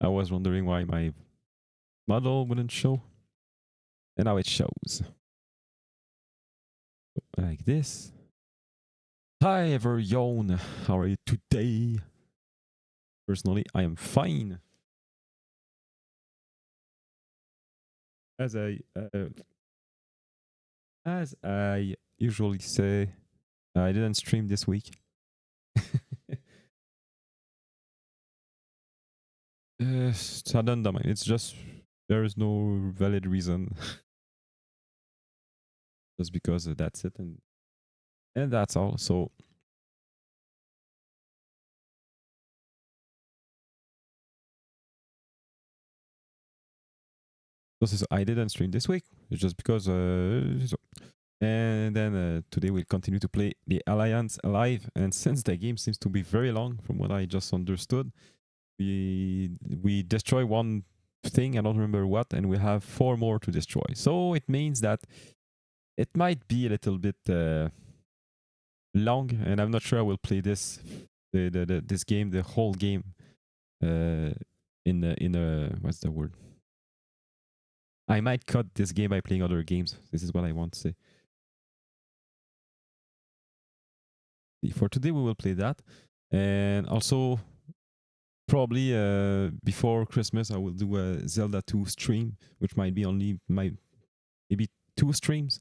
I was wondering why my model wouldn't show. And now it shows. Like this. Hi everyone, how are you today? Personally, I am fine. As I usually say, I didn't stream this week. Sudden, it's just there is no valid reason. Just because that's it, and that's all. So I didn't stream this week. It's just because and then today we'll continue to play the Alliance Alive. And since the game seems to be very long, from what I just understood, we destroy one thing, I don't remember what, and we have 4 more to destroy. So it means that it might be a little bit long, and I'm not sure I will play this this game, the whole game, in a what's the word? I might cut this game by playing other games. This is what I want to say. For today, we will play that, and also probably before Christmas, I will do a Zelda 2 stream, which might be only maybe 2 streams,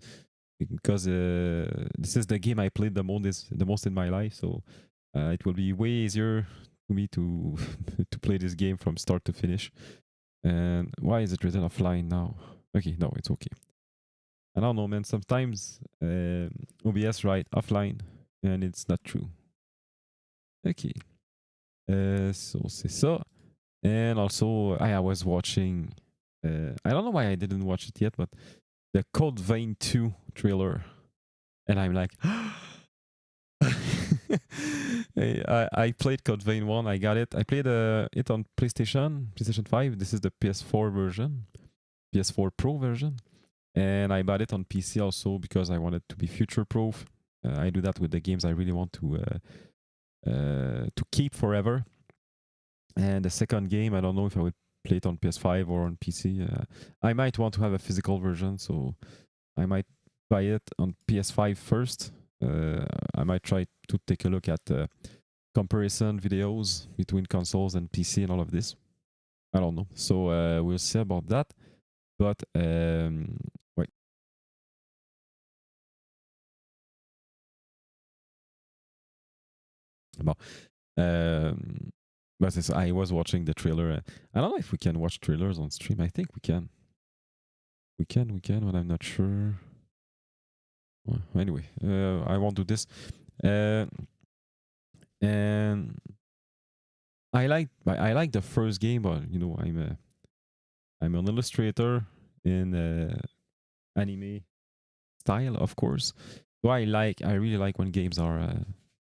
because this is the game I played the most in my life. So it will be way easier for me to to play this game from start to finish. And why is it written offline now? Okay, no, it's okay. I don't know, man. Sometimes OBS write offline, and it's not true. Okay. So c'est ça. And also, I was watching. I don't know why I didn't watch it yet, but the Code Vein 2 trailer, and I'm like, I played Code Vein 1. I got it. I played it on PlayStation 5. This is the PS4 version, PS4 Pro version, and I bought it on PC also because I wanted to be future proof. I do that with the games I really want to keep forever. And the second game, I don't know if I would play it on PS5 or on PC. I might want to have a physical version, so I might buy it on PS5 first. I might try to take a look at comparison videos between consoles and PC and all of this. I don't know. So we'll see about that. But wait. Bon. But I was watching the trailer. I don't know if we can watch trailers on stream. I think we can. We can, but I'm not sure. Well, anyway, I won't do this. And I like the first game, but you know, I'm an illustrator in anime style, of course. So I really like when games are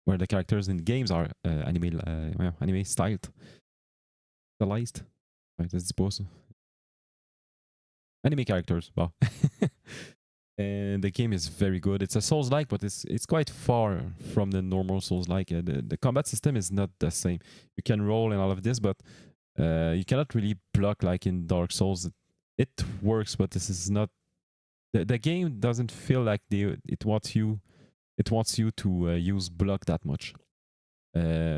where the characters in games are anime stylized. Right, that's supposed to. Anime characters, well. And the game is very good. It's a Souls-like, but it's quite far from the normal Souls-like. The combat system is not the same. You can roll and all of this, but you cannot really block like in Dark Souls. It works, but this is not. The game doesn't feel like it wants you to use block that much.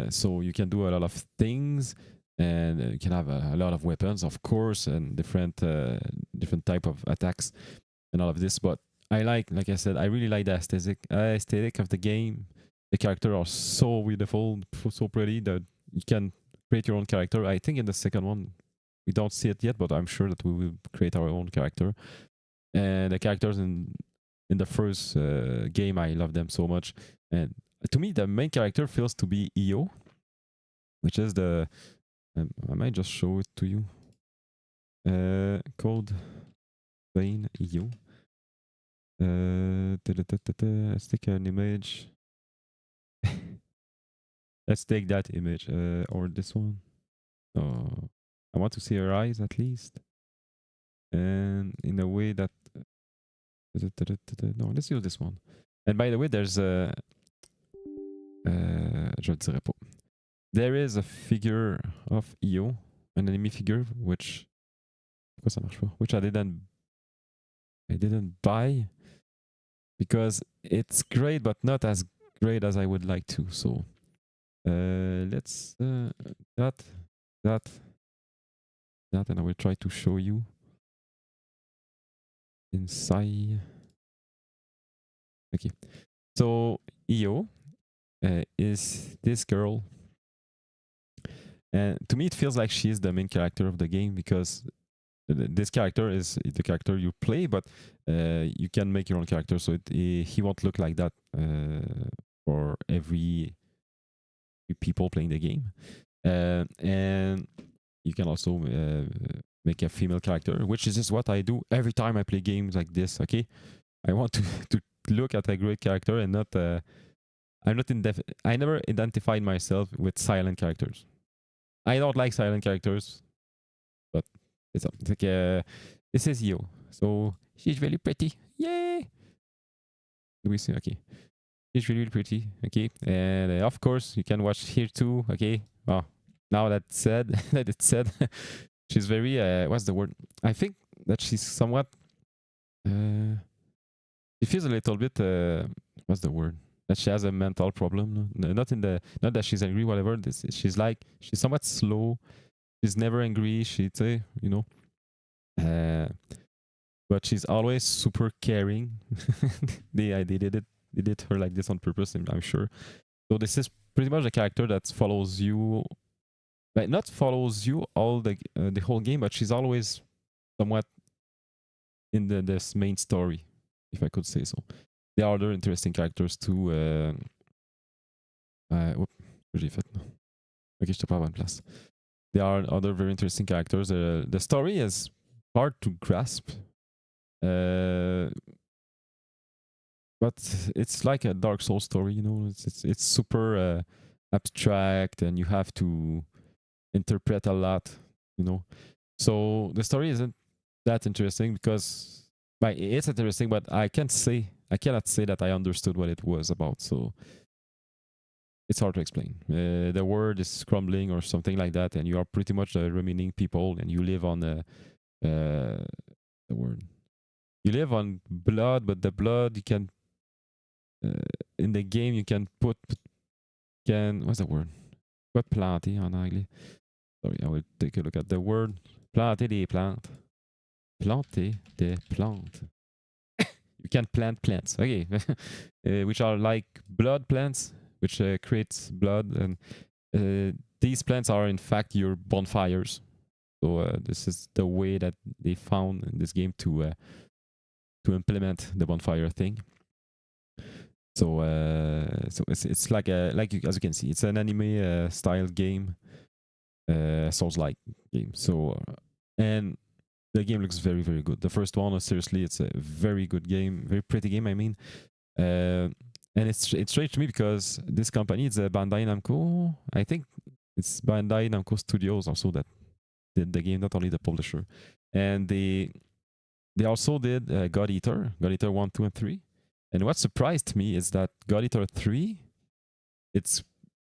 So you can do a lot of things, and you can have a lot of weapons, of course, and different type of attacks and all of this. But like I said, I really like the aesthetic of the game. The characters are so beautiful, so pretty that you can create your own character. I think in the second one we don't see it yet, but I'm sure that we will create our own character. And the characters in the first game, I love them so much. And to me, the main character feels to be Io, which is the. I might just show it to you. Code Vein Io. Let's take an image. Let's take that image or this one. Oh, I want to see her eyes at least, and in a way that. No, let's use this one. And by the way, there's a. Je le dirai pas. There is a figure of Io an enemy figure, which pourquoi ça marche pas? Which I didn't buy because it's great, but not as great as I would like to. So let's that, and I will try to show you inside. Okay, so Io is this girl, and to me it feels like she is the main character of the game because this character is the character you play, but you can make your own character, so he won't look like that for every people playing the game. And you can also make a female character, which is just what I do every time I play games like this. Okay, I want to look at a great character and not. I'm not I never identified myself with silent characters. I don't like silent characters, but it's like this is Io. So she's really pretty. Yay! Do we see? Okay. She's really, really pretty. Okay. And of course, you can watch here too. Okay. Well, now that said, that it's said, she's very, what's the word? I think that she's somewhat, she feels a little bit, what's the word? That she has a mental problem. No, not that she's angry, whatever. She's somewhat slow. She's never angry. You know, but she's always super caring. They did her like this on purpose, I'm sure. So this is pretty much a character that follows you, like not follows you all the whole game, but she's always somewhat in this main story, if I could say so. There are other interesting characters too. J'ai fait non. Ok, je pas à bonne place. There are other very interesting characters. The story is hard to grasp. But it's like a Dark Souls story, you know. It's super abstract, and you have to interpret a lot, you know. So the story isn't that interesting because, like, it's interesting, but I cannot say that I understood what it was about. So it's hard to explain. The world is crumbling or something like that, and you are pretty much the remaining people, and you live on the word. You live on blood, but the blood you can in the game you can what's the word? What planter en anglais? Sorry, I will take a look at the word. Planter des plantes. Planter des plantes. You can plant plants. Okay. Which are like blood plants, which creates blood, and these plants are in fact your bonfires. So this is the way that they found in this game to implement the bonfire thing. So it's like as you can see, it's an anime style game, Souls-like game. So and the game looks very, very good. The first one, seriously, it's a very good game, very pretty game. I mean, and it's strange to me because this company, it's Bandai Namco. I think it's Bandai Namco Studios also that did the game, not only the publisher. And they also did God Eater 1, 2, and 3. And what surprised me is that God Eater 3,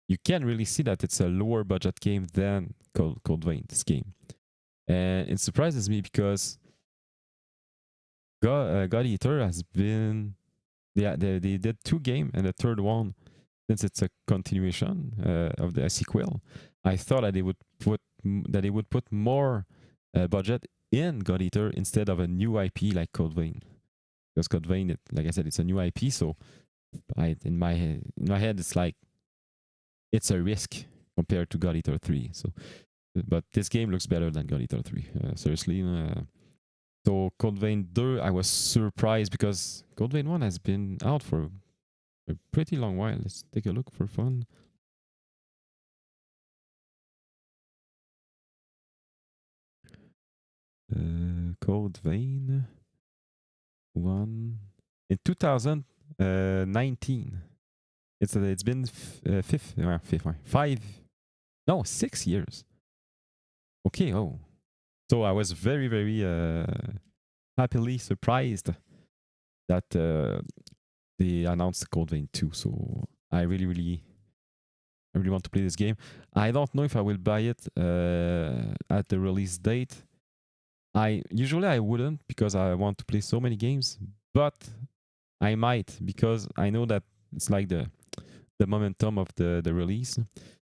you can really see that it's a lower budget game than Code Vein, this game. And it surprises me because God Eater has been, they did 2 games, and the third one, since it's a continuation of the sequel, I thought that they would put more budget in God Eater instead of a new IP like Code Vein. Because Code Vein, like I said, it's a new IP, so in my head, it's like it's a risk compared to God Eater 3. So, but this game looks better than God Eater 3. Seriously. So Code Vein 2, I was surprised because Code Vein 1 has been out for a pretty long while. Let's take a look for fun. Code Vein 1 in 2019. It's been 6 years. Okay. Oh, so I was very, very happily surprised that they announced Code Vein 2. So I really, really I really want to play this game. I don't know if I will buy it at the release date. I wouldn't because I want to play so many games, but I might because I know that it's like the momentum of the release.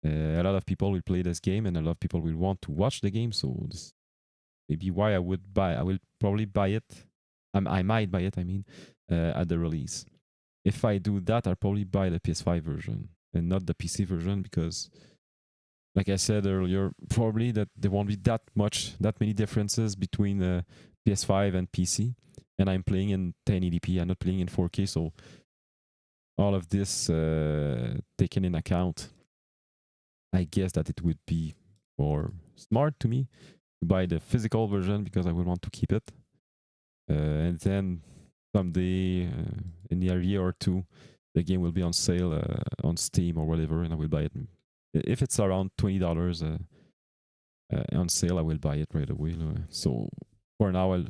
A lot of people will play this game, and a lot of people will want to watch the game. So this maybe why I would buy. I will probably buy it. I might buy it. I mean, at the release. If I do that, I'll probably buy the PS5 version and not the PC version because, like I said earlier, probably that there won't be that many differences between PS5 and PC. And I'm playing in 1080p. I'm not playing in 4K, so all of this taken in account, I guess that it would be more smart to me to buy the physical version because I would want to keep it. And then someday in a year or two, the game will be on sale on Steam or whatever, and I will buy it. If it's around $20 on sale, I will buy it right away. So for now, I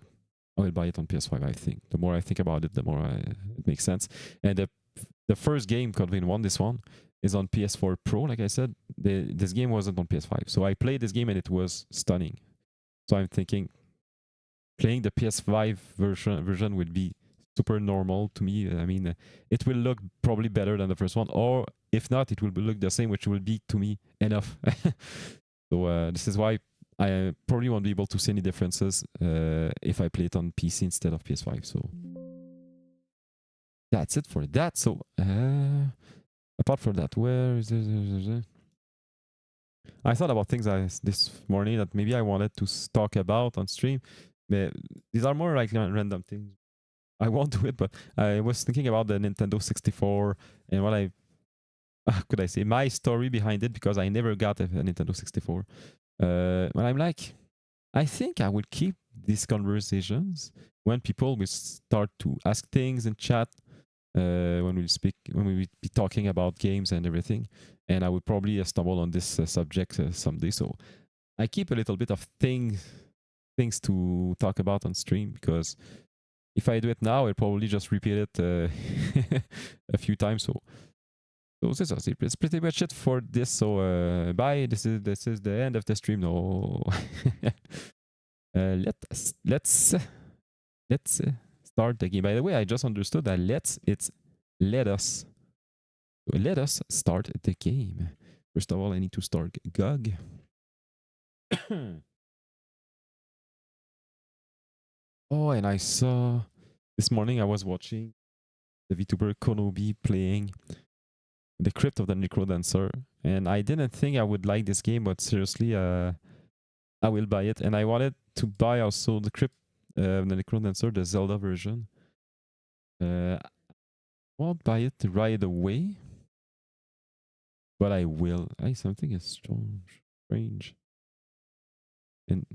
will buy it on PS5. I think the more I think about it, the more it makes sense. And the first game, Code Vein 1, this one, is on PS4 Pro. Like I said, this game wasn't on PS5. So I played this game and it was stunning. So I'm thinking playing the PS5 version would be super normal to me. I mean, it will look probably better than the first one, or if not, it will look the same, which will be to me enough. So this is why I probably won't be able to see any differences if I play it on PC instead of PS5. So that's it for that. So apart from that, where is this? I thought about things this morning that maybe I wanted to talk about on stream. But these are more like random things. I won't do it, but I was thinking about the Nintendo 64 and what could I say, my story behind it, because I never got a Nintendo 64. But I'm like, I think I would keep these conversations when people will start to ask things in chat, when we be talking about games and everything, and I would probably stumble on this subject someday. So I keep a little bit of things to talk about on stream, because if I do it now, I'll probably just repeat it a few times. So it's pretty much it for this. So bye. This is the end of the stream. No. Let's start the game. By the way, I just understood that it's let us. So let us start the game. First of all, I need to start GOG. Oh, and I saw this morning I was watching the VTuber Konobi playing The Crypt of the Necrodancer, and I didn't think I would like this game, but seriously, I will buy it. And I wanted to buy also The Crypt of the Necrodancer, the Zelda version. I won't buy it right away, but I will. Something is strange. And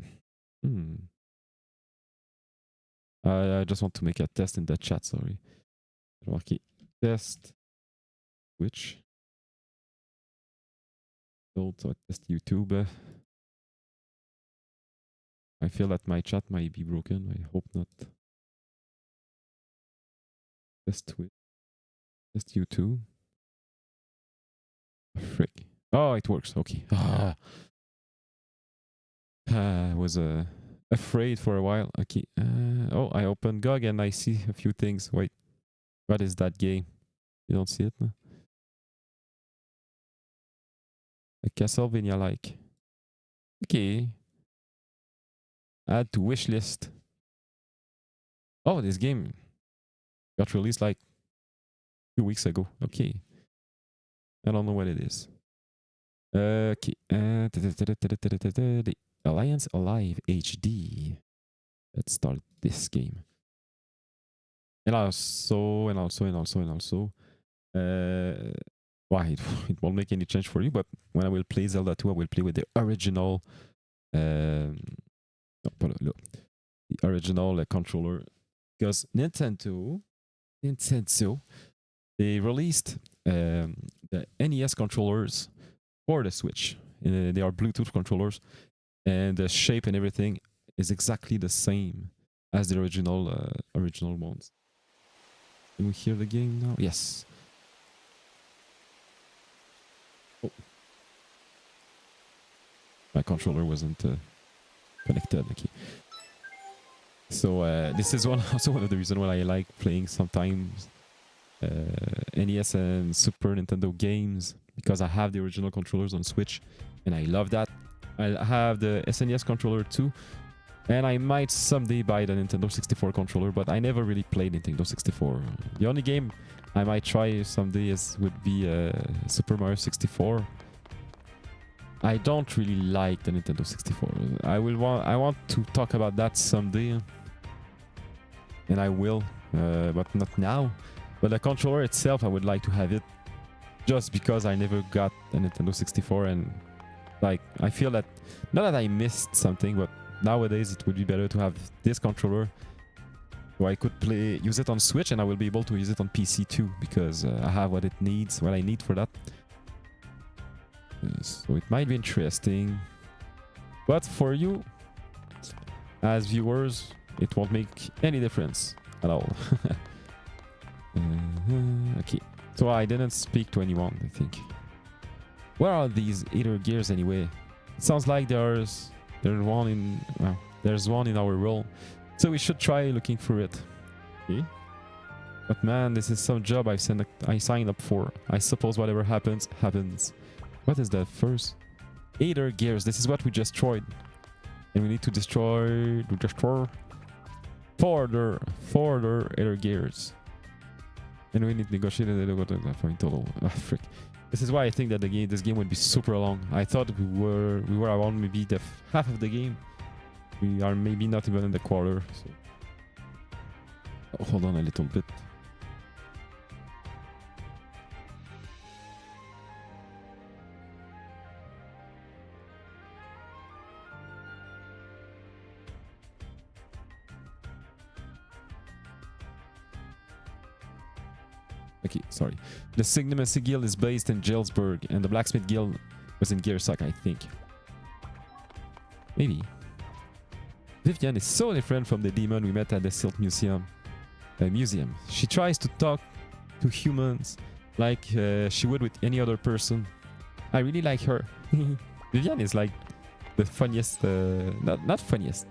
I just want to make a test in the chat. Sorry. Okay, test Twitch. So test YouTube. I feel that my chat might be broken. I hope not. Test Twitch. Test YouTube. Frick. Oh, it works. Okay. I was afraid for a while. Okay. Oh, I opened GOG and I see a few things. Wait. What is that game? You don't see it? No? A Castlevania-like. Okay. Add to wish list. Oh, this game got released like 2 weeks ago. Okay. I don't know what it is. Okay. The Alliance Alive HD. Let's start this game. And also, why it won't make any change for you, but when I will play Zelda 2, I will play with the original the original controller, because Nintendo they released the NES controllers for the Switch. They are Bluetooth controllers, and the shape and everything is exactly the same as the original ones. Can we hear the game now? Yes. Oh. My controller wasn't connected. Okay. So this is also one of the reasons why I like playing sometimes NES and Super Nintendo games, because I have the original controllers on Switch and I love that. I have the SNES controller too, and I might someday buy the Nintendo 64 controller, but I never really played Nintendo 64. The only game I might try someday would be Super Mario 64. I don't really like the Nintendo 64. I want to talk about that someday, and I will, but not now. But the controller itself, I would like to have it, just because I never got a Nintendo 64, and like I feel that, not that I missed something, but nowadays it would be better to have this controller so I could use it on Switch, and I will be able to use it on PC too, because I have what I need for that. So it might be interesting, but for you as viewers, it won't make any difference at all. Okay, so I didn't speak to anyone, I think. Where are these Eater Gears anyway? It sounds like there's one in our role, so we should try looking for it. Okay. But man, this is some job I signed up for. I suppose whatever happens, happens. What is that first? Eater Gears. This is what we destroyed, and we need to destroy further Eater Gears. And we need to negotiate in total. Ah, frick. This is why I think that this game would be super long. I thought we were around maybe the half of the game. We are maybe not even in the quarter. So. Oh, hold on a little bit. Okay, sorry. The Signimacy Guild is based in Galesburg, and the Blacksmith Guild was in Gearsuck, I think. Maybe. Vivian is so different from the demon we met at the Silt Museum. She tries to talk to humans like she would with any other person. I really like her. Vivian is like the funniest, not funniest,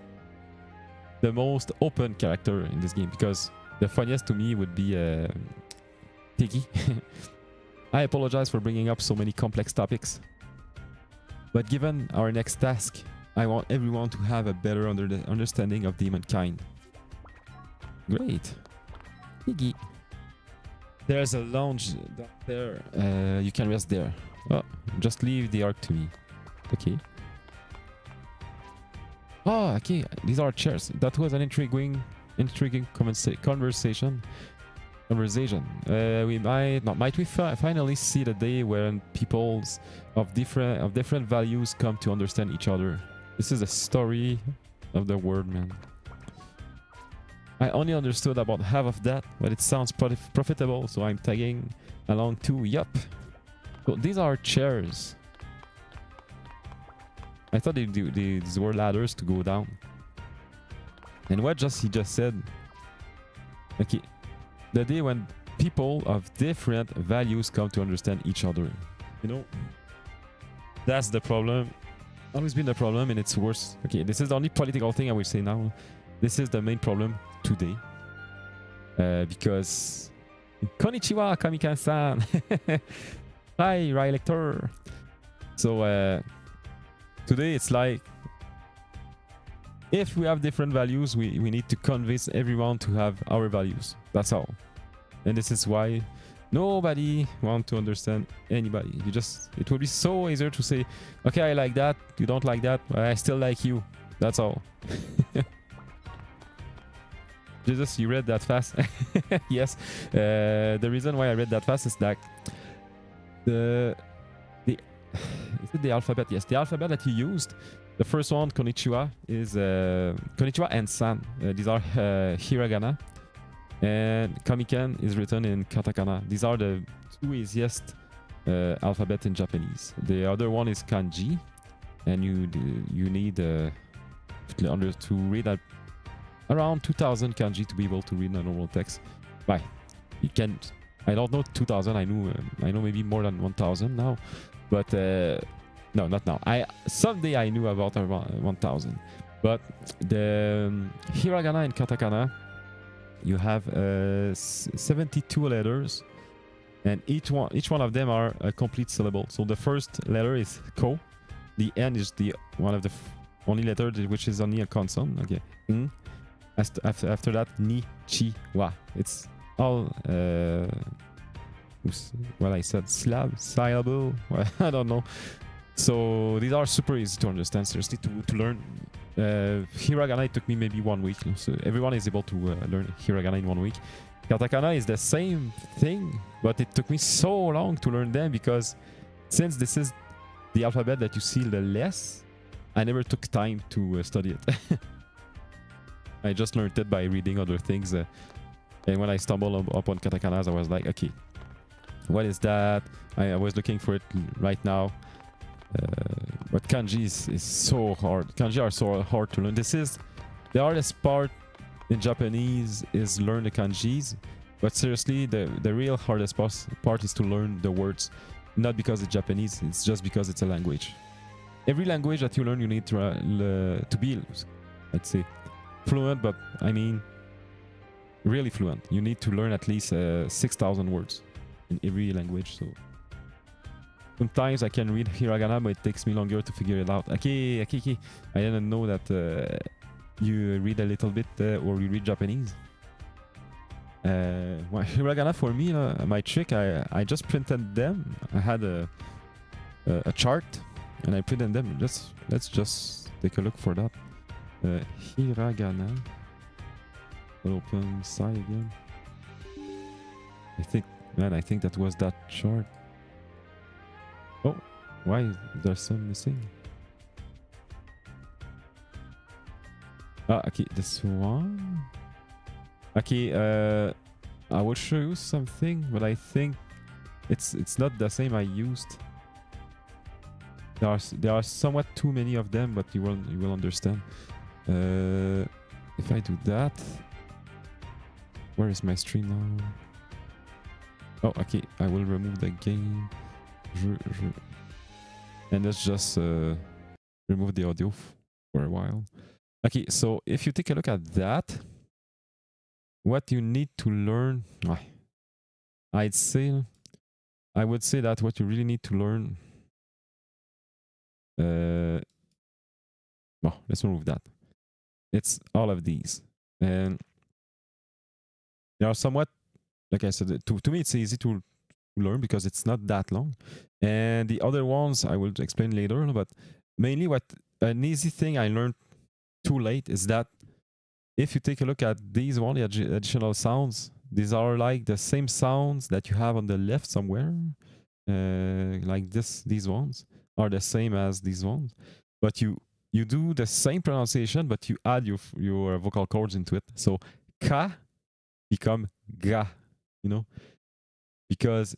the most open character in this game, because the funniest to me would be Piggy. I apologize for bringing up so many complex topics, but given our next task, I want everyone to have a better understanding of demonkind. Great. Piggy. There's a lounge down there. You can rest there. Oh, just leave the ark to me. Okay. Oh, okay. These are chairs. That was an intriguing conversation. Might we finally see the day when peoples of different values come to understand each other? This is a story of the world, man. I only understood about half of that, but it sounds profitable, so I'm tagging along too. Yup. So these are chairs. I thought these were ladders to go down. And what he just said? Okay. The day when people of different values come to understand each other. You know? That's the problem. Always been the problem, and it's worse. Okay, this is the only political thing I will say now. This is the main problem today. Because... Konnichiwa, Kamikan-san! Hi, Rylector! So, today it's like... If we have different values, we need to convince everyone to have our values. That's all. And this is why nobody wants to understand anybody. It would be so easier to say, okay, I like that, you don't like that, but I still like you. That's all. Jesus, you read that fast? Yes. The reason why I read that fast is that is it the alphabet? Yes, the alphabet that you used. The first one, Konnichiwa, is Konnichiwa and San. These are hiragana. And Kamiken is written in katakana. These are the two easiest alphabet in Japanese. The other one is kanji, and you need to read around 2000 kanji to be able to read a normal text. Bye. You can't. I don't know 2000. I know maybe more than 1000 now, but No, not now. Someday I knew about around 1000, but the hiragana and katakana, you have 72 letters, and each one of them are a complete syllable. So the first letter is ko, the n is the one of the only letter which is only a consonant. Okay, after that ni, chi, wa. It's all well, I said syllable. Well, I don't know. So these are super easy to understand, seriously, to learn. Hiragana, it took me maybe 1 week. So everyone is able to learn hiragana in 1 week. Katakana is the same thing, but it took me so long to learn them because since this is the alphabet that you see the less, I never took time to study it. I just learned it by reading other things. And when I stumbled upon katakanas, I was like, okay, what is that? I was looking for it right now. But kanji is so hard. Kanji are so hard to learn. The hardest part in Japanese is learn the kanjis. But seriously, the real hardest part is to learn the words. Not because it's Japanese, it's just because it's a language. Every language that you learn, you need to be, I'd say, fluent, but I mean, really fluent. You need to learn at least 6,000 words in every language. So sometimes I can read hiragana, but it takes me longer to figure it out. Okay. I didn't know that you read a little bit or you read Japanese. Well, hiragana for me, my trick, I just printed them. I had a chart and I printed them. Let's just take a look for that. Hiragana. I'll open side again. I think that was that chart. Oh, why is there some missing? Okay, this one. Okay, I will show you something, but I think it's not the same I used. There are somewhat too many of them, but you will understand. If I do that, where is my stream now? Oh, okay, I will remove the game. And let's just remove the audio for a while. Okay, so if you take a look at that, what you need to learn, I would say that what you really need to learn, let's remove that. It's all of these. And they are somewhat, like I said, to me it's easy to learn because it's not that long. And the other ones I will explain later, but mainly what an easy thing I learned too late is that if you take a look at these one, the additional sounds, these are like the same sounds that you have on the left somewhere. Like these ones are the same as these ones, but you do the same pronunciation, but you add your vocal cords into it. So ka become ga, you know, because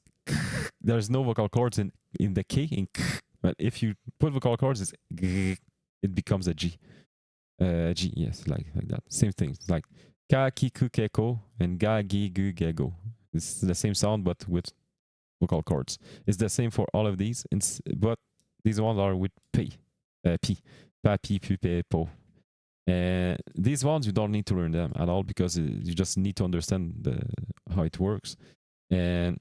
there's no vocal cords in the k in k, but if you put vocal cords, it's g, it becomes a g. G, yes, like that. Same thing. It's like ka, ki, ku, ke, ko, and ga, gi, gu, ge, go. It's the same sound, but with vocal cords. It's the same for all of these, but these ones are with p, pa, pi, pu, pe, po. These ones, you don't need to learn them at all because you just need to understand how it works. And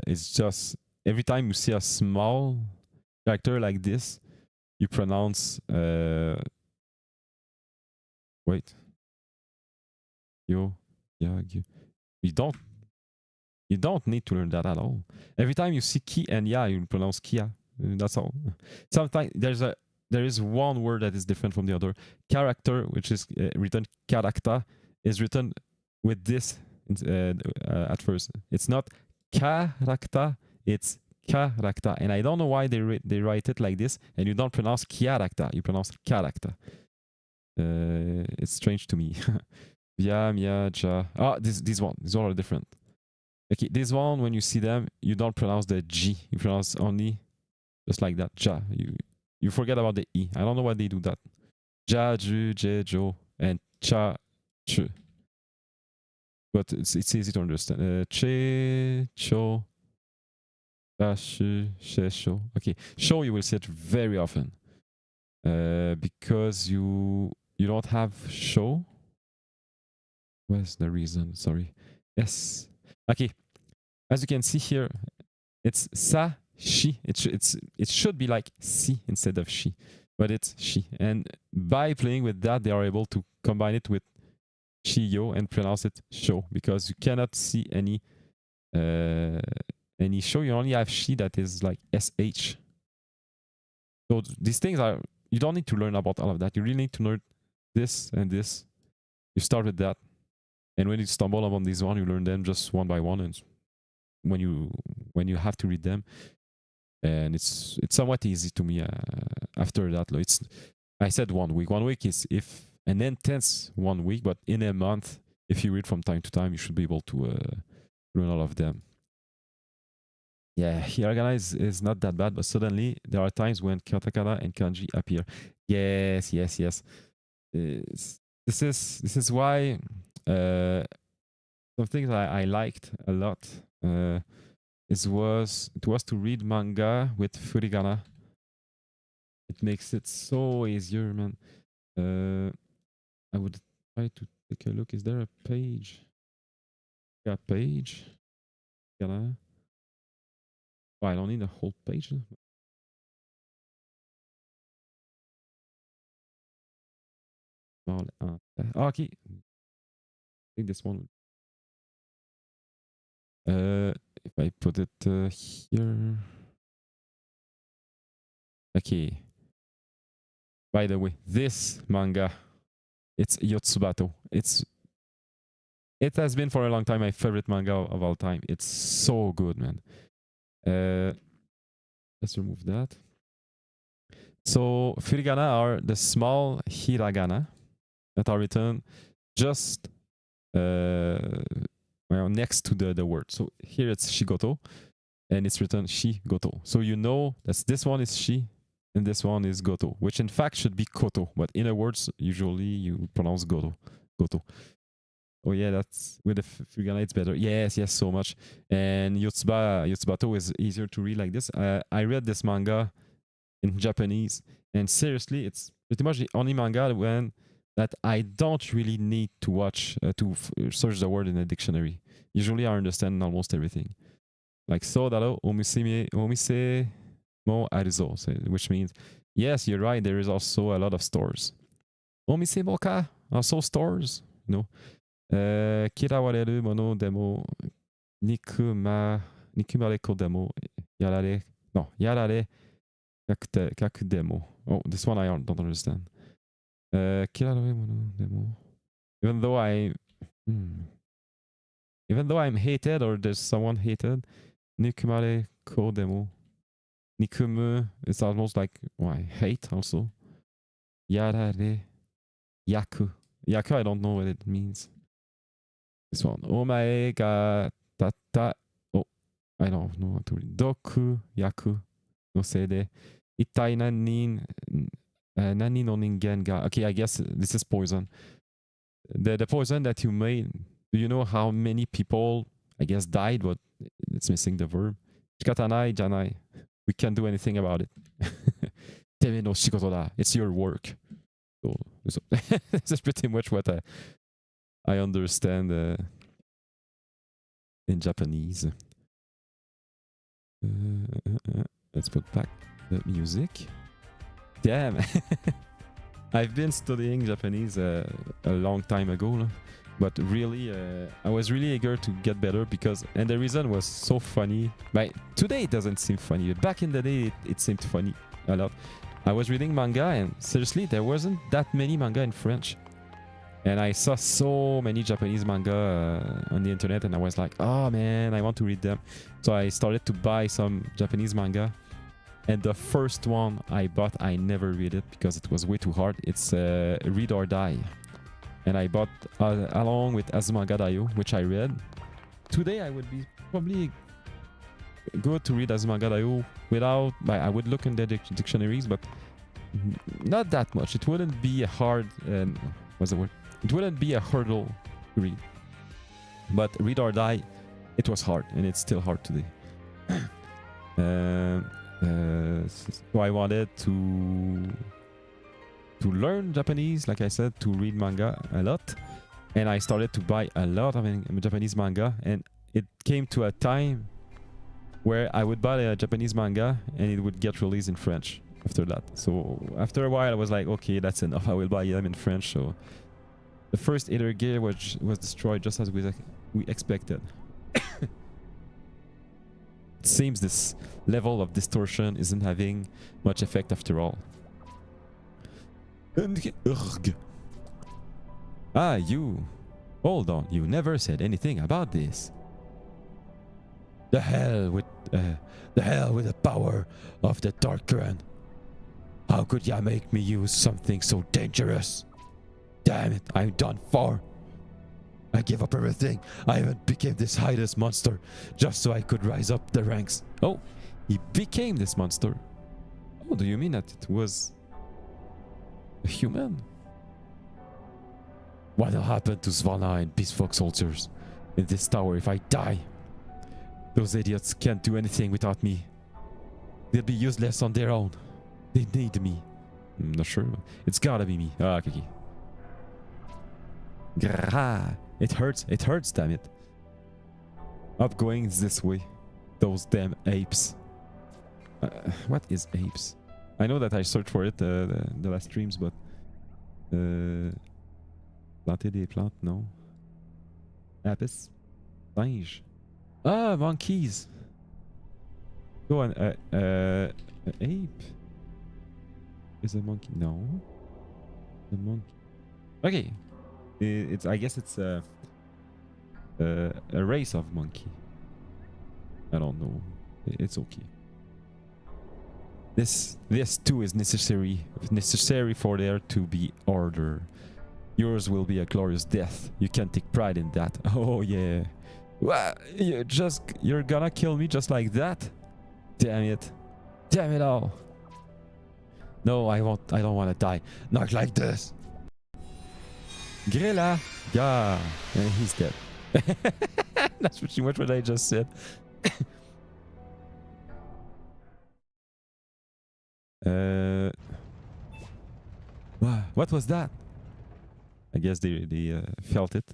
it's just every time you see a small character like this, you pronounce wait, yo, yeah, you don't need to learn that at all. Every time you see ki and ya, you pronounce kia. That's all. Sometimes there is one word that is different from the other. Character, which is written character, is written with this at first. It's not character, it's character. And I don't know why they write it like this, and you don't pronounce character, you pronounce character. It's strange to me. Ya, mia, ja. These all are different. Okay, this one, when you see them, you don't pronounce the G. You pronounce only just like that, ja. You forget about the E. I don't know why they do that. Ja, ju, je, jo, and cha, ch. But it's easy to understand. Che, cho. Show. Okay, show you will see it very often because you don't have show. Where's the reason? Sorry. Yes. Okay. As you can see here, it's sa she. It should be like si instead of she, but it's she. And by playing with that, they are able to combine it with she yo and pronounce it show because you cannot see any show. You only have she that is like sh. So these things are, you don't need to learn about all of that. You really need to learn this and this. You start with that, and when you stumble upon these one, you learn them just one by one. And when you have to read them, and it's somewhat easy to me after that. It's, I said 1 week. 1 week is if an intense 1 week, but in a month, if you read from time to time, you should be able to learn all of them. Yeah, hiragana is not that bad, but suddenly there are times when katakana and kanji appear. Yes. This is why some things I liked a lot. It was to read manga with furigana. It makes it so easier, man. I would try to take a look. Is there a page? Yeah, page. Well, I don't need a whole page. Okay. I think this one. If I put it here. Okay. By the way, this manga, it's Yotsubato. It has been for a long time my favorite manga of all time. It's so good, man. Let's remove that. So furigana are the small hiragana that are written just next to the word. So here it's shigoto, and it's written shigoto. So you know that this one is shi, and this one is goto, which in fact should be koto, but in a words usually you pronounce goto. Oh yeah, that's with the furigana it's better. Yes, so much. And Yotsubato is easier to read like this. I read this manga in Japanese, and seriously, it's pretty much the only manga that I don't really need to watch to search the word in a dictionary. Usually, I understand almost everything. Like Sodaro omise mo aruzo, which means yes, you're right. There is also a lot of stores. Omise mo ka, also stores. No. Kirawareru mono demo nikumare ko demo yarare kaku demo. Oh, this one I don't understand. Kirawareru mono demo. Even though I'm hated or there's someone hated, nikumare ko demo. Nikumu is almost like hate also. Yarare yaku. Yaku, I don't know what it means. This one. Omae ga tatta. Oh, I don't know what to read. Doku yaku no seide. Itai nani no ningen ga. Okay, I guess this is poison. The poison that you made. Do you know how many people, I guess, died, but it's missing the verb? Shikatanai janai. We can't do anything about it. Teme no shikoto da. It's your work. So this is pretty much what I understand in Japanese. Let's put back the music. Damn. I've been studying Japanese a long time ago, but really, I was really eager to get better and the reason was so funny. But today it doesn't seem funny, but back in the day it seemed funny a lot. I was reading manga, and seriously, there wasn't that many manga in French. And I saw so many Japanese manga on the internet, and I was like, oh man, I want to read them. So I started to buy some Japanese manga. And the first one I bought, I never read it because it was way too hard. It's Read or Die. And I bought along with Azumanga Daioh, which I read. Today I would be probably good to read Azumanga Daioh without... I would look in the dictionaries, but not that much. It wouldn't be a hard... what's the word? It wouldn't be a hurdle to read. But Read or Die, it was hard, and it's still hard today. So I wanted to learn Japanese, like I said, to read manga a lot, and I started to buy a lot of Japanese manga, and it came to a time where I would buy a Japanese manga and it would get released in French after that. So after a while I was like, okay, that's enough, I will buy them in French. So the first Either Gear was destroyed just as we expected. It seems this level of distortion isn't having much effect after all. Ah, you. Hold on, you never said anything about this. The hell with the power of the Dark Current. How could ya make me use something so dangerous? Damn it, I'm done for. I give up everything. I even became this hideous monster just so I could rise up the ranks. Oh, he became this monster. Oh, do you mean that it was a human? What'll happen to Svalna and Beastfolk soldiers in this tower if I die? Those idiots can't do anything without me. They'll be useless on their own. They need me. I'm not sure. It's gotta be me. Ah, okay. Grrrah. It hurts, damn it. Up going this way. Those damn apes. What is apes? I know that I searched for it the last streams, but... planter des plantes, no. Apis? Singe. Ah, monkeys. Go on, an ape? Is a monkey? No. A monkey. Okay. It's. I guess it's a race of monkey. I don't know. It's okay. This too is necessary for there to be order. Yours will be a glorious death. You can take pride in that. Oh yeah. Well, you're gonna kill me just like that? Damn it. Damn it all. No, I won't. I don't want to die. Not like this. Grilla. Yeah. And he's dead. That's pretty much what I just said. What was that? I guess they felt it.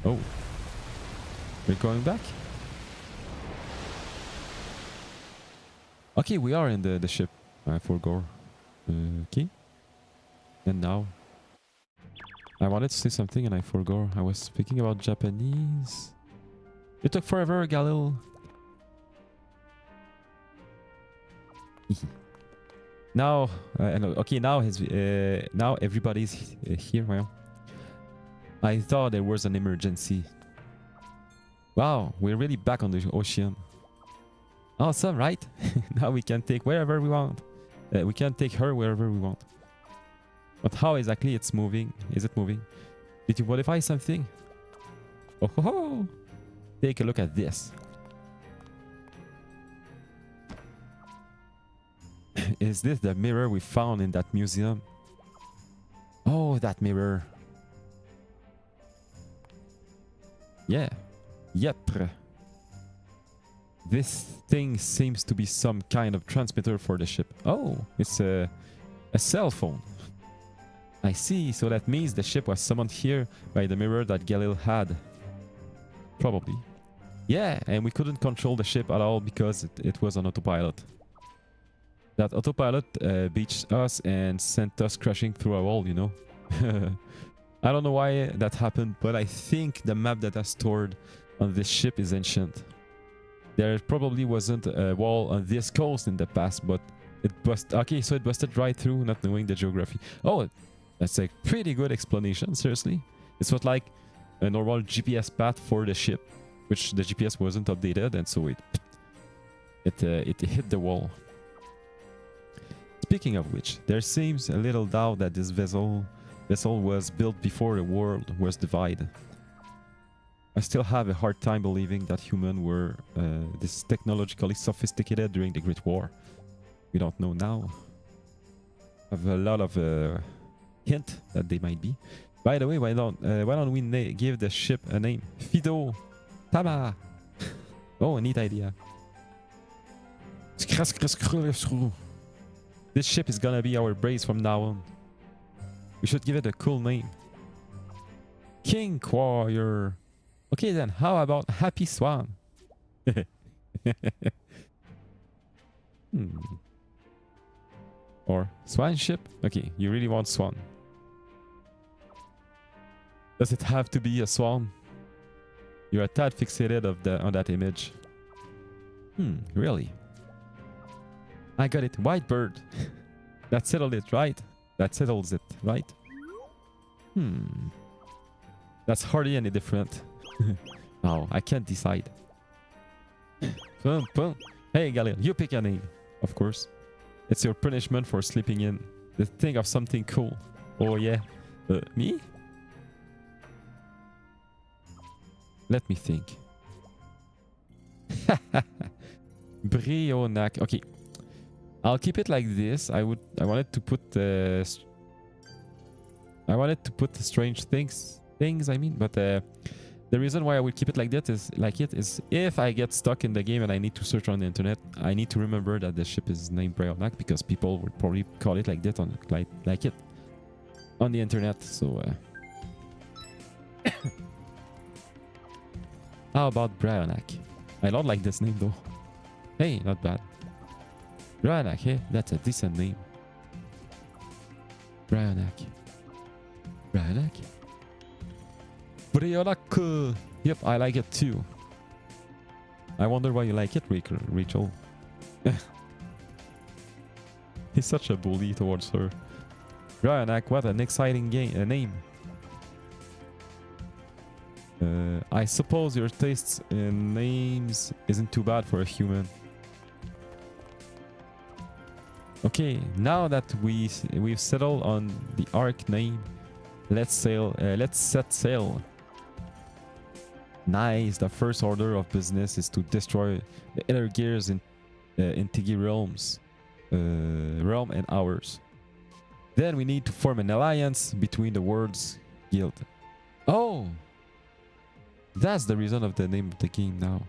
Oh. We're going back? Okay, we are in the ship. For Gore. Okay. And now? I wanted to say something and I forgot. I was speaking about Japanese. It took forever, Galil. Now, okay, now now everybody's here. Well, I thought there was an emergency. Wow, we're really back on the ocean. Awesome, right? Now we can take wherever we want. We can take her wherever we want. But how exactly it's moving? Is it moving? Did you modify something? Oh ho ho! Take a look at this. Is this the mirror we found in that museum? Oh, that mirror. Yeah. Yep. This thing seems to be some kind of transmitter for the ship. Oh, it's a cell phone. I see, so that means the ship was summoned here by the mirror that Galil had. Probably. Yeah, and we couldn't control the ship at all because it was on autopilot. That autopilot beached us and sent us crashing through a wall, you know. I don't know why that happened, but I think the map that I stored on this ship is ancient. There probably wasn't a wall on this coast in the past, but it busted. Okay, so it busted right through, not knowing the geography. Oh, that's a pretty good explanation, seriously. It's not like a normal GPS path for the ship, which the GPS wasn't updated, and so it hit the wall. Speaking of which, there seems a little doubt that this vessel was built before the world was divided. I still have a hard time believing that humans were this technologically sophisticated during the Great War. We don't know now. I have a lot of hint that they might be. By the way, why don't we give the ship a name? Fido Tama. Oh, a neat idea. This ship is gonna be our base from now on. We should give it a cool name. King Warrior. Okay then, how about Happy Swan? Hmm. Or Swan Ship? Okay, you really want Swan. Does it have to be a swan? You're a tad fixated on that image. Really? I got it. White bird. That settled it, right? That settles it, right? That's hardly any different. Oh, I can't decide. Boom, boom. Hey, Galil, you pick a name. Of course. It's your punishment for sleeping in. Let's think of something cool. Oh, yeah. Me? Let me think. Brionac. Okay. I'll keep it like this. I wanted to put strange things, I mean, but the reason why I would keep it like that is if I get stuck in the game and I need to search on the internet, I need to remember that the ship is named Brionac because people would probably call it like that on like it on the internet. So how about Brionac? I don't like this name though. Hey, not bad. Brionac, hey, that's a decent name. Brionac. Brionac? Brionac! Yep, I like it too. I wonder why you like it, Rachel. He's such a bully towards her. Brionac, what an exciting name. I suppose your tastes in names isn't too bad for a human. Okay, now that we've settled on the Ark name, let's set sail. Nice. The first order of business is to destroy the inner gears in Tigi realm and ours. Then we need to form an alliance between the worlds guild. Oh, that's the reason of the name of the game now.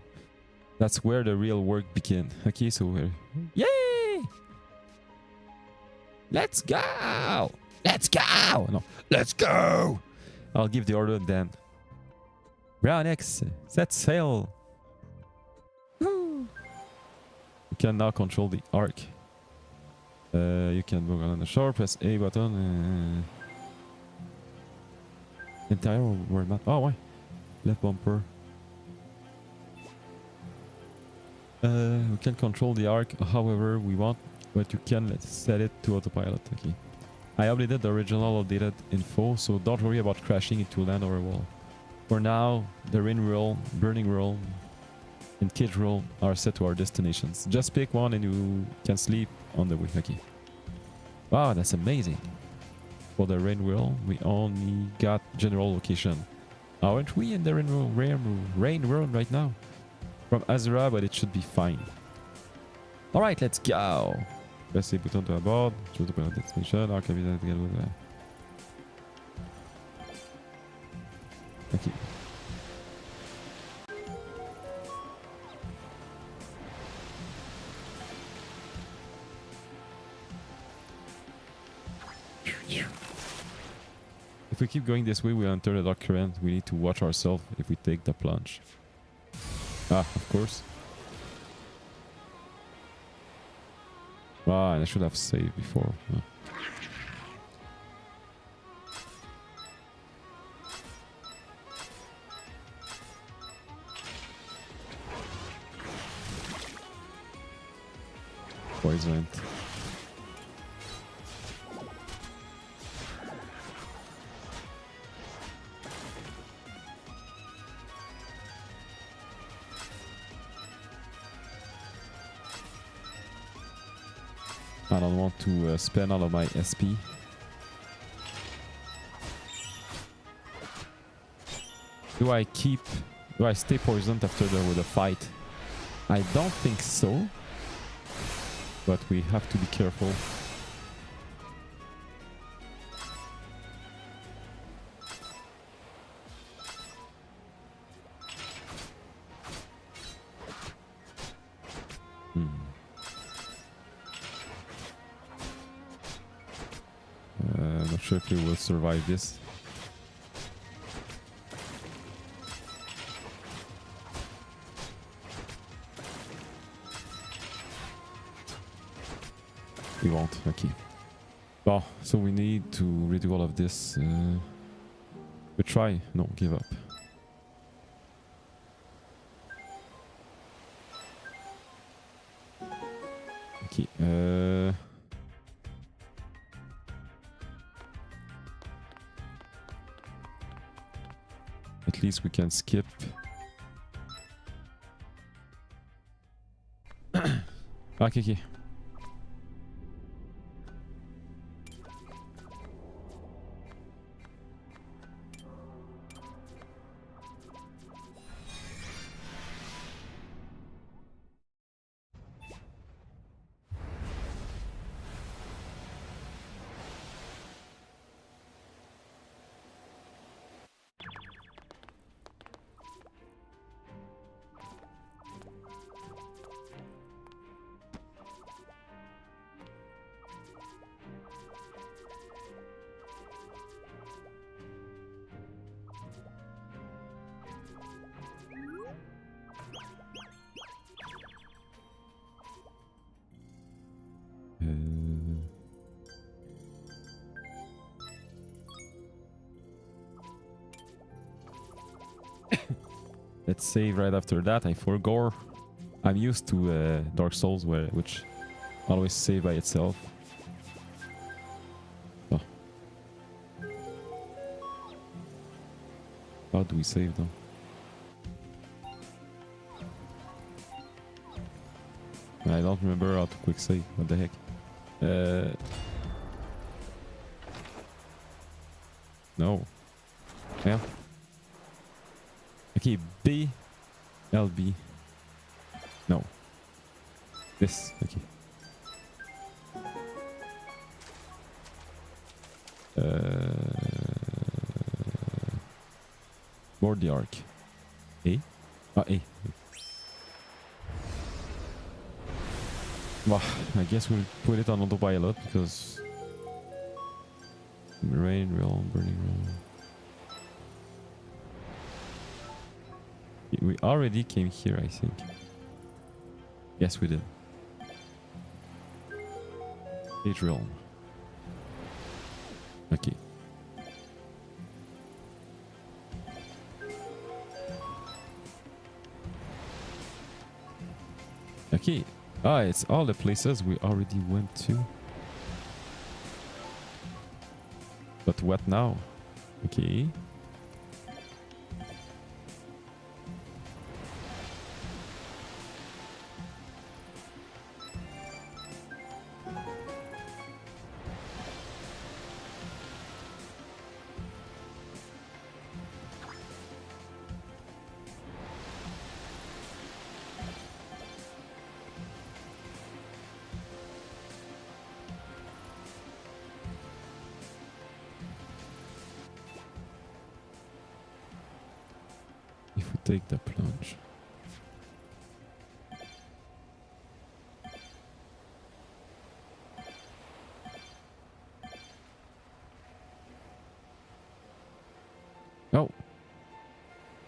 That's where the real work begins. Okay, so yay! Let's go! Let's go! No, let's go! I'll give the order then. Brionac, set sail! You can now control the Ark. You can move on the shore, press A button. Entire world map. Oh, why? Left bumper. We can control the Ark however we want, but you can set it to autopilot. Okay. I updated the original updated info, so don't worry about crashing into land or a wall. For now, the rain realm, burning realm, and cage realm are set to our destinations. Just pick one and you can sleep on the way. Okay. Wow, that's amazing. For the rain realm, we only got general location. Aren't we in the rain realm right now? From Azura, but it should be fine. Alright, let's go. Press the button to abort. Choose the pilot destination. Our captain together with that. Okay. If we keep going this way, we enter the dark current. We need to watch ourselves if we take the plunge. Ah, of course. Ah, and I should have saved before. Oh. Poisoned. I don't want to spend all of my SP. Do I stay poisoned after the fight? I don't think so. But we have to be careful. sure if we will survive this. We won't, okay. Well, so we need to redo all of this. We try, no, give up. Okay, at least we can skip. Okay. Let's save right after that. I forgot. I'm used to Dark Souls, which always save by itself. Oh. How do we save though? I don't remember how to quick save. What the heck? No. Yeah. Okay, B, LB. No. This. Okay. Board the arc. A. A. Well, I guess we'll put it on autopilot because rain, realm, burning realm. We already came here, I think. Yes, we did. Age realm. Okay. Okay. Ah, it's all the places we already went to. But what now? Okay. If we take the plunge. Oh,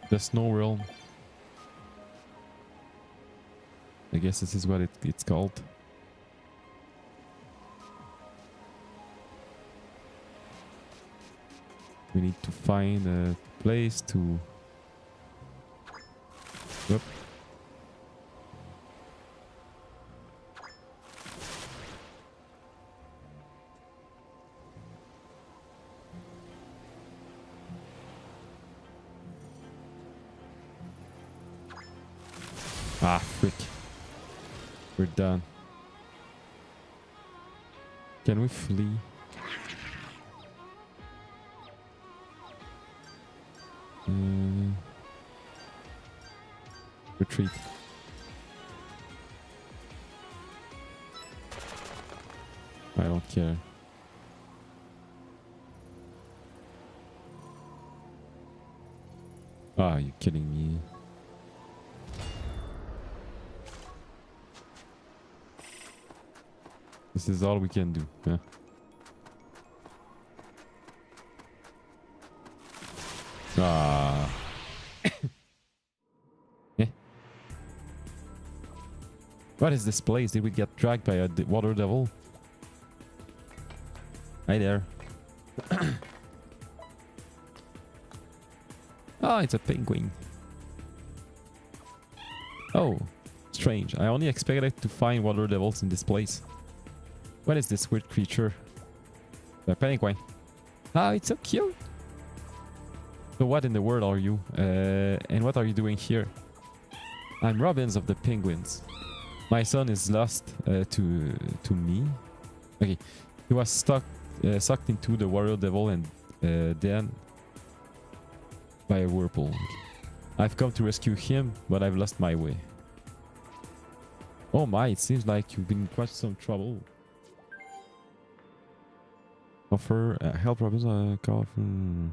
the snow realm. I guess this is what it's called. We need to find a place to... Yep. Ah, frick. We're done. Can we flee? Retreat. I don't care. Ah, you're kidding me. This is all we can do, yeah. Ah. Eh. What is this place? Did we get dragged by a water devil? Hi there. Oh, it's a penguin. Oh, strange. I only expected to find water devils in this place. What is this weird creature? The penguin. Ah, it's so cute. So what in the world are you? And what are you doing here? I'm Robbins of the Penguins. My son is lost to me. Okay, he was sucked into the water devil and then by a whirlpool. I've come to rescue him, but I've lost my way. Oh my, it seems like you've been in quite some trouble. Offer help Robbins call from...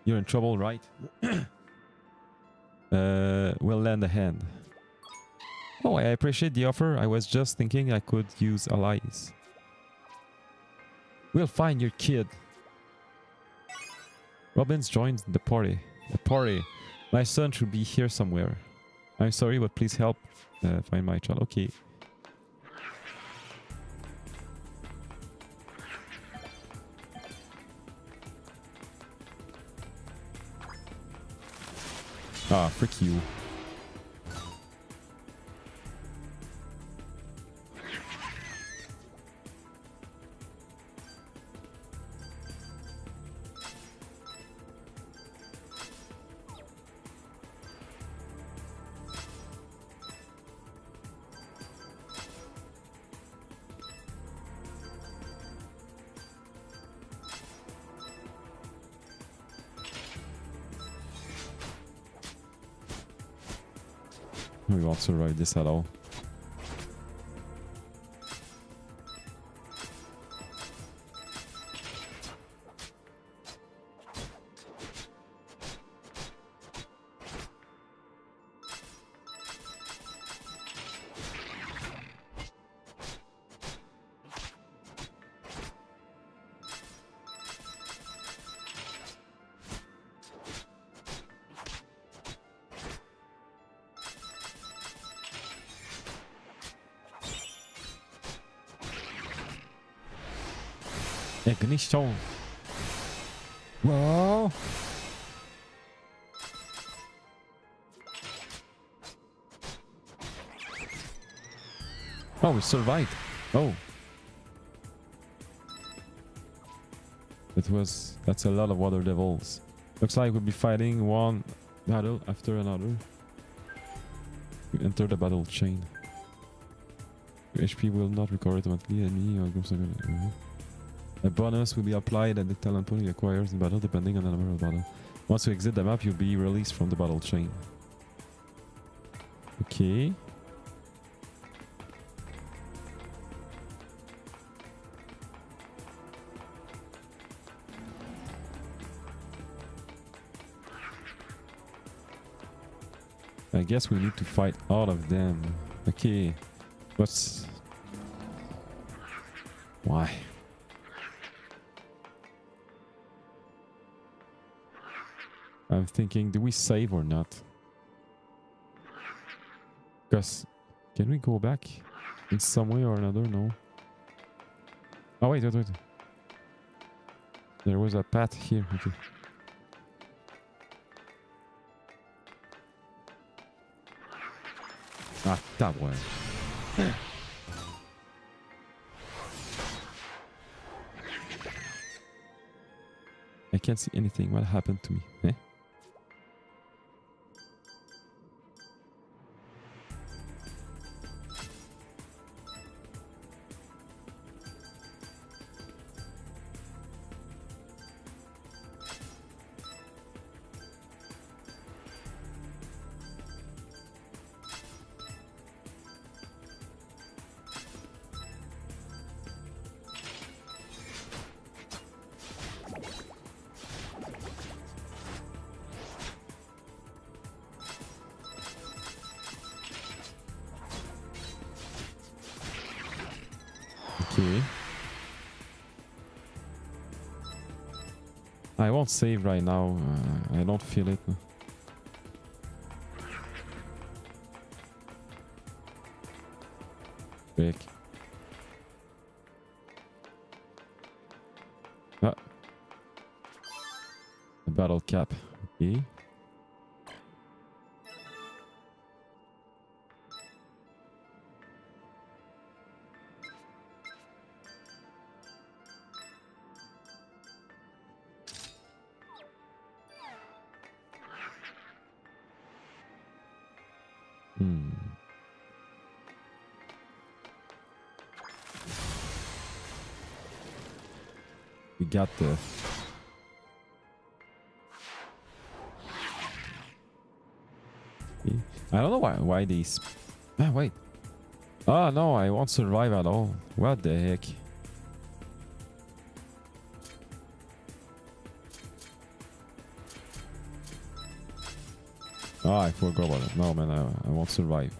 You're in trouble, right? We'll lend a hand. Oh, I appreciate the offer. I was just thinking I could use allies. We'll find your kid. Robbins joined the party. The party. My son should be here somewhere. I'm sorry, but please help find my child. Okay. Ah, frick you. We won't survive this at all. Ignition. Whoa. Oh, we survived. Oh. That's a lot of water devils. Looks like we'll be fighting one battle after another. We enter the battle chain. Your HP will not recover automatically. Enemy or groups are gonna... A bonus will be applied at the talent point you acquire in battle depending on the number of battle. Once you exit the map, you'll be released from the battle chain. Okay. I guess we need to fight all of them. Okay. What's... Why? I'm thinking, do we save or not? Because, can we go back in some way or another? No. Oh, wait. There was a path here. Okay. Ah, that way. I can't see anything. What happened to me? Eh? Okay. I won't save right now. I don't feel it. Quick. Ah. A battle cap. Okay. Hmm. We got the... Okay. I don't know why these... Ah, wait. Ah, no, I won't survive at all. What the heck? Ah, I forgot about it. No, man, I won't survive.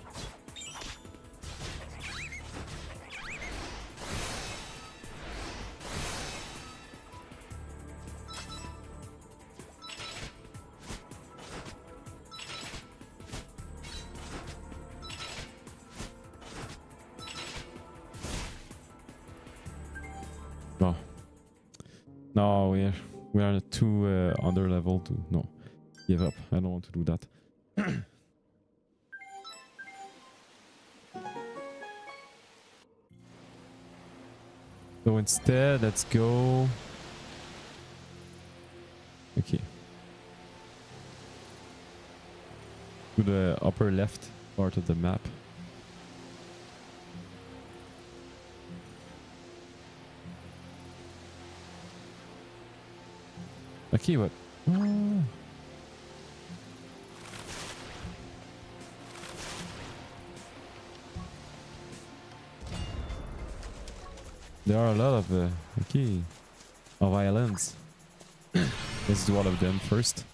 No. No, we are too under level to... No. Give up. I don't want to do that. So instead, let's go... Okay. To the upper left part of the map. Okay, what? Ah. There are a lot of okay, of islands. Let's do all of them first.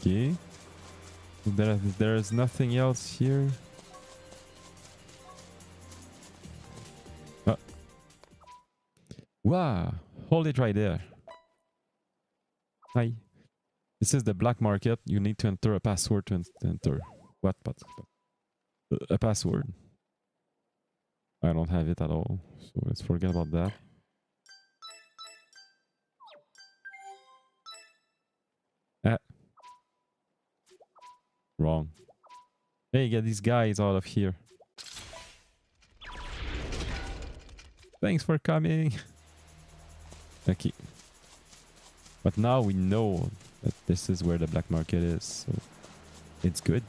Okay. There's nothing else here. Wow! Hold it right there. Hi. This is the black market. You need to enter a password to enter. What? A password. I don't have it at all. So let's forget about that. Ah. Wrong. Hey, get these guys out of here. Thanks for coming. Okay. But now we know that this is where the black market is. So it's good.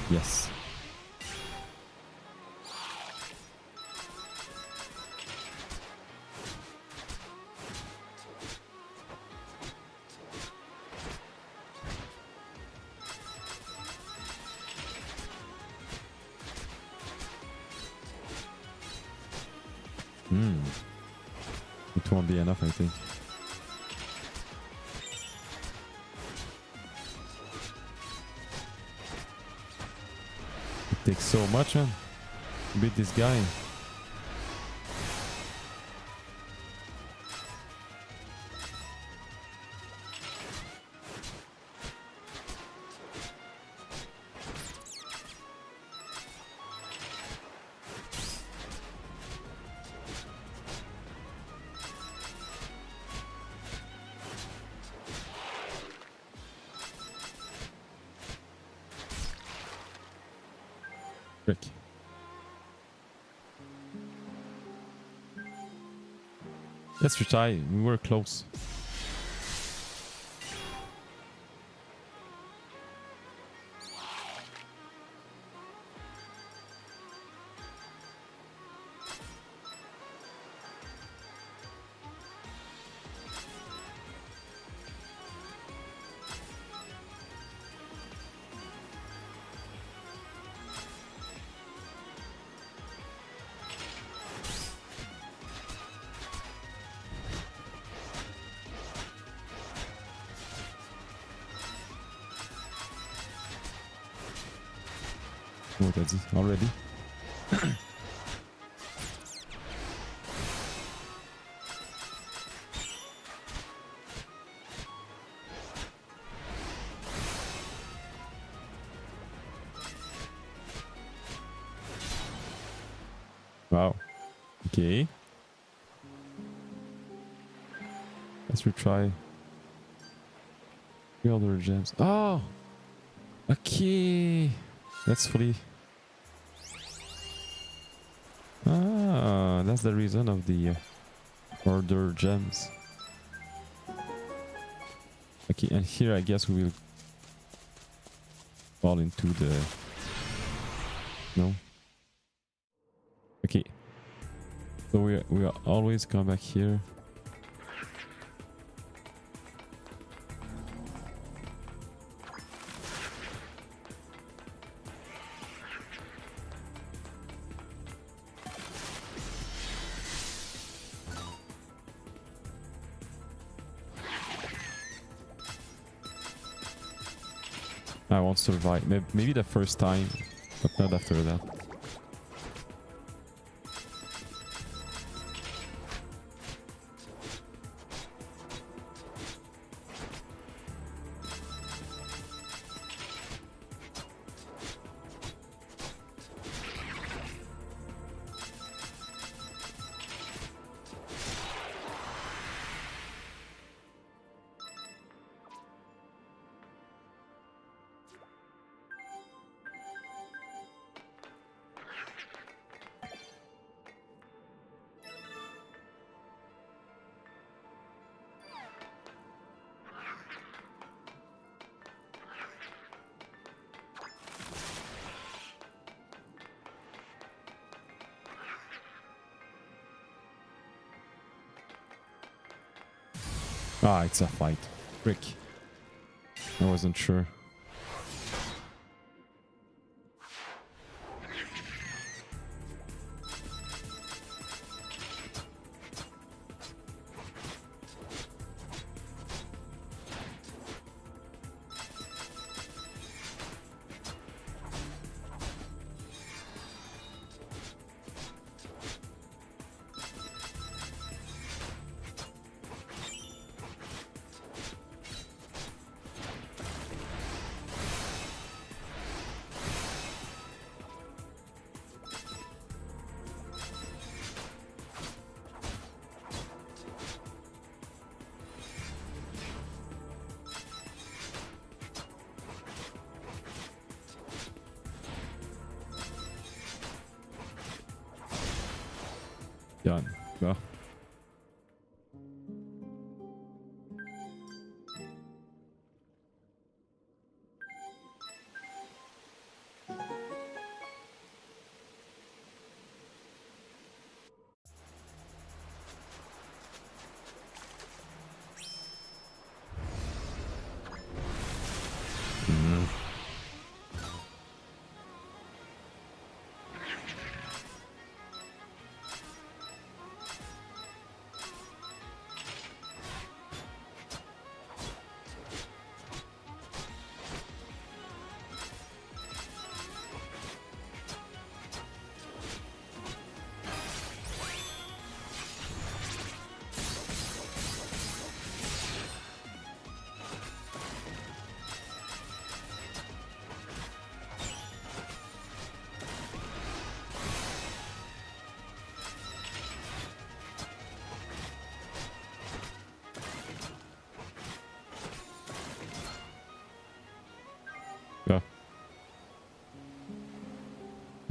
Yes. It won't be enough, I think. It takes so much, man. To beat this guy. Frick. Let's retry. We were close. Oh, that's it already. Wow. Okay. Let's retry. 3 other gems. Oh! Okay. That's fully. Ah, that's the reason of the order gems. Okay, and here I guess we will fall into the. No. Okay. So we are always come back here. I won't survive. Maybe the first time, but not after that. Ah, it's a fight. Frick. I wasn't sure. Done. Well.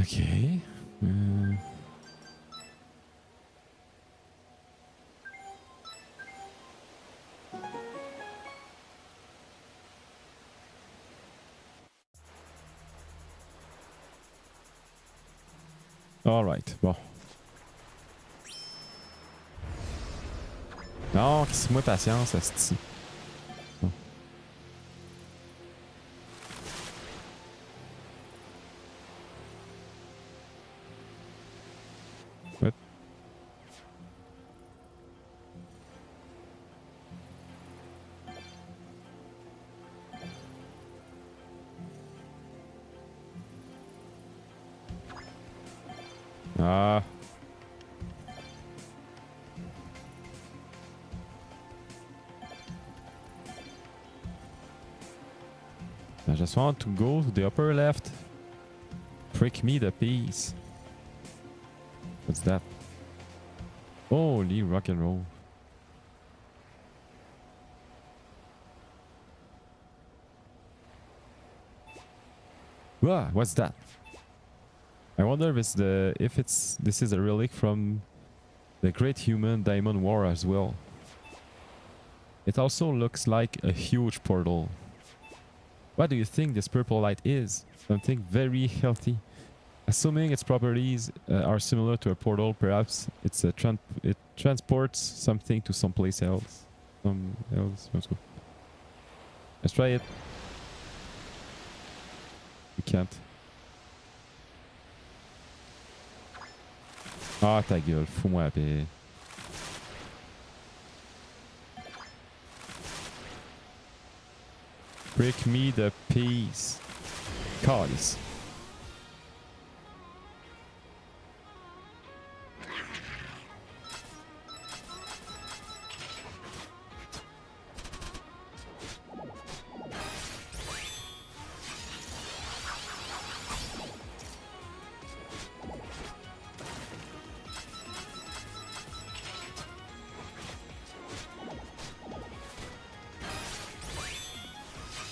Okay. Alright, bon. Non, moi patience, asti. Bon. What? Ah. I just want to go to the upper left. Prick me the piece. What's that? Holy rock and roll. Wow, what's that? I wonder if this is a relic from the Great Human Diamond War as well. It also looks like a huge portal. What do you think this purple light is? Something very healthy. Assuming its properties are similar to a portal, perhaps it transports something to someplace else. Let's go. Let's try it. We can't. Ah, ta gueule, fous-moi la paix. Break me the peace. Calice.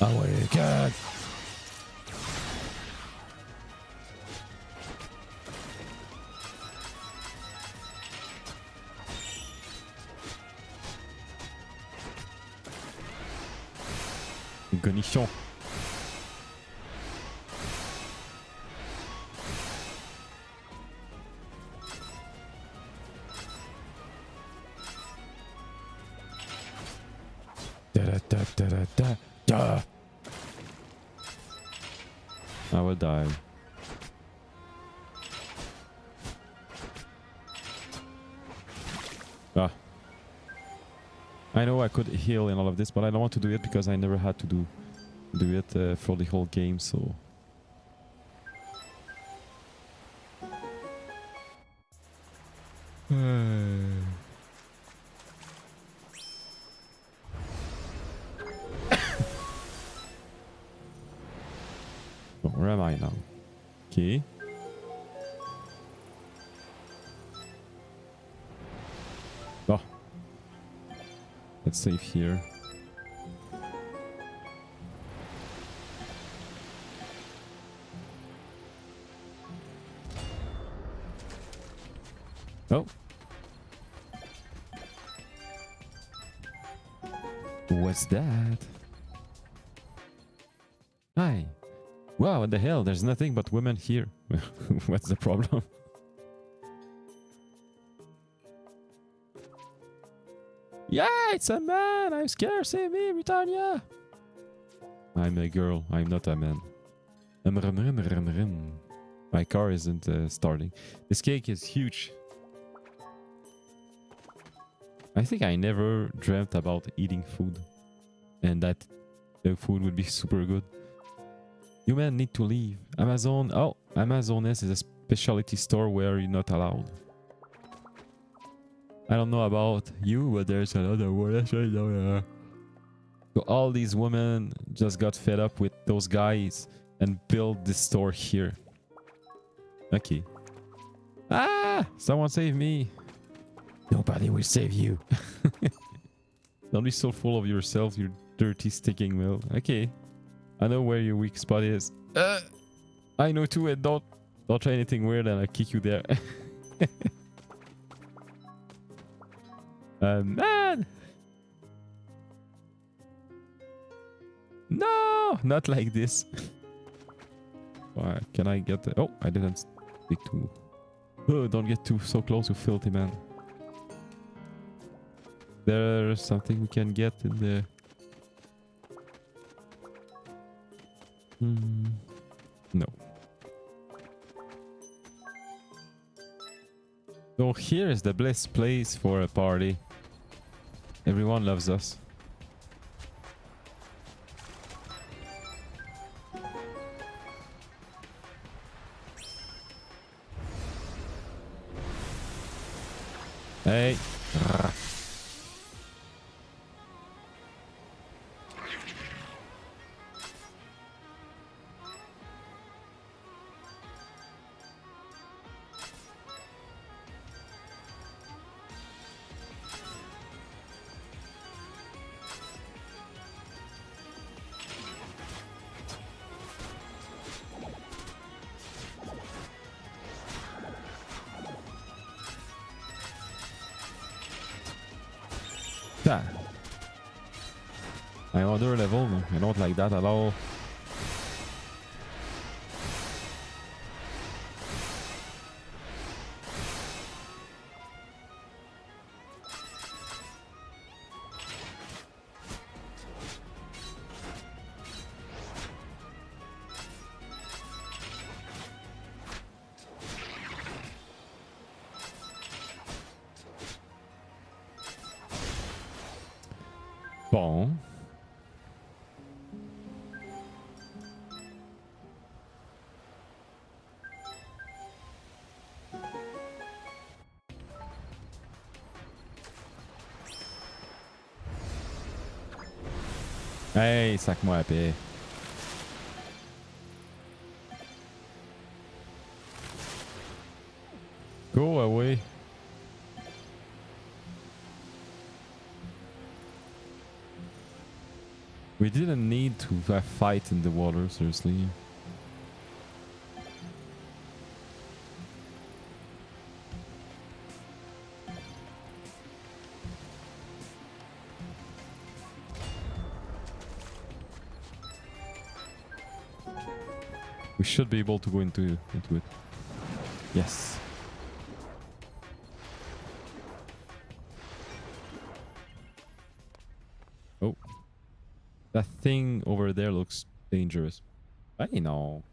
Oh my god. Gonichon. Da. I will die. Ah. I know I could heal in all of this, but I don't want to do it because I never had to do it for the whole game, so... So where am I now? Okay. Oh. Let's save here. Oh. What's that? Hi. Wow, what the hell? There's nothing but women here. What's the problem? Yeah, it's a man! I'm scared, save me, Britannia! I'm a girl, I'm not a man. My car isn't starting. This cake is huge. I think I never dreamt about eating food. And that the food would be super good. Human need to leave. Amazon. Oh, Amazones is a specialty store where you're not allowed. I don't know about you, but there's another word. So all these women just got fed up with those guys and built this store here. Okay. Ah! Someone save me. Nobody will save you. Don't be so full of yourself, you dirty sticking mill. Okay. I know where your weak spot is. I know too, and don't Don't try anything weird and I'll kick you there. Man! No! Not like this. Why can I get the... Oh, I didn't stick to... Oh, don't get too so close, you filthy man. There's something we can get in there. No. So here is the best place for a party. Everyone loves us. Hey. I'm under level, I don't like that at all. Bon. Hey, sac-moi la paix. Go away. We didn't need to fight in the water, seriously. We should be able to go into it. Yes. Oh. That thing over there looks dangerous. I know.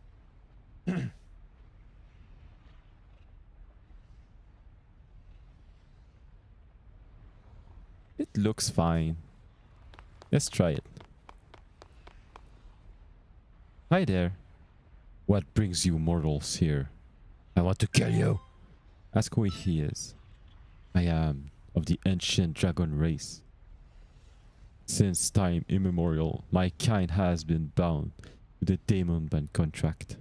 It looks fine. Let's try it. Hi there. What brings you mortals here? I want to kill you. Ask who he is. I am of the ancient dragon race. Since time immemorial, my kind has been bound to the demon band contract.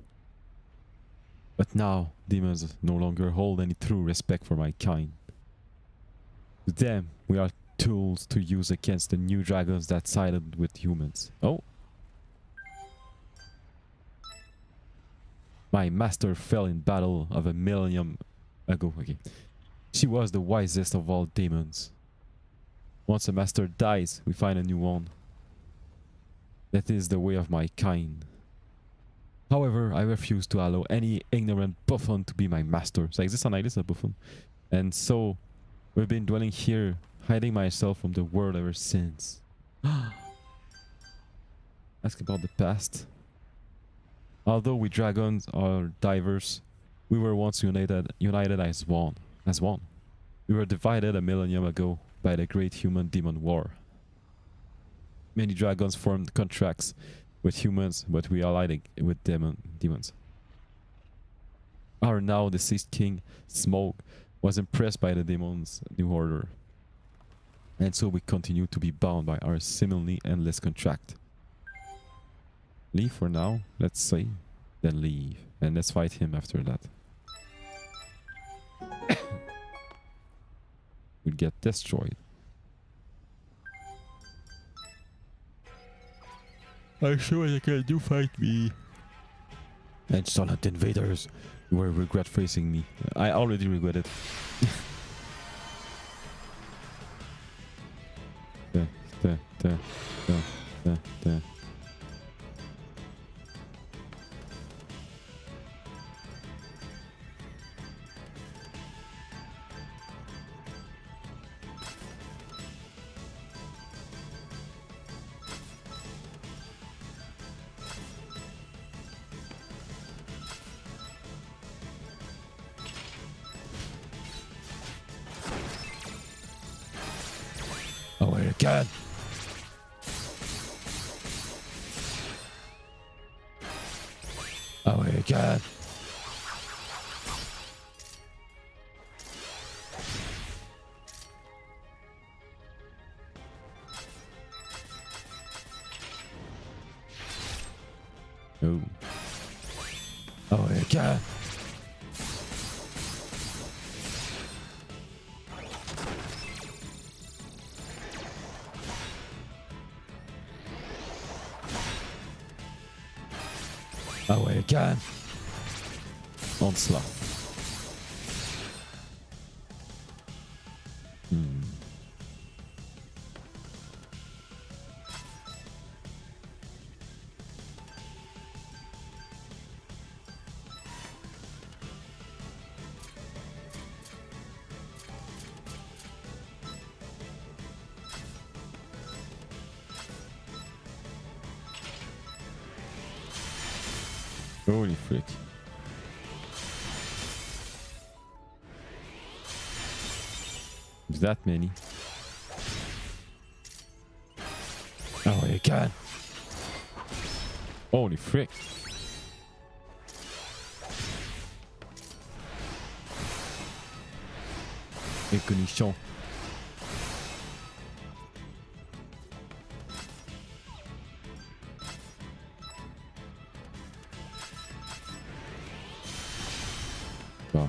But now, demons no longer hold any true respect for my kind. To them, we are tools to use against the new dragons that sided with humans. Oh. My master fell in battle of a millennium ago. Okay. She was the wisest of all demons. Once a master dies, we find a new one. That is the way of my kind. However, I refuse to allow any ignorant buffoon to be my master. Ça existe en anglais, ça, buffoon. And so, we've been dwelling here, hiding myself from the world ever since. Ask about the past. Although we dragons are diverse, we were once united as one. We were divided a millennium ago by the great human-demon war. Many dragons formed contracts with humans, but we allied with demons. Our now deceased king, Smoke, was impressed by the demons' new order. And so we continue to be bound by our seemingly endless contract. Leave for now, let's say, then leave. And let's fight him after that. We'll get destroyed. I'm sure you can do fight me. Insolent invaders, You will regret facing me. I already regret it. Da, da, da, da, da, da. Oh, my God. Oh, my God. Oh. Oh, my God. Oh, my God. Onslaught. Hmm. Holy frick. There's that many. Oh, my God. Holy frick. Éconichon. Bon.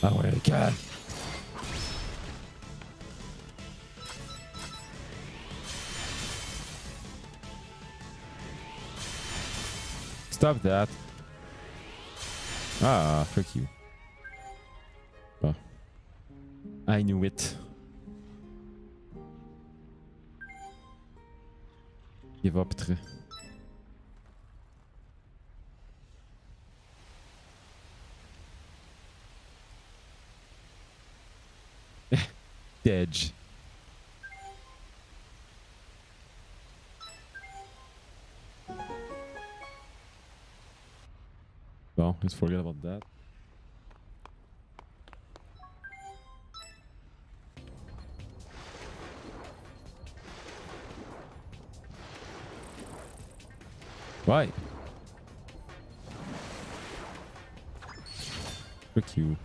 Oh, my God. Stop that. Ah, fuck you. Well, I knew it. Give up. Dead. Well, let's forget about that. Why? Frick you.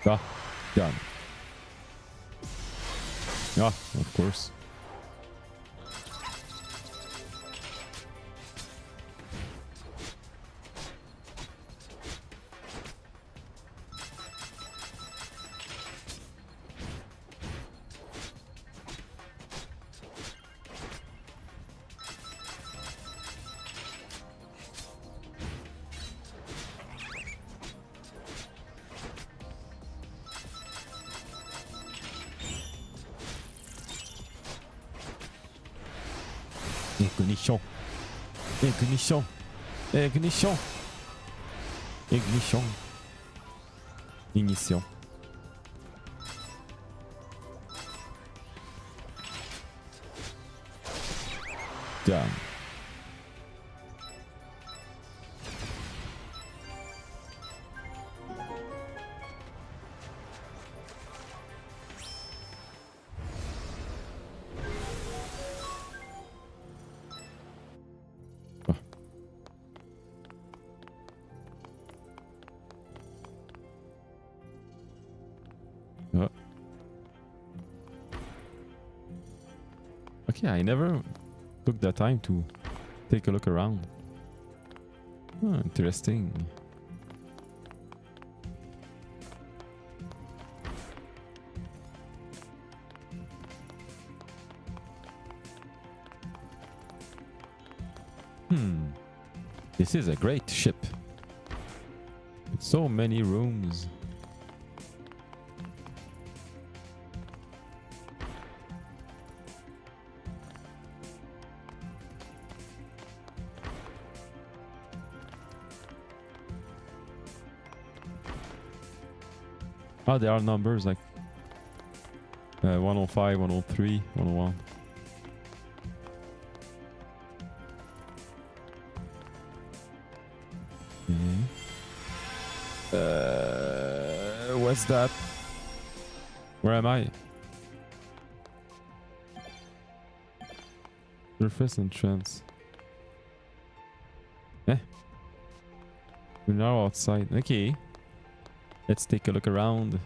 Ah, done. Ah, of course. Ignition. Ignition. Ignition. Ignition. Ignition. Done. Okay, I never took the time to take a look around. Oh, interesting. This is a great ship. With so many rooms. Oh, there are numbers like 105, 103, 101. What's that? Where am I? Surface entrance. Eh? We're now outside. Okay. Let's take a look around.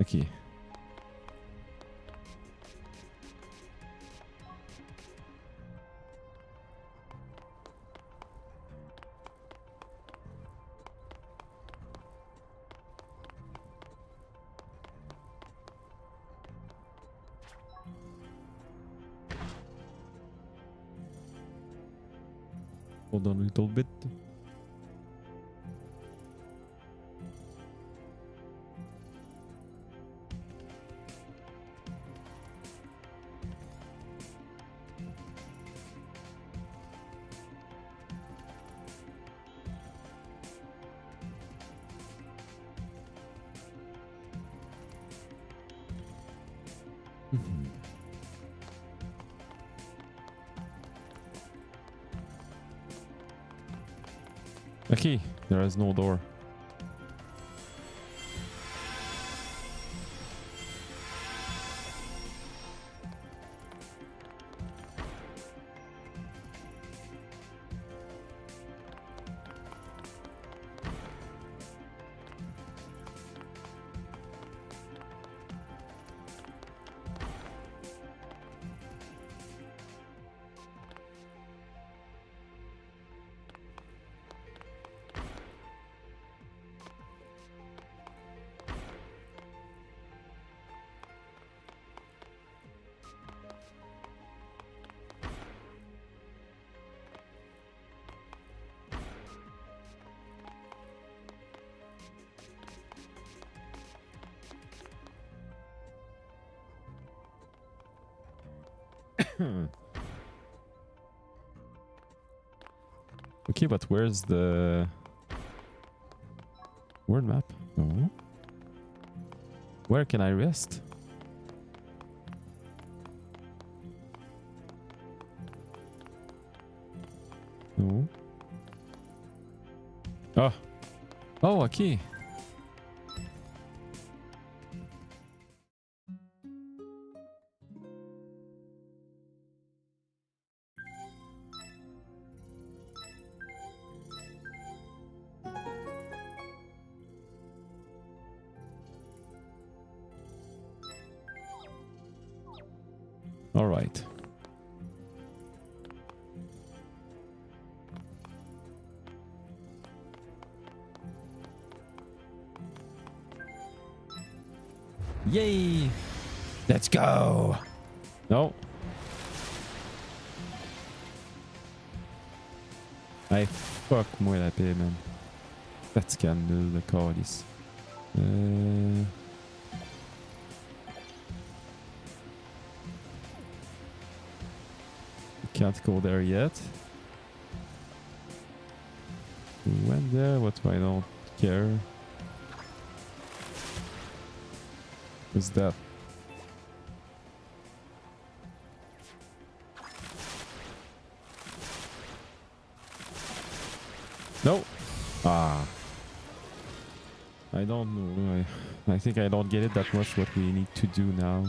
Okay. Hold on a little bit. Okay, there is no door. Okay, but where's the world map? No. Where can I rest? No. Oh. Oh, okay. All right. Yay! Let's go. No. Hey, fuck-moi la paix, man. Fatigant nul, le calice. Can't go there yet. We went there, but I don't care. What's that? No. Ah. I don't know. I think I don't get it that much what we need to do now.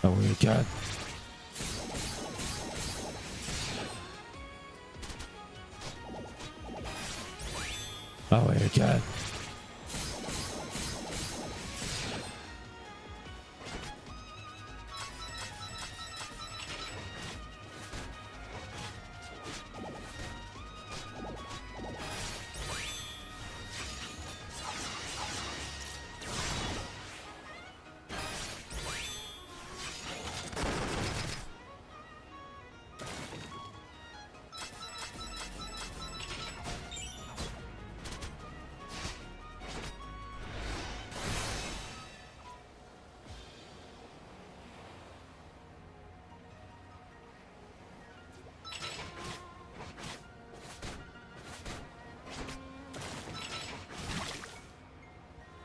Oh my god. Oh my god.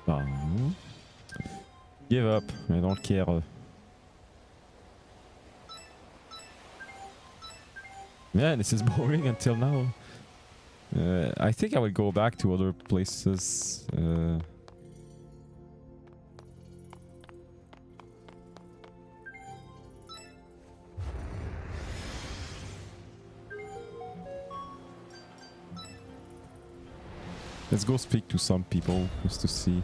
Oh. Give up. I don't care. Yeah, this is boring until now. I think I will go back to other places. Let's go speak to some people just to see.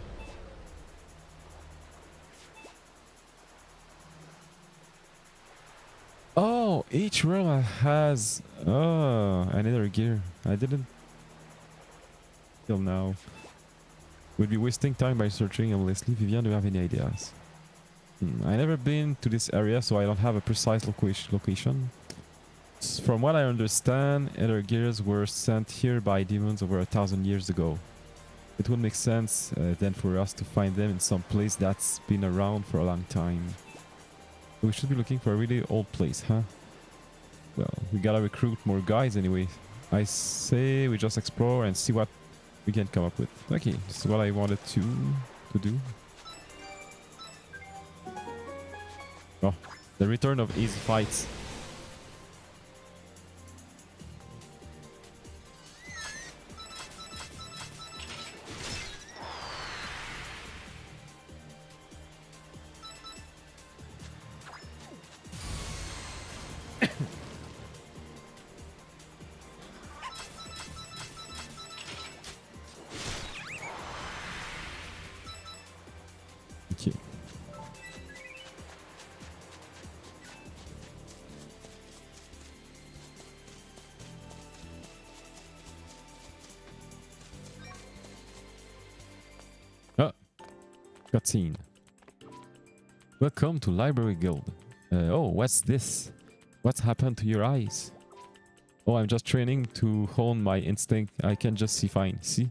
Oh, each room has another gear. I didn't till now. We'd be wasting time by searching endlessly. Vivian, do you have any ideas? I never been to this area, so I don't have a precise location. From what I understand, other gears were sent here by demons over 1,000 years ago. It would make sense then for us to find them in some place that's been around for a long time. We should be looking for a really old place, huh? Well, we gotta recruit more guys anyway. I say we just explore and see what we can come up with. Okay, this is what I wanted to do. Oh, the return of easy fights. Okay. Oh, cutscene. Welcome to Library Guild. Oh, what's this? What's happened to your eyes? Oh, I'm just training to hone my instinct. I can just see fine. See?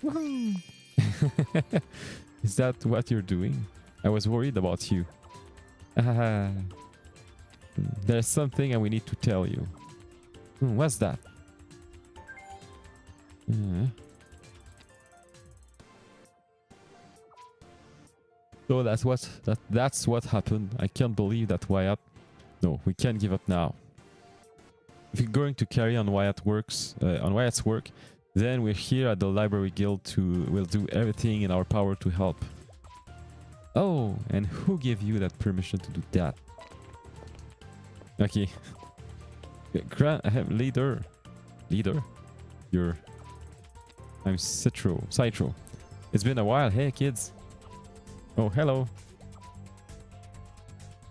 Woohoo! Is that what you're doing? I was worried about you. There's something we need to tell you. What's that? So that's what happened. I can't believe that Wyatt. No, we can't give up now. If you're going to carry on Wyatt's work, then we're here at the Library Guild we'll do everything in our power to help. Oh, and who gave you that permission to do that? Okay. Leader. I'm Citro. It's been a while. Hey, kids. Oh, hello.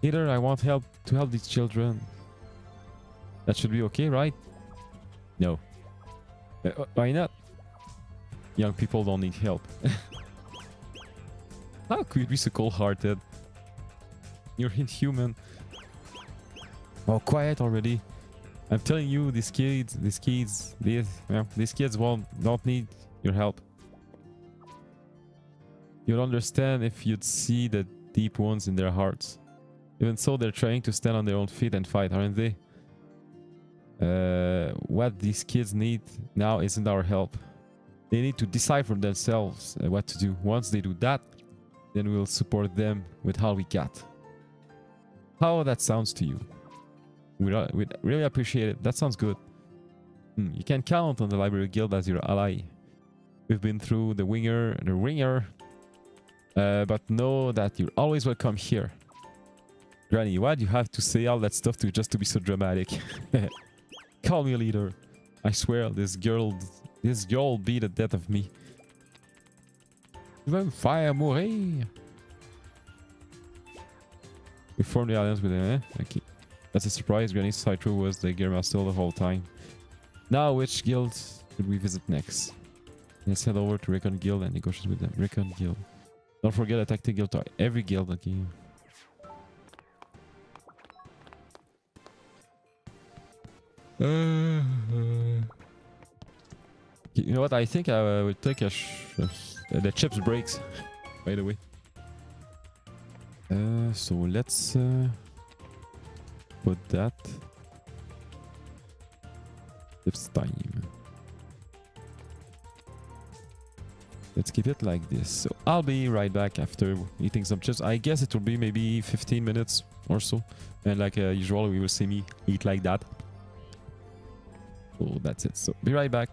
Leader, I want to help these children. That should be okay, right? No. Why not? Young people don't need help. How could you be so cold-hearted? You're inhuman. Oh, quiet already. I'm telling you, these kids don't need your help. You'd understand if you'd see the deep wounds in their hearts. Even so, they're trying to stand on their own feet and fight, aren't they? What these kids need now isn't our help. They need to decide for themselves what to do. Once they do that, then we'll support them with all we got. How that sounds to you? We'd really appreciate it. That sounds good. You can count on the Library Guild as your ally. We've been through the ringer, but know that you're always welcome here. Granny, why do you have to say all that stuff just to be so dramatic? Call me a leader. I swear this girl This girl be the death of me. Tu vas me faire mourir. We formed the alliance with him, eh? Okay. That's a surprise. Granny's side through was the Gear Master the whole time. Now, which guild should we visit next? Let's head over to Recon Guild and negotiate with them. Recon Guild. Don't forget a tactic guild to every guild, okay? You know what? I think I will take the chips breaks. By the way. So let's put that. Chips time. Let's keep it like this. So I'll be right back after eating some chips. I guess it will be maybe 15 minutes or so. And like usual, we will see me eat like that. So that's it. So be right back.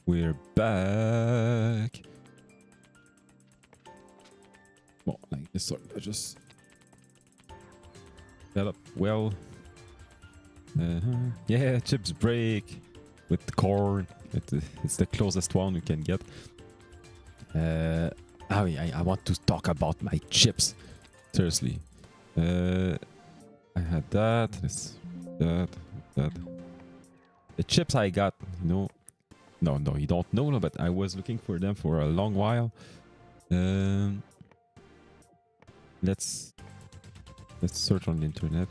We're back. Well, like this sort of just set up well. Yeah, chips break with the corn. It's the closest one you can get. I want to talk about my chips. Seriously. I had that. That. The chips I got, you know. No, you don't know, but I was looking for them for a long while. Let's search on the internet.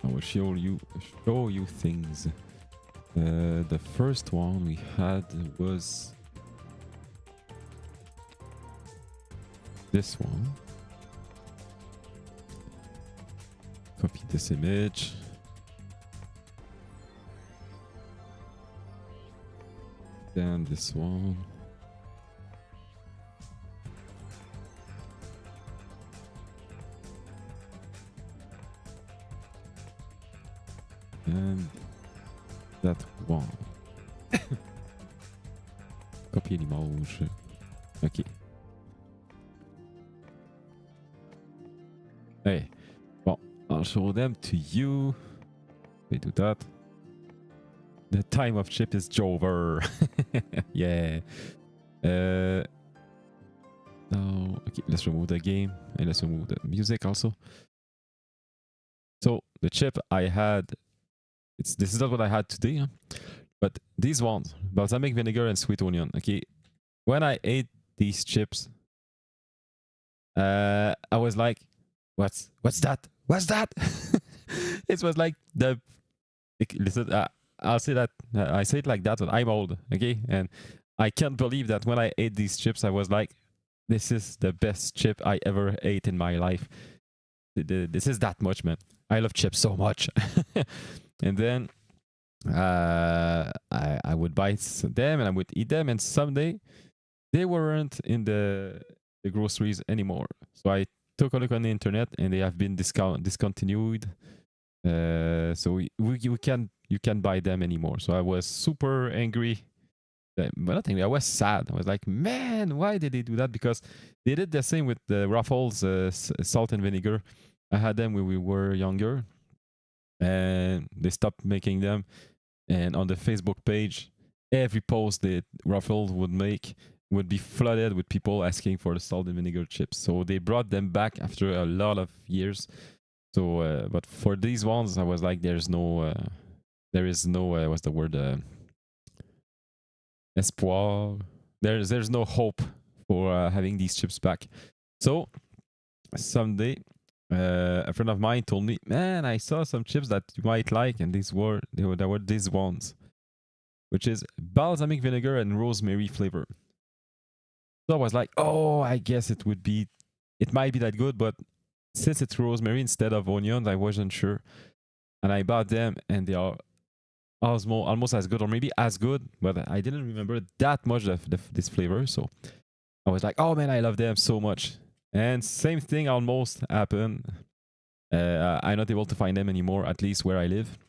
I will show you things. The first one we had was this one. Copy this image. Then this one. And that one. Copy l'image. Okay. Hey. Well, I'll show them to you. We do that. The time of chip is over. Yeah. No. Okay, let's remove the game and let's remove the music also. So the chip I had, this is not what I had today, huh? But these ones, balsamic vinegar and sweet onion. Okay, when I ate these chips, I was like, what's that? What's that? It was like listen, I'll say that I say it like that, but I'm old, okay, and I can't believe that when I ate these chips, I was like, this is the best chip I ever ate in my life. This is that much, man. I love chips so much. And then I would buy them and I would eat them, and someday they weren't in the groceries anymore. So I took a look on the internet and they have been discontinued. So you can't buy them anymore. So I was super angry. But nothing. I was sad. I was like, man, why did they do that? Because they did the same with the Ruffles salt and vinegar. I had them when we were younger, and they stopped making them. And on the Facebook page, every post that Ruffles would make would be flooded with people asking for the salt and vinegar chips. So they brought them back after a lot of years. So, but for these ones, I was like, there is no, what's the word? Espoir. There's no hope for having these chips back. So someday, a friend of mine told me, man, I saw some chips that you might like, and there were these ones, which is balsamic vinegar and rosemary flavor. So I was like, oh, I guess it might be that good, but since it's rosemary instead of onions, I wasn't sure. And I bought them, and they are almost as good, or maybe as good, but I didn't remember that much of this flavor. So I was like, oh man, I love them so much. And same thing almost happened. I'm not able to find them anymore, at least where I live.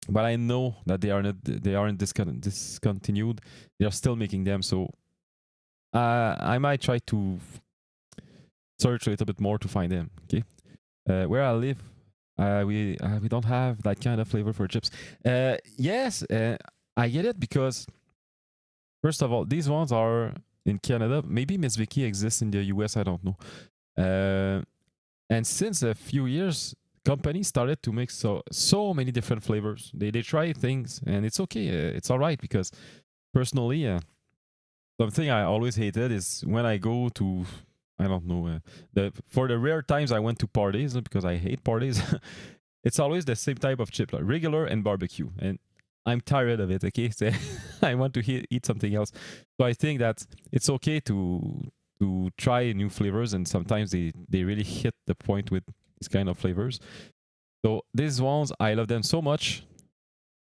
But I know that they aren't discontinued. They are still making them. So I might try to search a little bit more to find them. Okay, where I live, we don't have that kind of flavor for chips. Yes, I get it, because first of all, these ones are in Canada. Maybe Miss Vicky exists in the US. I don't know. And since a few years, companies started to make so many different flavors. They try things, and it's okay. It's all right, because personally, something I always hated is when I go to, I don't know, for the rare times I went to parties, because I hate parties, it's always the same type of chip, like regular and barbecue. And I'm tired of it, okay? So I want to eat something else. So I think that it's okay to try new flavors, and sometimes they really hit the point with these kind of flavors. So these ones, I love them so much.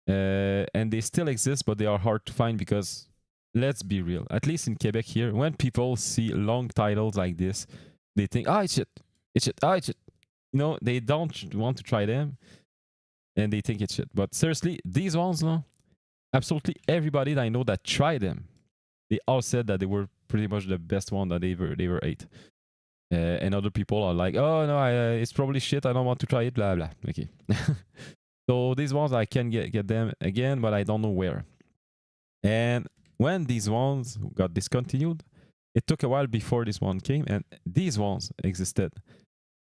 And they still exist, but they are hard to find, because let's be real, at least in Quebec here, when people see long titles like this, they think, it's shit. It's shit. You know, they don't want to try them, and they think it's shit. But seriously, these ones, no, absolutely everybody that I know that tried them, they all said that they were pretty much the best one that they ever ate. And other people are like, oh no, it's probably shit. I don't want to try it. Blah blah. Okay. So these ones I can get them again, but I don't know where. And when these ones got discontinued, it took a while before this one came, and these ones existed,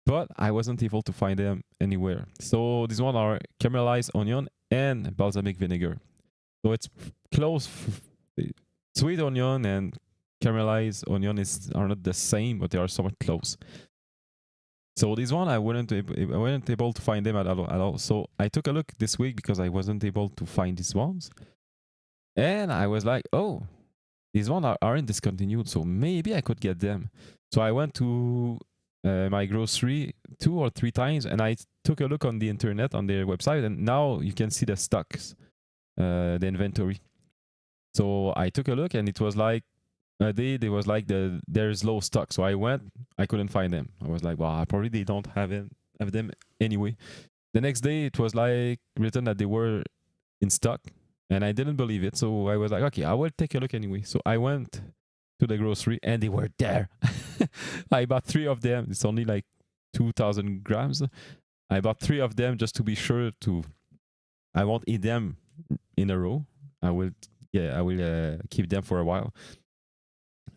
but I wasn't able to find them anywhere. So these ones are caramelized onion and balsamic vinegar. So it's close. Sweet onion and caramelized onion are not the same, but they are somewhat close. So this one I wasn't able to find them at all. So I took a look this week because I wasn't able to find these ones, and I was like, oh, these ones aren't discontinued, so maybe I could get them. So I went to my grocery 2 or 3 times, and I took a look on the internet on their website, and now you can see the stocks, the inventory. So I took a look, and it was like a day there was like there's low stock. So I went, I couldn't find them. I was like, well, probably they don't have them anyway. The next day it was like written that they were in stock, and I didn't believe it. So I was like, okay, I will take a look anyway. So I went to the grocery, and they were there. I bought 3 of them. It's only like 2,000 grams. I bought 3 of them just to be sure to. I won't eat them in a row. I will keep them for a while.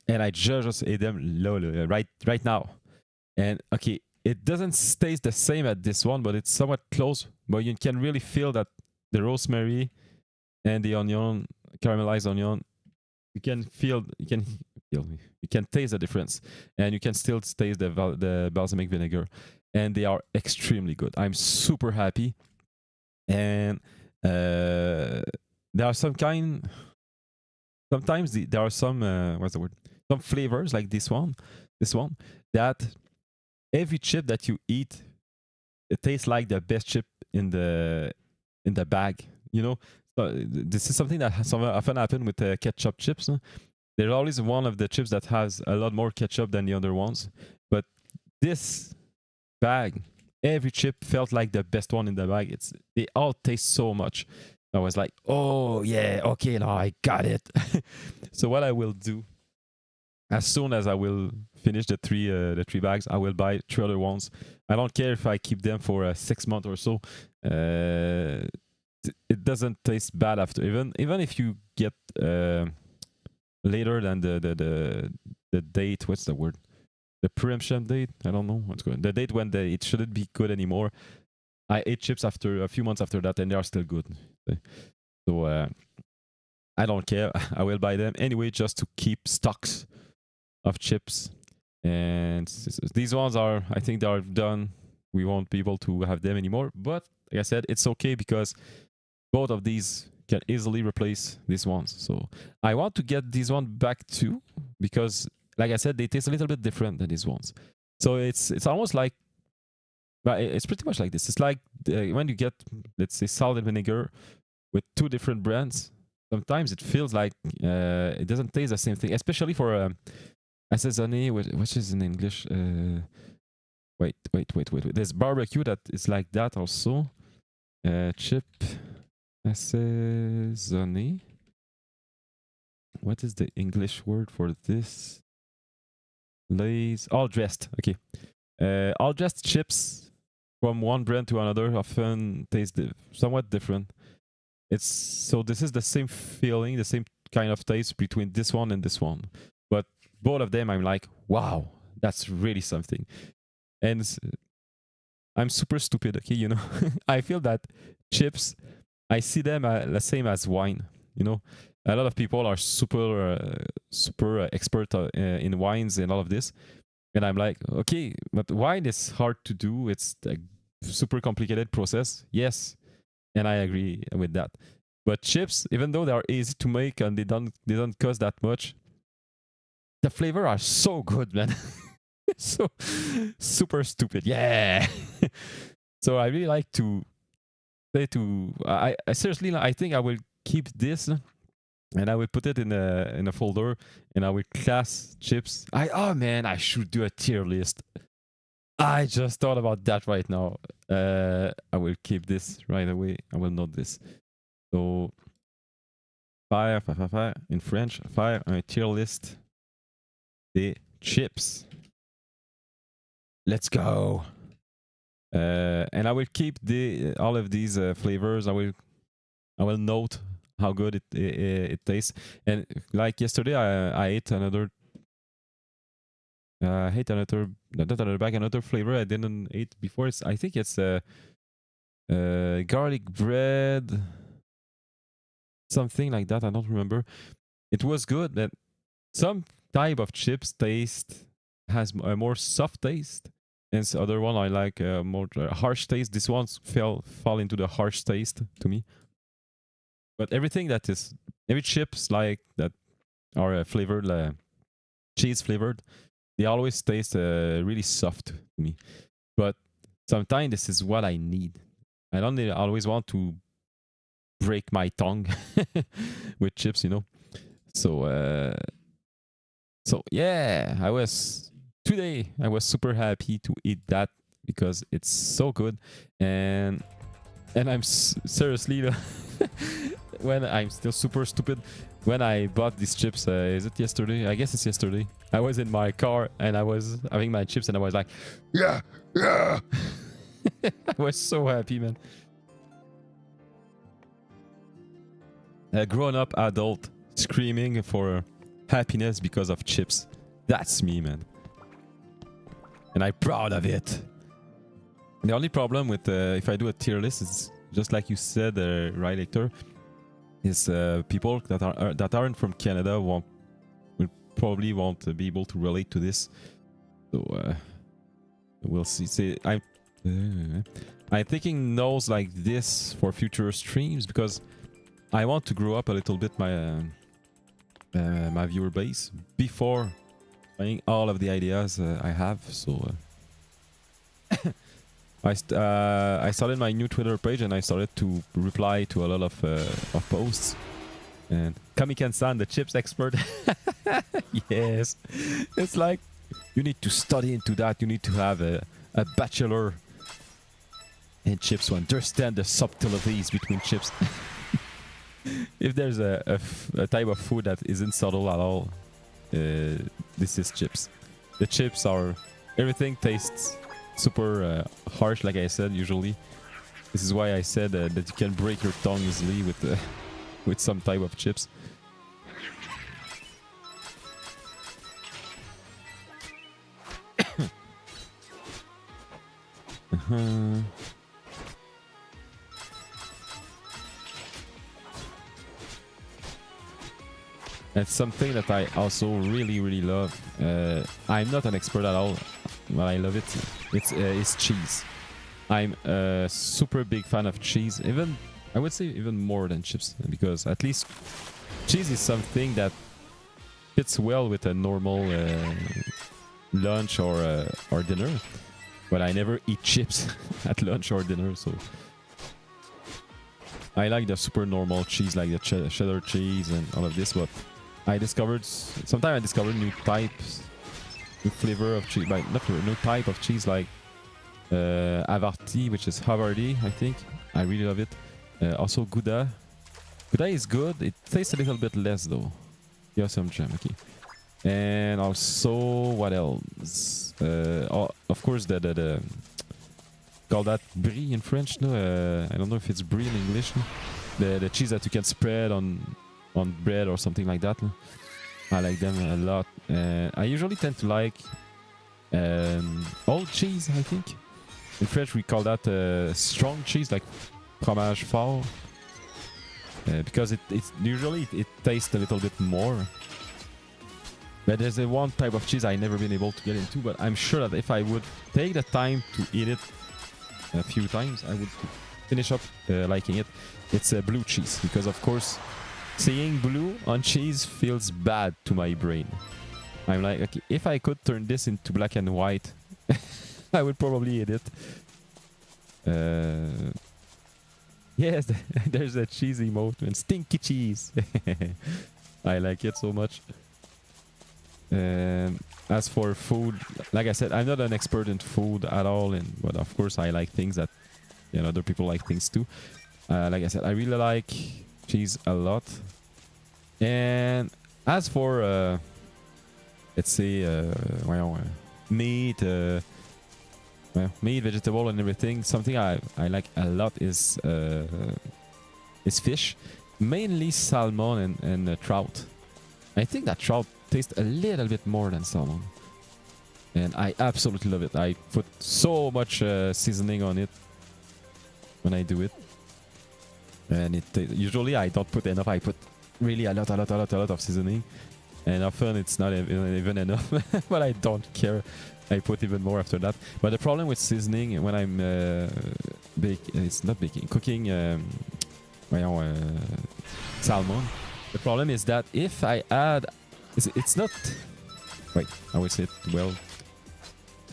And I just ate them right now. And okay, it doesn't taste the same as this one, but it's somewhat close. But you can really feel that the rosemary and the onion, caramelized onion, you can taste the difference, and you can still taste the balsamic vinegar, and they are extremely good. I'm super happy, and there are sometimes there are some what's the word? Some flavors like this one that every chip that you eat, it tastes like the best chip in the bag. You know, this is something that often happen with ketchup chips. There's always one of the chips that has a lot more ketchup than the other ones, but this bag, every chip felt like the best one in the bag. They all taste so much. I was like, oh yeah, okay, now I got it. So what I will do, as soon as I will finish the three bags, I will buy 3 other ones. I don't care if I keep them for 6 months or so. It doesn't taste bad after. Even if you get later than the date. What's the word? The preemption date. I don't know what's going. The date when it shouldn't be good anymore. I ate chips after a few months after that, and they are still good. So I don't care. I will buy them anyway, just to keep stocks of chips. And these ones are, I think they are done. We won't be able to have them anymore. But like I said, it's okay because both of these can easily replace these ones. So I want to get these one back too, because like I said, they taste a little bit different than these ones. So it's almost like, but it's pretty much like this. It's like when you get, let's say, salt and vinegar with 2 different brands. Sometimes it feels like it doesn't taste the same thing, especially for assaisonné, which is in English. Wait. There's barbecue that is like that also. Chip assaisonné. What is the English word for this? Lay's all dressed. Okay. All dressed chips from one brand to another often taste somewhat different. This is the same feeling, the same kind of taste between this one and this one. But both of them, I'm like, wow, that's really something. And I'm super stupid, okay, you know. I feel that chips, I see them the same as wine, you know. A lot of people are super expert in wines and all of this. And I'm like, okay, but wine is hard to do. It's a super complicated process. Yes, and I agree with that. But chips, even though they are easy to make and they don't cost that much, the flavor are so good, man. So super stupid. Yeah. So I really like to say I seriously, I think I will keep this and I will put it in a folder, and I will class chips. I should do a tier list. I just thought about that right now. I will keep this right away. I will note this. So faire, in French, faire un tier list des chips. Let's go. And I will keep all of these flavors. I will note how good it tastes. And like yesterday, I ate another. I ate another, not another bag, another flavor I didn't eat before. I think it's garlic bread, something like that. I don't remember. It was good. That some type of chips taste has a more soft taste, and the other one I like more harsh taste. This one fall into the harsh taste to me. But every chips like that are flavored, cheese flavored, they always taste really soft to me. But sometimes this is what I need. I don't always want to break my tongue with chips, you know. So yeah, I was super happy to eat that because it's so good, and I'm seriously when I'm still super stupid. When I bought these chips, is it yesterday? I guess it's yesterday. I was in my car and I was having my chips and I was like, yeah. I was so happy, man. A grown-up adult screaming for happiness because of chips. That's me, man. And I'm proud of it. The only problem with if I do a tier list is just like you said, right, Hector, is people that aren't from Canada will probably won't be able to relate to this. So we'll see. I'm thinking no's like this for future streams because I want to grow up a little bit my my viewer base before trying all of the ideas I have. So I started my new Twitter page and I started to reply to a lot of posts. And Kamikan-san, the chips expert. Yes, it's like you need to study into that. You need to have a bachelor in chips to understand the subtleties between chips. If there's a type of food that isn't subtle at all, this is chips. The chips are, everything tastes super harsh, like I said. Usually, this is why I said that you can break your tongue easily with some type of chips. It's something that I also really love. I'm not an expert at all, but I love it. It's cheese. I'm a super big fan of cheese. Even I would say even more than chips, because at least cheese is something that fits well with a normal lunch or dinner. But I never eat chips at lunch or dinner, so I like the super normal cheese, like the cheddar cheese and all of this. But sometimes I discovered new types, new flavor of cheese, like not flavor, new type of cheese, like Havarti, which is Havarti, I think. I really love it. Also Gouda. Gouda is good. It tastes a little bit less though. Yeah, some jam, okay. And also, what else? Of course, the call that brie in French. No, I don't know if it's brie in English. No? The cheese that you can spread on bread or something like that. No? I like them a lot. I usually tend to like old cheese. I think in French we call that strong cheese, like fromage fort, because it usually tastes a little bit more. But there's one type of cheese I've never been able to get into, but I'm sure that if I would take the time to eat it a few times, I would finish up liking it. It's a blue cheese, because of course, seeing blue on cheese feels bad to my brain. I'm like, okay, if I could turn this into black and white, I would probably eat it. Yes, there's a cheese emote and stinky cheese. I like it so much. As for food, like I said, I'm not an expert in food at all, but of course I like things that other people like things too. Like I said, I really like cheese a lot. And as for let's say meat, meat, vegetable, and everything, something I like a lot is fish, mainly salmon and trout. I think that trout tastes a little bit more than salmon, and I absolutely love it. I put so much seasoning on it when I do it, and usually I don't put enough. I put really a lot of seasoning, and often it's not even enough. But I don't care. I put even more after that. But the problem with seasoning when I'm cooking salmon, the problem is that if I add, it's not. Wait, I will say it well.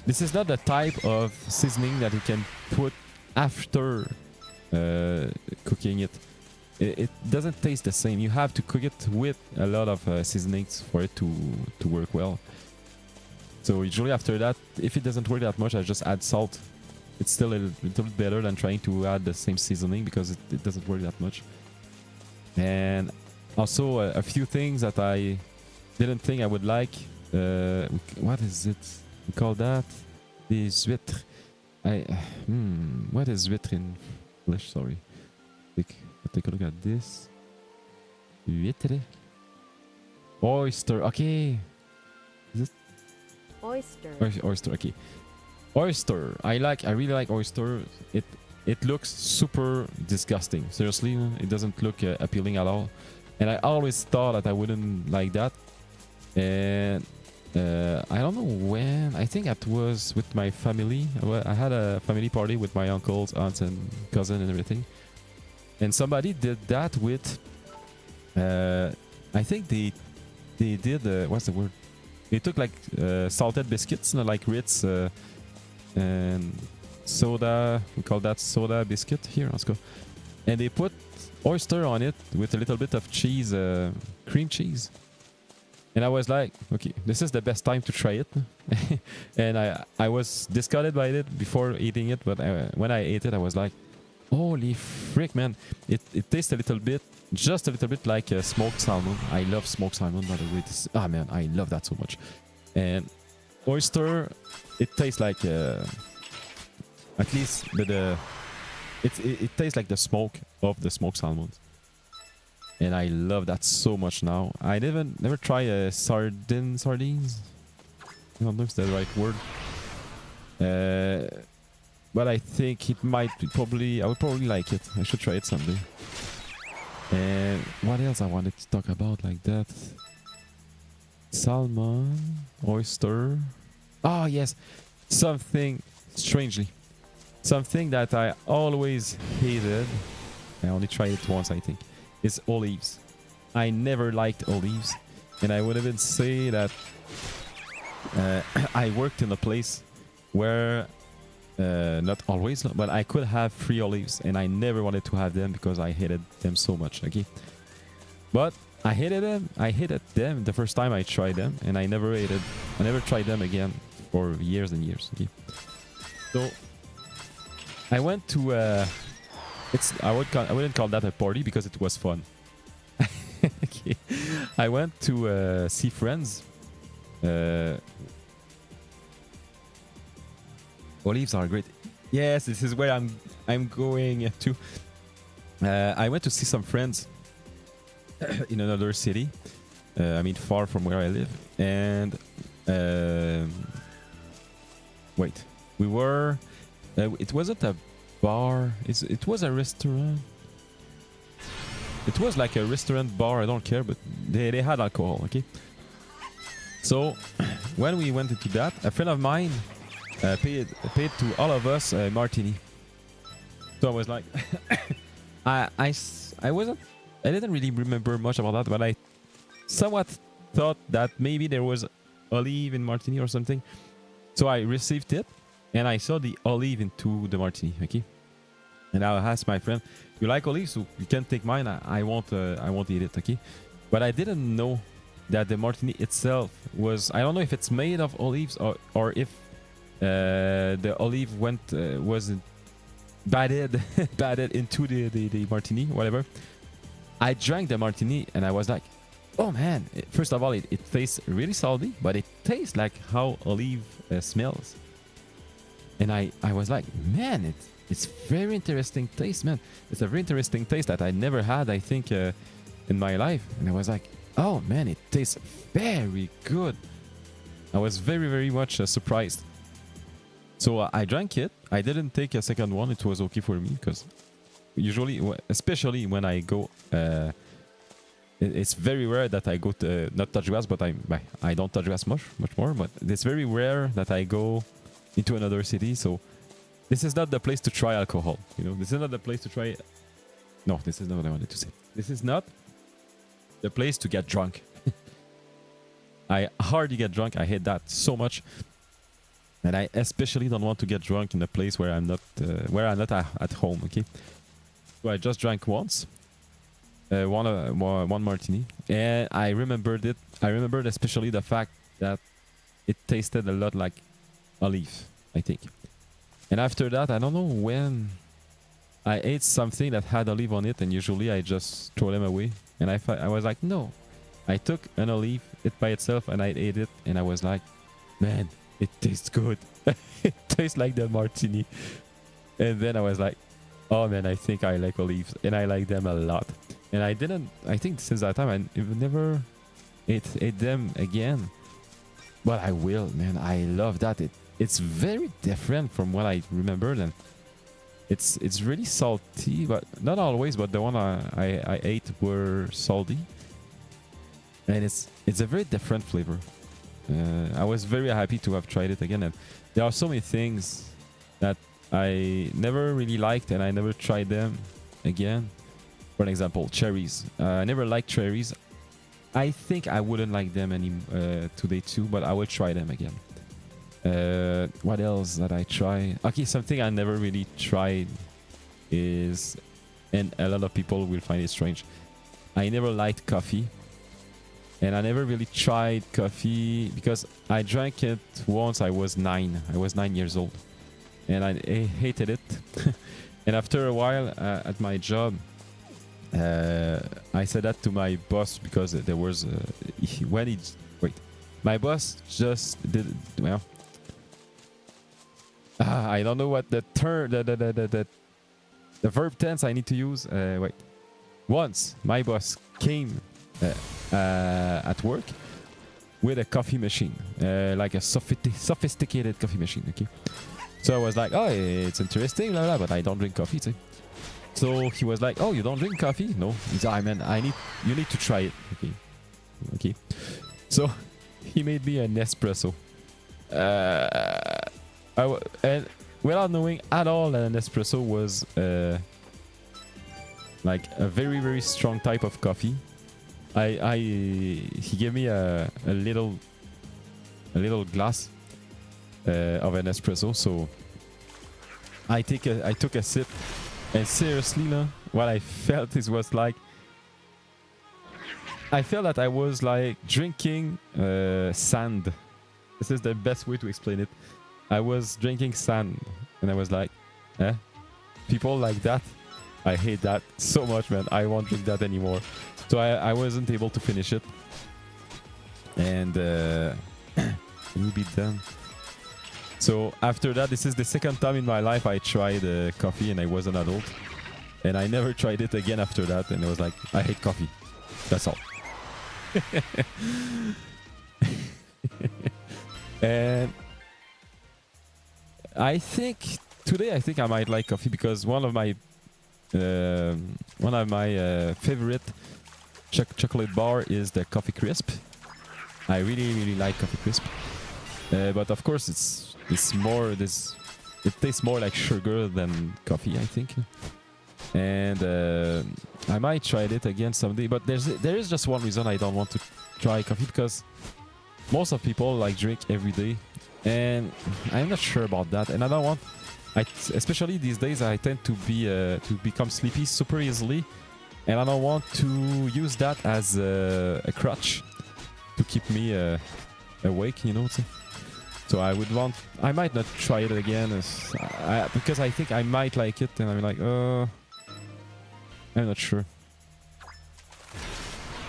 This is not the type of seasoning that you can put after cooking it. It doesn't taste the same. You have to cook it with a lot of seasonings for it to work well. So usually after that, if it doesn't work that much, I just add salt. It's still a little bit better than trying to add the same seasoning because it doesn't work that much. And also a few things that I didn't think I would like. What is it? We call that des huîtres. What is huître in English? Sorry. Take a look at this. Huître. Oyster. Okay. Is it? Oyster. Oyster. Okay. Oyster. I really like oyster. It looks super disgusting. Seriously, it doesn't look appealing at all. And I always thought that I wouldn't like that. And I don't know when. I think that was with my family. I had a family party with my uncles, aunts, and cousin and everything. And somebody did that with. I think they did. What's the word? They took like salted biscuits, like Ritz and soda. We call that soda biscuit here. Let's go. And they put oyster on it with a little bit of cheese, cream cheese. And I was like, okay, this is the best time to try it. And I was disgusted by it before eating it, but when I ate it, I was like, holy frick, man! It tastes a little bit, just a little bit like smoked salmon. I love smoked salmon, by the way. Man, I love that so much. And oyster, it tastes like at least it tastes like the smoke of the smoked salmon. And I love that so much now. I never try sardines. I don't know if that's the right word. But I think it might I would probably like it. I should try it someday. And what else I wanted to talk about like that? Salmon, oyster. Oh yes, something that I always hated. I only tried it once, I think. Is olives. I never liked olives, and I would even say that I worked in a place where not always, but I could have free olives, and I never wanted to have them because I hated them so much. Okay, but I hated them the first time I tried them, and I never tried them again for years and years. Okay, so I went to I wouldn't call that a party because it was fun. Okay. I went to see friends. Olives are great. Yes, this is where I'm going to. I went to see some friends in another city. I mean, far from where I live. And wait, we were. It wasn't a bar. It was a restaurant. It was like a restaurant bar. I don't care, but they had alcohol. Okay. So when we went into that, a friend of mine paid to all of us a martini. So I was like, I didn't really remember much about that, but I somewhat thought that maybe there was olive in martini or something. So I received it, and I saw the olive into the martini. Okay. And I asked my friend, "You like olives? So you can take mine. I won't eat it." Okay. But I didn't know that the martini itself was. I don't know if it's made of olives or if the olive was batted into the martini, whatever. I drank the martini and I was like, oh man, first of all, it tastes really salty, but it tastes like how olive smells. And I was like, man, it's very interesting taste, man. It's a very interesting taste that I never had, I think, in my life. And I was like, oh man, it tastes very good. I was very, very much surprised. So I drank it. I didn't take a second one. It was okay for me because usually, especially when I go, it's very rare that I go to not touch grass, but I don't touch grass much more. But it's very rare that I go into another city. So this is not the place to try alcohol. You know, this is not the place to try. No, this is not what I wanted to say. This is not the place to get drunk. I hardly get drunk. I hate that so much. And I especially don't want to get drunk in a place where I'm not at home. Okay, so I just drank once, one martini, and I remembered it. I remembered especially the fact that it tasted a lot like olive, I think. And after that, I don't know when I ate something that had olive on it, and usually I just throw them away. And I was like, no, I took an olive, it by itself, and I ate it, and I was like, man. It tastes good. It tastes like the martini. And then I was like, oh man, I think I like olives. And I like them a lot. And I think since that time, I never ate them again. But I will, man. I love that. It's very different from what I remembered. And it's really salty, but not always. But the one I ate were salty. And it's a very different flavor. I was very happy to have tried it again, and there are so many things that I never really liked and I never tried them again. For example, cherries. I never liked cherries. I think I wouldn't like them today too, but I will try them again. What else that I try? Okay, something I never really tried is, and a lot of people will find it strange, I never liked coffee. And I never really tried coffee because I drank it once I was 9. I was 9 years old. And I hated it. And after a while at my job, I said that to my boss because there was... My boss just did... Well... I don't know what the term... The verb tense I need to use. Once my boss came... at work with a coffee machine, like a sophisticated coffee machine. Okay, so I was like, oh, it's interesting, blah, blah, but I don't drink coffee. See? So he was like, oh, you don't drink coffee? No. He's like, you need to try it. Okay. So he made me an espresso. And without knowing at all that an espresso was like a very, very strong type of coffee. He gave me a little glass of an espresso, so I took a sip, and seriously, what I felt was like I felt that I was like drinking sand. This is the best way to explain it. I was drinking sand, and I was like, people like that. I hate that so much, man. I won't drink that anymore. So I wasn't able to finish it. And we'll be done. So after that, this is the second time in my life I tried coffee and I was an adult. And I never tried it again after that. And I was like, I hate coffee. That's all. And I think today I might like coffee because one of my favorite chocolate bar is the Coffee Crisp. I really like Coffee Crisp, but of course it's more this. It tastes more like sugar than coffee, I think. And I might try it again someday. But there is just one reason I don't want to try coffee, because most of people like drink every day, and I'm not sure about that. And I don't want. Especially these days, I tend to become sleepy super easily, and I don't want to use that as a crutch to keep me awake, you know. So I might not try it again because I think I might like it, and I'm like, I'm not sure.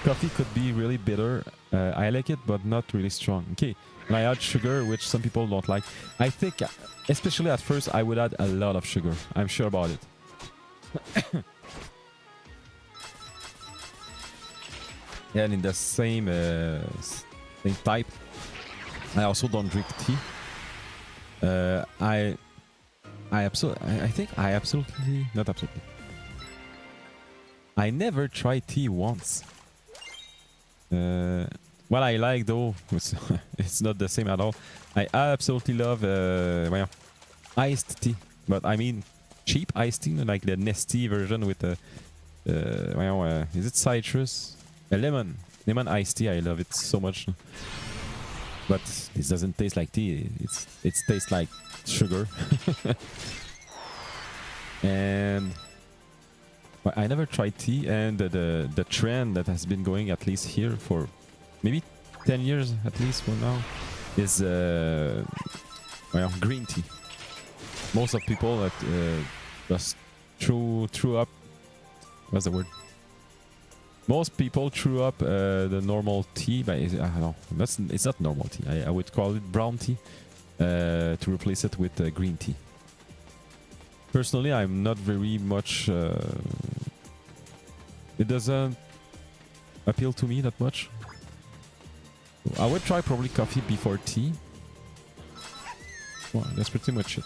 coffee could be really bitter. I like it, but not really strong. Okay, and I add sugar, which some people don't like. I think, especially at first, I would add a lot of sugar. I'm sure about it. And in the same type, I also don't drink tea. I think I absolutely not absolutely. I never tried tea once. What I like though, it's not the same at all. I absolutely love well, iced tea, but I mean cheap iced tea, like the Nestea version with the well, is it citrus? Lemon iced tea. I love it so much. But this doesn't taste like tea. It tastes like sugar. And but I never tried tea, and the trend that has been going at least here for maybe 10 years at least for now is well, green tea. Most of people that just threw up. What's the word? Most people threw up the normal tea, but I don't know. It's not normal tea. I would call it brown tea to replace it with green tea. Personally, I'm not very much. It doesn't appeal to me that much. I would try probably coffee before tea. Well, that's pretty much it.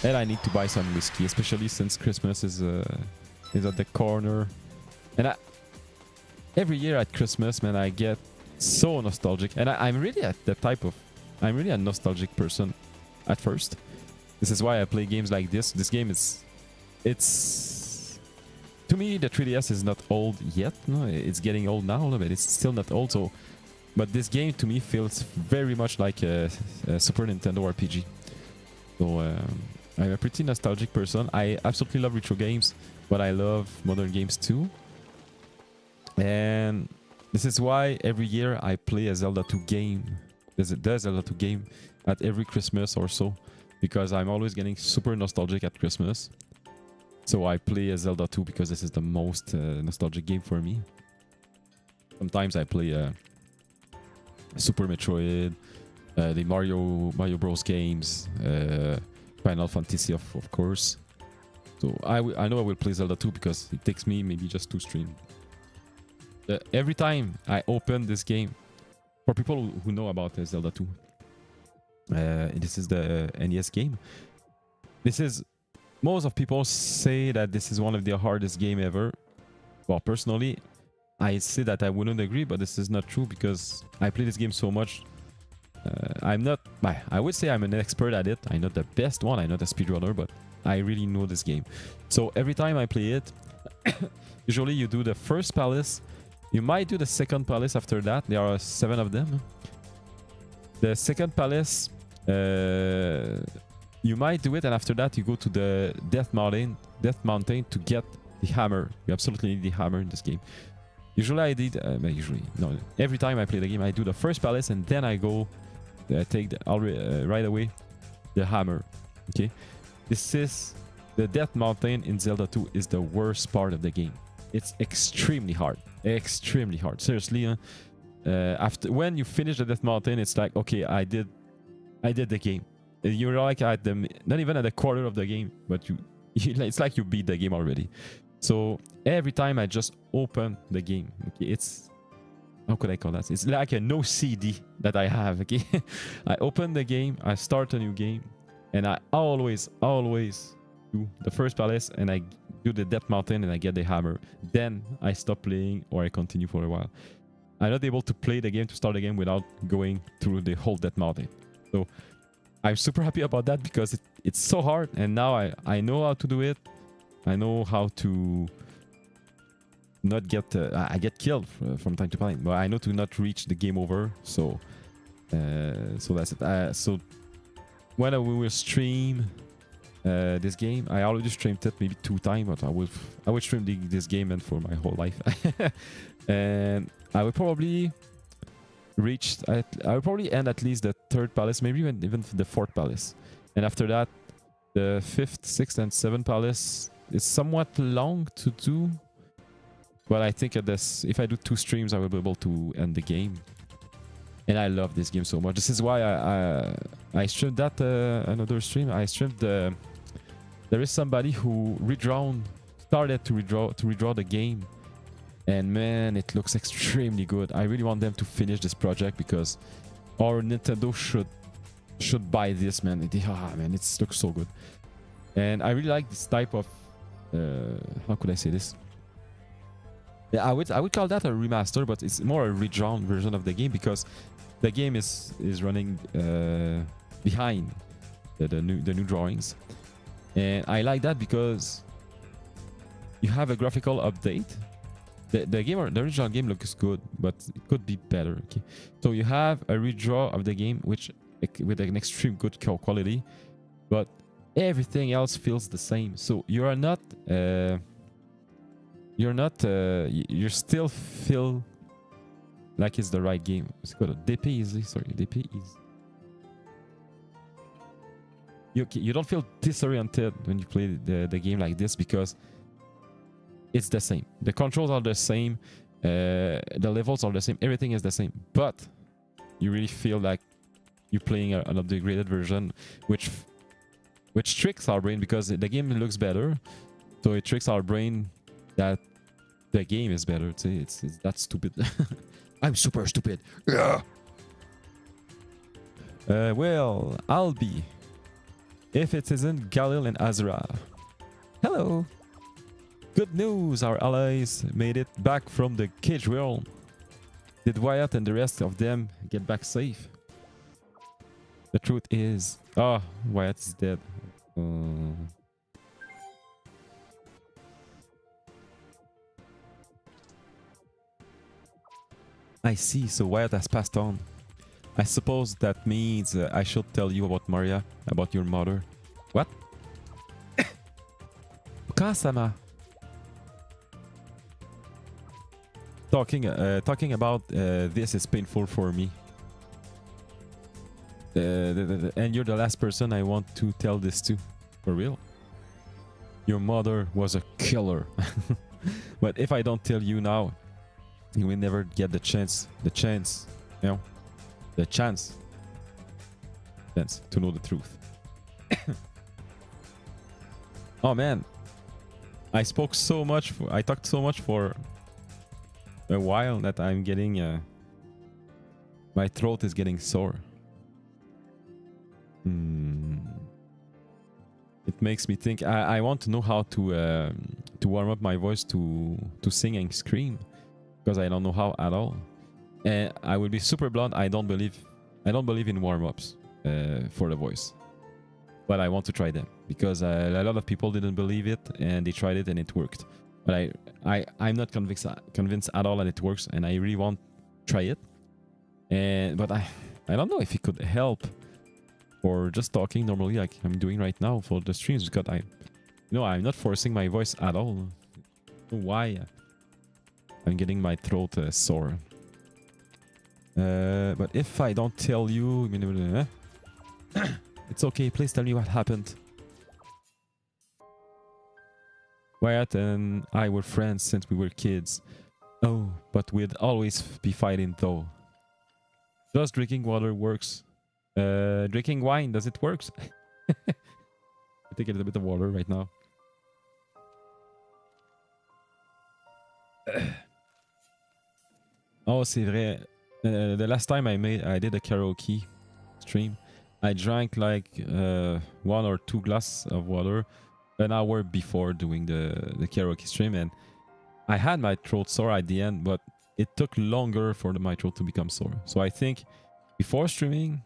And I need to buy some whiskey, especially since Christmas is at the corner. And every year at Christmas, man, I get so nostalgic. And I'm really I'm really a nostalgic person at first. This is why I play games like this. This game it's to me, the 3DS is not old yet. No, it's getting old now, but it's still not old. So, but this game to me feels very much like a Super Nintendo RPG. So I'm a pretty nostalgic person. I absolutely love retro games, but I love modern games too. And this is why every year I play a Zelda 2 game. There's a Zelda 2 game at every Christmas or so, because I'm always getting super nostalgic at Christmas. So I play a Zelda 2 because this is the most nostalgic game for me. Sometimes I play Super Metroid, the Mario Bros games, Final Fantasy of course. So I know I will play Zelda 2 because it takes me maybe just 2 streams. Every time I open this game, for people who know about Zelda 2, this is the NES game. Most of people say that this is one of the hardest game ever. Well, personally, I say that I wouldn't agree, but this is not true because I play this game so much. I would say I'm an expert at it. I'm not the best one. I'm not a speedrunner, but I really know this game. So every time I play it, usually you do the first palace. You might do the second palace after that. There are 7 of them. The second palace, you might do it, and after that you go to the Death Mountain to get the hammer. You absolutely need the hammer in this game. Usually I did, every time I play the game, I do the first palace, and then I go take right away the hammer. Okay, this is the Death Mountain in Zelda 2 is the worst part of the game. It's extremely hard. Seriously, after when you finish the Death Mountain, it's like, okay, I did the game. You're like at not even at a quarter of the game, but it's like you beat the game already. So every time I just open the game, okay, it's, how could I call that? It's like a no CD that I have. Okay, I open the game, I start a new game, and I always do the first palace, and I do the Death Mountain, and I get the hammer. Then I stop playing, or I continue for a while. I'm not able to play the game, to start the game, without going through the whole Death Mountain. So I'm super happy about that because it's so hard, and now I know how to do it. I know how to not get I get killed from time to time, but I know to not reach the game over. So that's it. So when we will stream this game, I already streamed it maybe 2 times, but I will stream this game and for my whole life. And I will probably I will probably end at least the 3rd palace, maybe even the 4th palace, and after that the 5th, 6th, and 7th palace is somewhat long to do, But I think at this, if I do 2 streams, I will be able to end the game. And I love this game so much. This is why I streamed that another stream. I streamed the. There is somebody who started to redraw the game, and man, it looks extremely good. I really want them to finish this project because our Nintendo should buy this, man. Man, it looks so good, and I really like this type of. How could I say this? Yeah, I would call that a remaster, but it's more a redrawn version of the game because the game is running behind the new drawings, and I like that because you have a graphical update. The original game looks good, but it could be better. Okay, so you have a redraw of the game, which with an extreme good quality, but everything else feels the same. So you still feel like it's the right game. It's called DP easy. Sorry, DP is. You don't feel disoriented when you play the game like this because it's the same. The controls are the same. The levels are the same. Everything is the same. But you really feel like you're playing an upgraded version, which tricks our brain because the game looks better. So it tricks our brain that the game is better. It's that stupid. I'm super stupid. Yeah. Well, I'll be. If it isn't Galil and Azra. Hello. Good news, our allies made it back from the cage realm. Did Wyatt and the rest of them get back safe? The truth is... Oh, Wyatt is dead. I see, so Wyatt has passed on. I suppose that means I should tell you about Maria, about your mother. What? Kasama. Talking about this is painful for me. And you're the last person I want to tell this to. For real. Your mother was a killer. But if I don't tell you now, you will never get the chance, you know, the chance to know the truth. Oh man, I talked so much for a while that I'm getting my throat is getting sore. It makes me think. I want to know how to warm up my voice to sing and scream, because I don't know how at all. And I will be super blunt. I don't believe in warm-ups for the voice, but I want to try them because a lot of people didn't believe it and they tried it and it worked. But I'm not convinced at all that it works, and I really want to try it. But I don't know if it could help, or just talking normally like I'm doing right now for the streams, because I'm not forcing my voice at all. Why I'm getting my throat sore. But if I don't tell you, it's okay. Please tell me what happened. Wyatt and I were friends since we were kids. Oh, but we'd always be fighting though. Does drinking water works? Drinking wine, does it work? I take a little bit of water right now. Oh, c'est vrai. The last time I did a karaoke stream, I drank like 1 or 2 glasses of water an hour before doing the karaoke stream, and I had my throat sore at the end, but it took longer for my throat to become sore. So I think before streaming,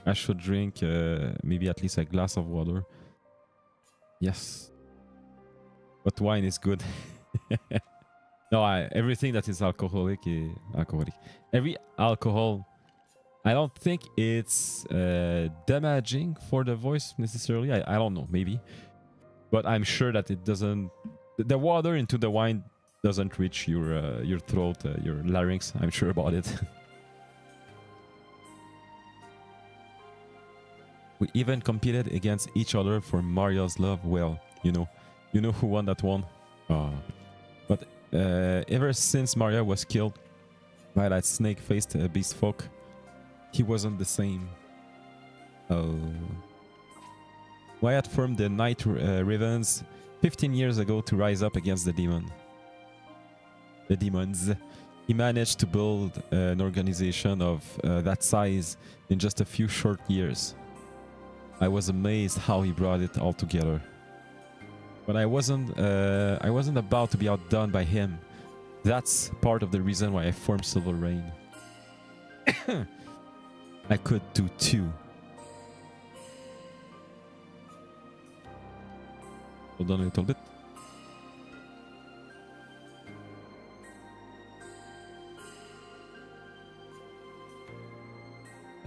I should drink maybe at least a glass of water. Yes. But wine is good. No, everything that is alcoholic is alcoholic. Every alcohol, I don't think it's damaging for the voice necessarily. I don't know, maybe. But I'm sure that it doesn't... The water into the wine doesn't reach your throat, your larynx. I'm sure about it. We even competed against each other for Maria's love. Well, you know who won that one. But Ever since Maria was killed by that snake-faced beast folk, he wasn't the same. Oh. Wyatt formed the Night Ravens 15 years ago to rise up against the demons. He managed to build an organization of that size in just a few short years. I was amazed how he brought it all together. But I wasn't about to be outdone by him. That's part of the reason why I formed Silver Rain. I could do too. Hold on a little bit.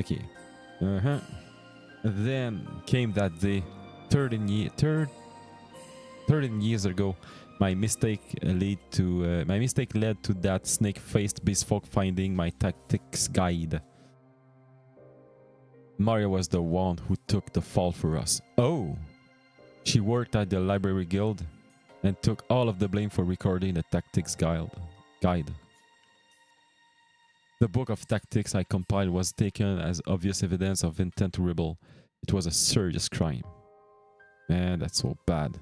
Okay. Then came that day, 13 years ago. My mistake led to that snake-faced beastfolk finding my tactics guide. Maria was the one who took the fall for us. Oh, she worked at the library guild and took all of the blame for recording the tactics guide. The book of tactics I compiled was taken as obvious evidence of intent to rebel. It was a serious crime. Man, that's so bad.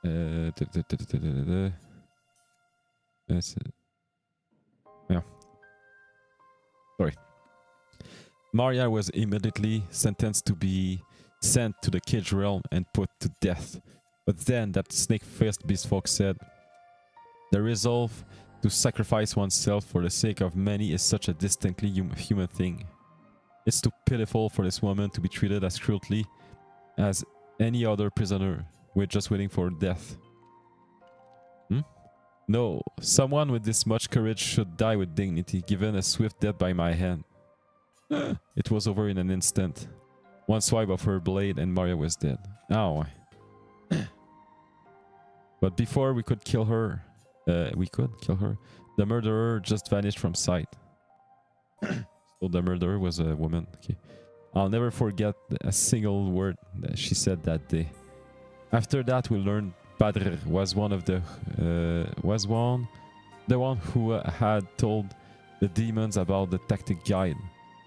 Yeah. Sorry. Maria was immediately sentenced to be sent to the cage realm and put to death. But then that snake-faced beastfolk said, "The resolve to sacrifice oneself for the sake of many is such a distinctly human thing. It's too pitiful for this woman to be treated as cruelly as any other prisoner. We're just waiting for death." No, someone with this much courage should die with dignity, given a swift death by my hand. It was over in an instant. One swipe of her blade and Maria was dead. Ow. But before we could kill her, the murderer just vanished from sight. So the murderer was a woman. Okay. I'll never forget a single word that she said that day. After that, we learned Padre was the one who had told the demons about the tactic guide.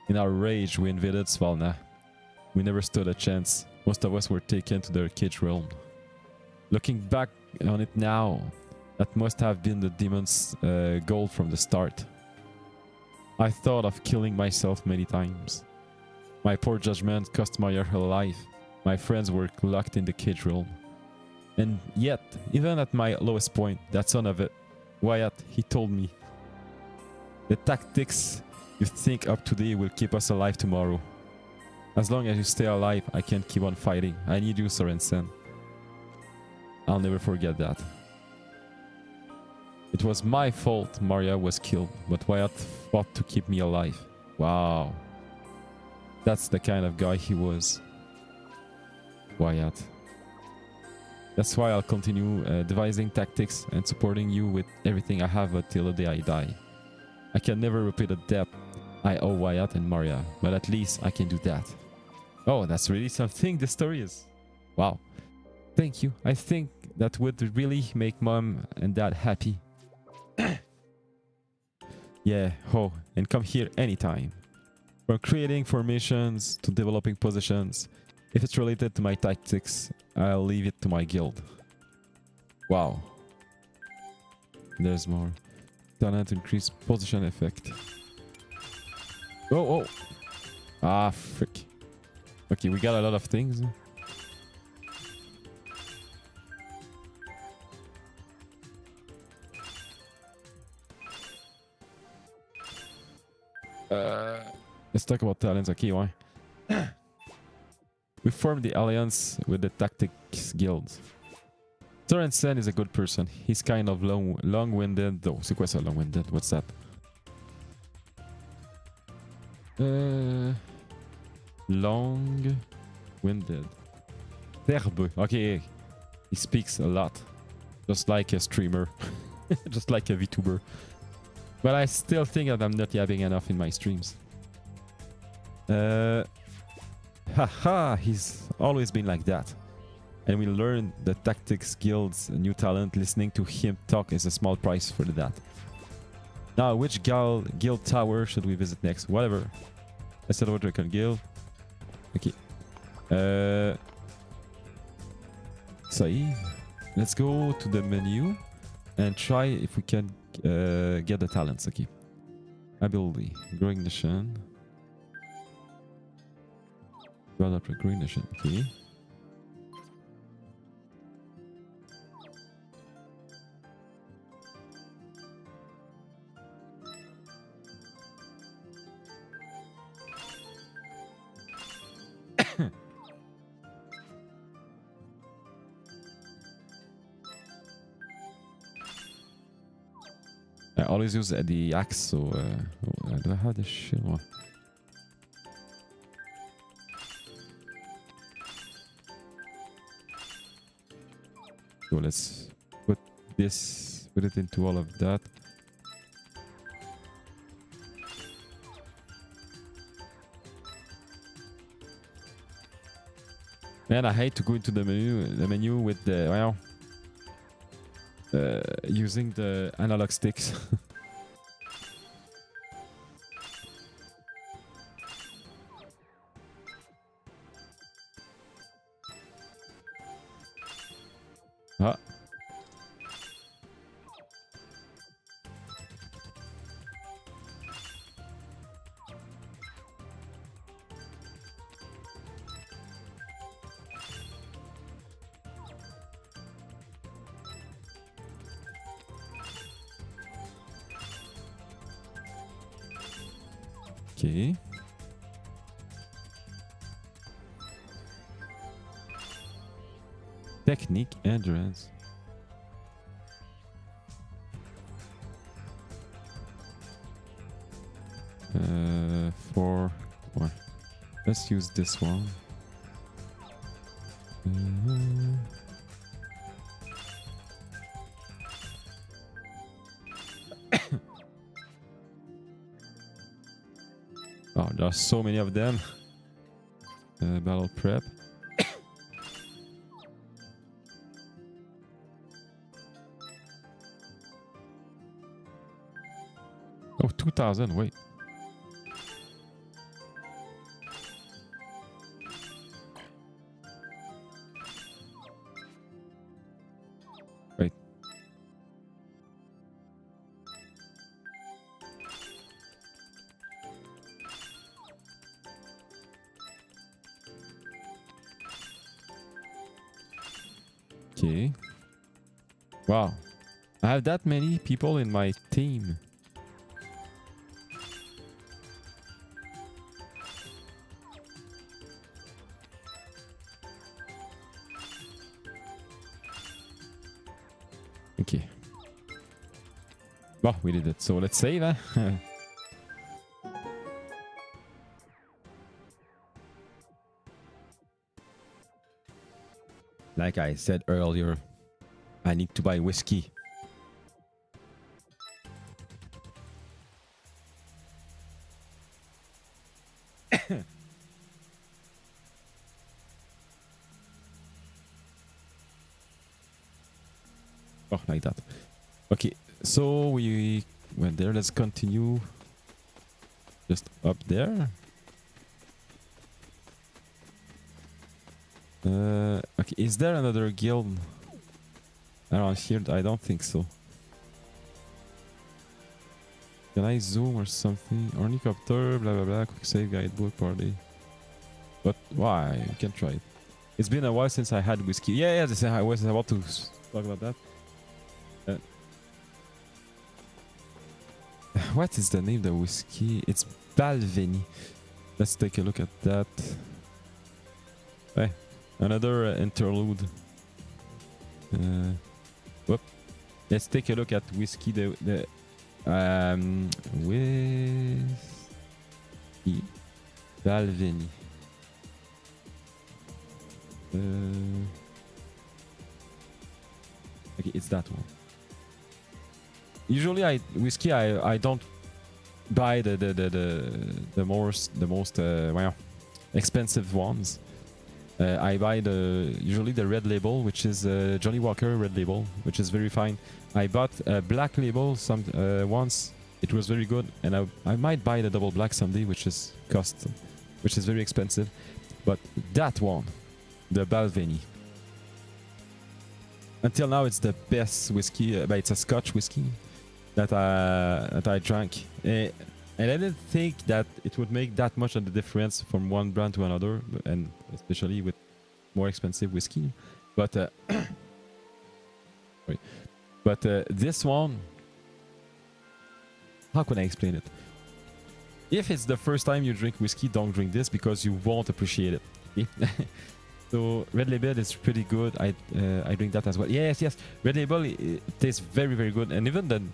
In our rage, we invaded Svalna. We never stood a chance. Most of us were taken to their cage realm. Looking back on it now, that must have been the demon's goal from the start. I thought of killing myself many times. My poor judgment cost Maria her life. My friends were locked in the cage realm. And yet, even at my lowest point, that son of it, Wyatt, he told me, "The tactics you think up today will keep us alive tomorrow. As long as you stay alive, I can keep on fighting. I need you, Sorensen." I'll never forget that. It was my fault Maria was killed, but Wyatt fought to keep me alive. Wow. That's the kind of guy he was. Wyatt. That's why I'll continue devising tactics and supporting you with everything I have until the day I die. I can never repay the debt I owe Wyatt and Maria, but at least I can do that. Oh, that's really something the story is. Wow. Thank you. I think that would really make Mom and Dad happy. Yeah, and come here anytime. From creating formations to developing positions, if it's related to my tactics, I'll leave it to my guild. Wow. There's more. Talent increase position effect. Oh. Ah, frick. Okay, we got a lot of things. Let's talk about talents. Okay, why? We formed the alliance with the Tactics Guild. Sorensen is a good person. He's kind of long-winded though. C'est quoi ça, long-winded? What's that? Long-winded. Verbeux. Okay. He speaks a lot. Just like a streamer. Just like a VTuber. But I still think that I'm not having enough in my streams. Haha, he's always been like that. and we learn the Tactics Guild's new talent. Listening to him talk is a small price for that. Now, which guild tower should we visit next? Whatever. Let's head over to a guild. Okay. Save. Let's go to the menu and try if we can get the talents. Okay. Ability. Growing Nation. Develop a Growing Nation. Okay. I always use the axe, so do I have the shield? So let's put it into all of that. Man, I hate to go into the menu with the, well, using the analog sticks. Ah. Okay. Technique, endurance. For what? Let's use this one. Oh, there are so many of them. Battle prep. Oh, 2000, wait. Wait. Okay. Wow. I have that many people in my team. Okay. Well, we did it. So let's save, eh? Like I said earlier, I need to buy whiskey. Oh, like that. Okay, so we went there. Let's continue. Just up there. Okay, is there another guild around here? I don't think so. Can I zoom or something? Ornicopter, blah blah blah, quick save, guidebook, party. But why? You can try it. It's been a while since I had whiskey. Yeah, I was about to talk about that. What is the name of the whiskey? It's Balvenie. Let's take a look at that. Hey, another interlude. Whoop. Let's take a look at whiskey. The whiskey Balvenie. Okay, it's that one. Usually, I don't buy the most well, expensive ones. I buy usually the red label, which is Johnny Walker red label, which is very fine. I bought a black label once. It was very good, and I might buy the double black someday, which is very expensive. But that one, the Balvenie, until now it's the best whiskey. But it's a Scotch whiskey that I drank. And I didn't think that it would make that much of the difference from one brand to another, and especially with more expensive whiskey. But sorry. But this one, how can I explain it? If it's the first time you drink whiskey, don't drink this because you won't appreciate it. Okay? So Red Label is pretty good. I drink that as well. Yes, Red Label it tastes very, very good, and even then,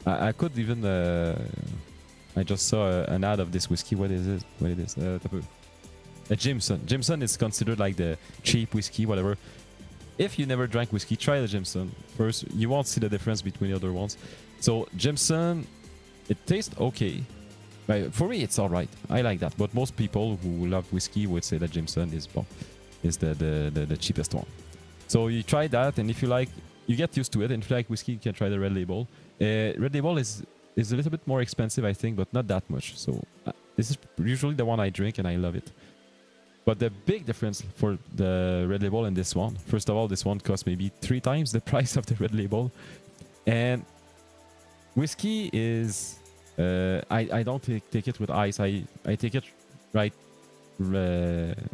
I could even. I just saw an ad of this whiskey. What is it? What it is? A Jameson. Jameson is considered like the cheap whiskey, whatever. If you never drank whiskey, try the Jameson first. You won't see the difference between the other ones. So Jameson, it tastes okay. But for me, it's all right. I like that. But most people who love whiskey would say that Jameson is the cheapest one. So you try that, and if you like, you get used to it. And if you like whiskey, you can try the Red Label. Red Label is a little bit more expensive, I think, but not that much. So this is usually the one I drink, and I love it. But the big difference for the Red Label and this one, first of all, this one costs maybe 3 times the price of the Red Label. And whiskey is... I don't take it with ice. I take it right...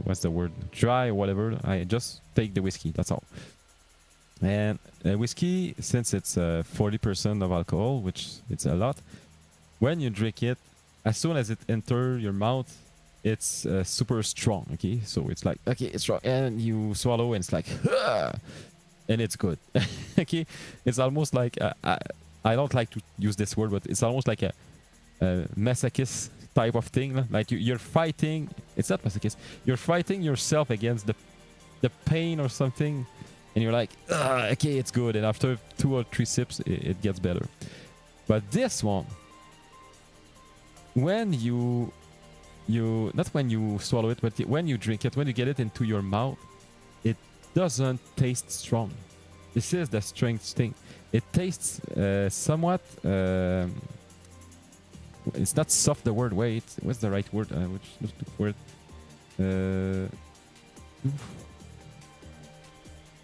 what's the word? Dry or whatever. I just take the whiskey, that's all. And whiskey, since it's 40% of alcohol, which it's a lot, when you drink it, as soon as it enters your mouth, it's super strong, okay? So it's like, okay, it's strong, and you swallow, and it's like, and it's good, okay? It's almost like, I don't like to use this word, but it's almost like a masochist type of thing. Like you're fighting, it's not masochist, you're fighting yourself against the pain or something, and you're like, okay, it's good. And after 2 or 3 sips, it gets better. But this one, when you not when you swallow it, but when you drink it, when you get it into your mouth, it doesn't taste strong. This is the strange thing. It tastes somewhat. It's not soft. The word. Wait, what's the right word? Which look for it.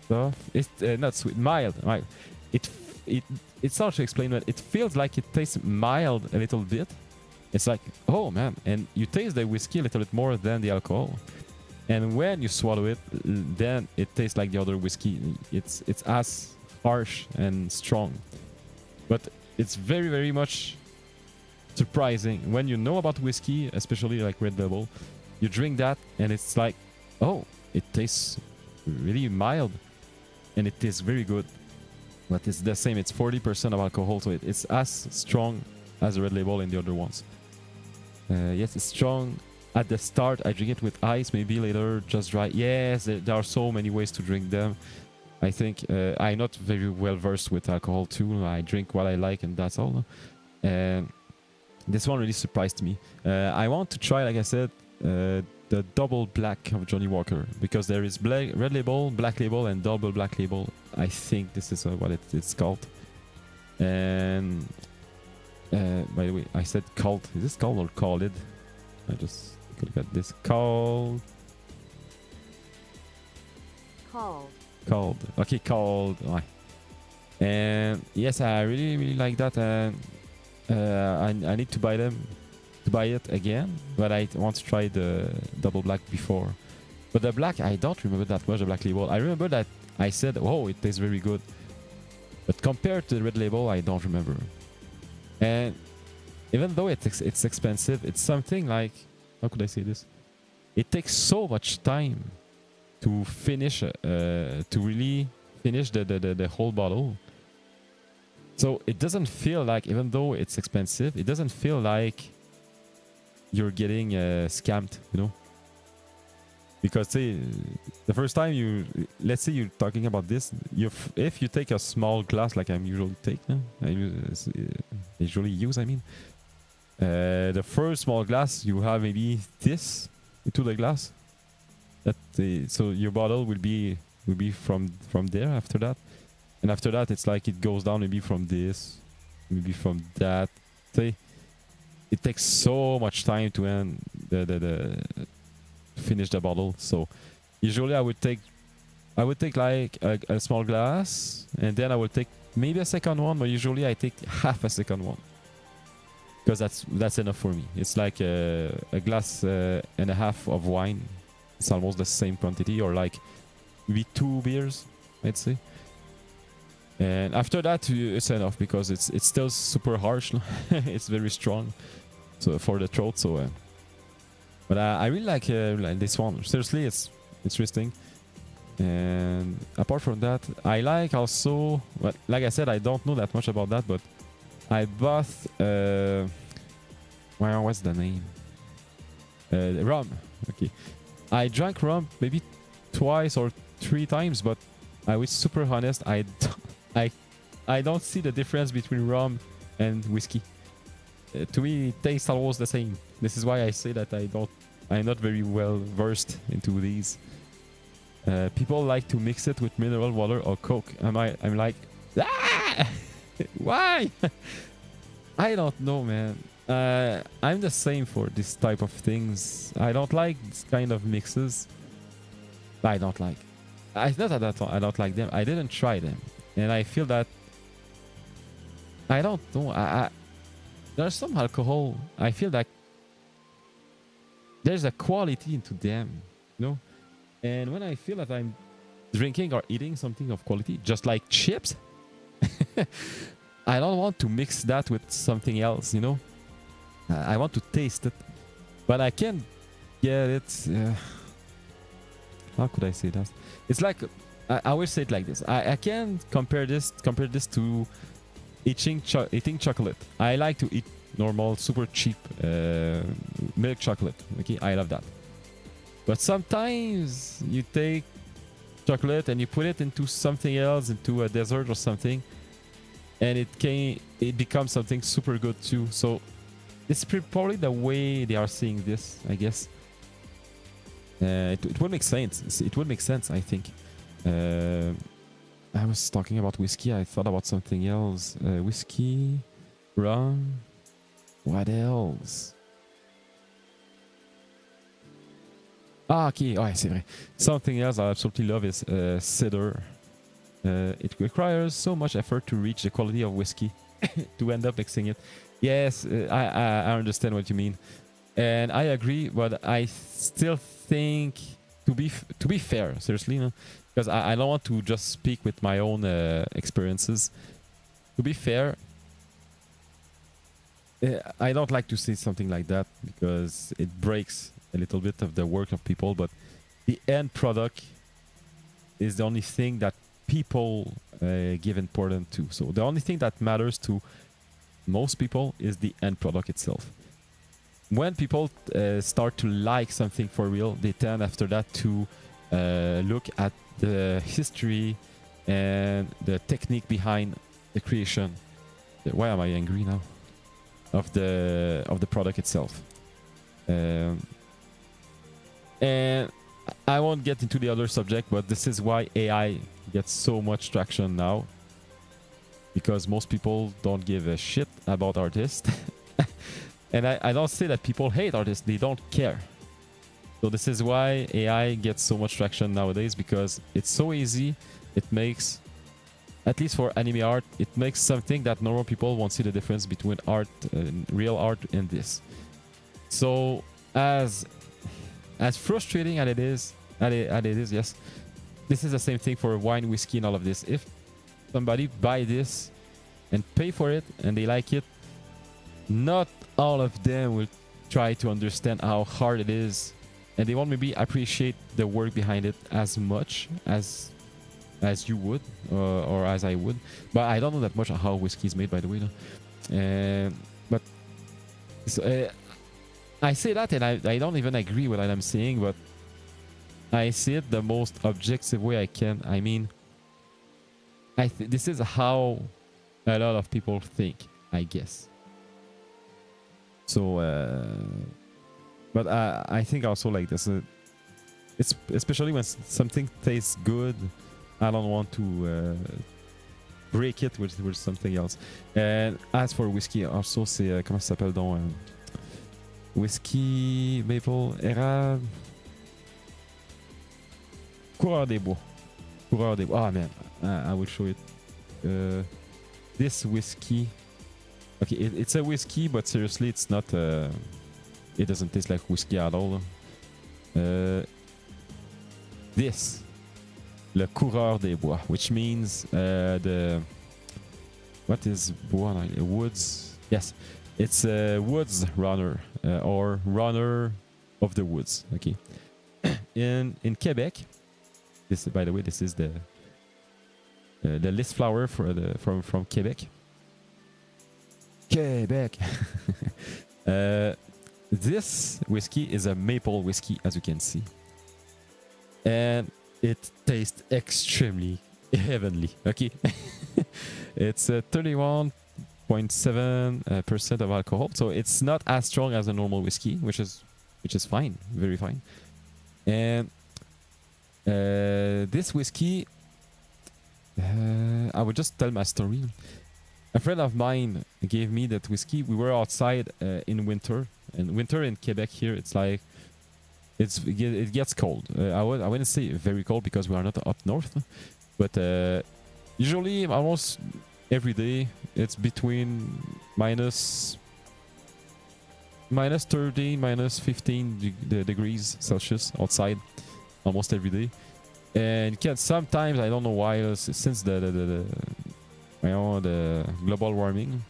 Soft. It's not sweet. Mild. Mild. It's hard to explain, but it feels like it tastes mild a little bit. It's like, oh man, and you taste the whiskey a little bit more than the alcohol. And when you swallow it, then it tastes like the other whiskey. It's as harsh and strong, but it's very, very much surprising when you know about whiskey, especially like Red Label. You drink that, and it's like, oh, it tastes really mild, and it tastes very good. But it's the same. It's 40% of alcohol, so it's as strong as the Red Label and the other ones. Yes, it's strong at the start. I drink it with ice, maybe later just dry. Yes, there are so many ways to drink them. I think I'm not very well versed with alcohol too. I drink what I like, and that's all. And this one really surprised me. I want to try, like I said, the double black of Johnny Walker, because there is Red Label, Black Label, and double Black Label. I think this is what it's called. And by the way, I said called. Is this called or called? I just look at this. Called. Okay, called. And yes, I really, really like that. And I need to buy it again, but I want to try the double black before. But the black, I don't remember that much. The Black Label, I remember that I said, "Oh, it tastes very good," but compared to the Red Label, I don't remember. And even though it's expensive, it's something like, how could I say this? It takes so much time to finish, to really finish the whole bottle. So it doesn't feel like, even though it's expensive, it doesn't feel like you're getting scammed, you know? Because say the first time let's say you're talking about this, if you take a small glass like I'm usually use, I mean, the first small glass, you have maybe this into the glass. So your bottle will be from there after that, and after that it's like it goes down maybe from this, maybe from that. Say it takes so much time to end the finish the bottle. So usually I would take like a small glass, and then I will take maybe a second one, but usually I take half a second one because that's enough for me. It's like a glass and a half of wine. It's almost the same quantity, or like maybe 2 beers, I'd say. And after that, it's enough because it's still super harsh. It's very strong, so for the throat. So, but I really like this one. Seriously, it's interesting. And apart from that, I like also, well, like I said, I don't know that much about that, but I bought well, what's the name? Rum. Okay, I drank rum maybe twice or 3 times, but I was super honest. I don't see the difference between rum and whiskey. To me, it tastes almost the same. This is why I say that I'm not very well versed into these. People like to mix it with mineral water or Coke. I'm like, ah! Why? I don't know, man. I'm the same for this type of things. I don't like this kind of mixes. I don't like. It's not that I don't like them. I didn't try them, and I feel that I don't know. There's some alcohol. I feel that there's a quality into them, you know. And when I feel that I'm drinking or eating something of quality, just like chips, I don't want to mix that with something else, you know. I want to taste it, but I can't get it. How could I say that? It's like I will say it like this. I can't compare this to eating chocolate. I like to eat normal, super cheap milk chocolate. Okay, I love that. But sometimes you take chocolate and you put it into something else, into a dessert or something, and it becomes something super good too. So it's probably the way they are seeing this, I guess. It would make sense. It would make sense, I think. I was talking about whiskey. I thought about something else. Whiskey, rum. What else? Ah, okay. Ouais, c'est vrai. Something else I absolutely love is cider. It requires so much effort to reach the quality of whiskey to end up mixing it. Yes, I understand what you mean, and I agree. But I still think, to be fair, seriously, you know, because I don't want to just speak with my own experiences. To be fair, I don't like to say something like that because it breaks a little bit of the work of people, but the end product is the only thing that people give importance to. So the only thing that matters to most people is the end product itself. When people start to like something for real, they tend after that to look at the history and the technique behind the creation. Why am I angry now? Of the product itself. And I won't get into the other subject, but this is why AI gets so much traction now, because most people don't give a shit about artists. And I don't say that people hate artists, they don't care. So this is why AI gets so much traction nowadays, because it's so easy. It makes, at least for anime art, it makes something that normal people won't see the difference between art, real art, and this. So as frustrating as it is, yes, this is the same thing for wine, whiskey, and all of this. If somebody buy this and pay for it and they like it, not all of them will try to understand how hard it is, and they won't maybe appreciate the work behind it as much as you would, or as I would. But I don't know that much how whiskey is made, by the way, no? But so, I say that, and I don't even agree with what I'm saying, but I see it the most objective way I can. I mean, this is how a lot of people think, I guess. So, but I think also like this. It's especially when something tastes good. I don't want to break it with something else. And as for whiskey, also c'est comment ça s'appelle donc whisky maple érable coureur des bois. Coureur des bois. Ah man, I will show it. This whiskey. Okay, it's a whiskey, but seriously, it's not. It doesn't taste like whiskey at all. This, le coureur des bois, which means the what is bois? Woods. Yes, it's a woods runner or runner of the woods. Okay, in Quebec. This, by the way, this is the list flower for from Quebec. Quebec. This whiskey is a maple whiskey, as you can see, and it tastes extremely heavenly. Okay, it's 31.7% of alcohol, so it's not as strong as a normal whiskey, which is fine, very fine. And this whiskey, I would just tell my story. A friend of mine gave me that whiskey. We were outside in winter, and winter in Quebec here, it's like it gets cold. I wouldn't say very cold because we are not up north, but usually almost every day it's between minus 30, minus 15 degrees Celsius outside almost every day. And you can sometimes, I don't know why, since the global warming,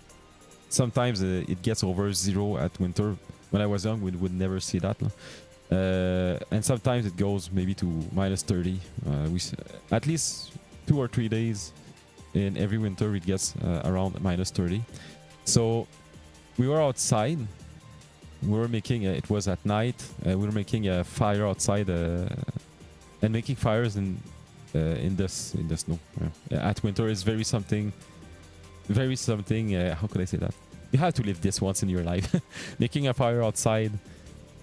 sometimes it gets over zero at winter. When I was young, we would never see that. And sometimes it goes maybe to minus 30. At least 2 or 3 days in every winter it gets around minus 30. So we were outside. We were making it was at night. We were making a fire outside and making fires in the snow. At winter is very something. How could I say that? You have to live this once in your life. Making a fire outside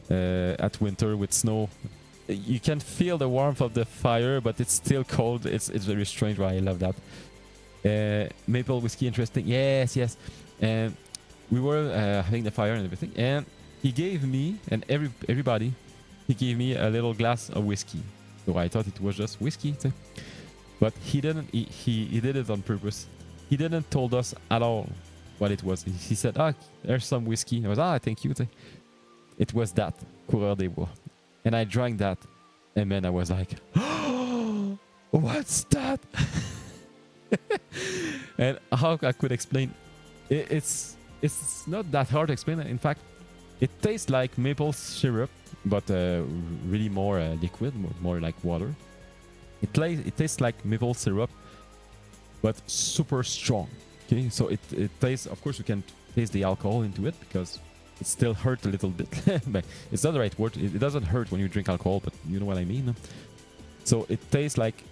at winter with snow. You can feel the warmth of the fire, but it's still cold. It's very strange, but I love that. Maple whiskey, interesting. Yes. And we were having the fire and everything, and he gave me and everybody, he gave me a little glass of whiskey. So I thought it was just whiskey, but he didn't. He did it on purpose. He didn't told us at all what it was. He said, there's some whiskey. I was, thank you. It was that, Coureur des Bois. And I drank that. And then I was like, what's that? And how I could explain, it's not that hard to explain. In fact, it tastes like maple syrup, but really more liquid, more like water. It tastes like maple syrup, but super strong. Okay, so it tastes. Of course, you can taste the alcohol into it because it still hurt a little bit. But it's not the right word. It doesn't hurt when you drink alcohol, but you know what I mean. So it tastes like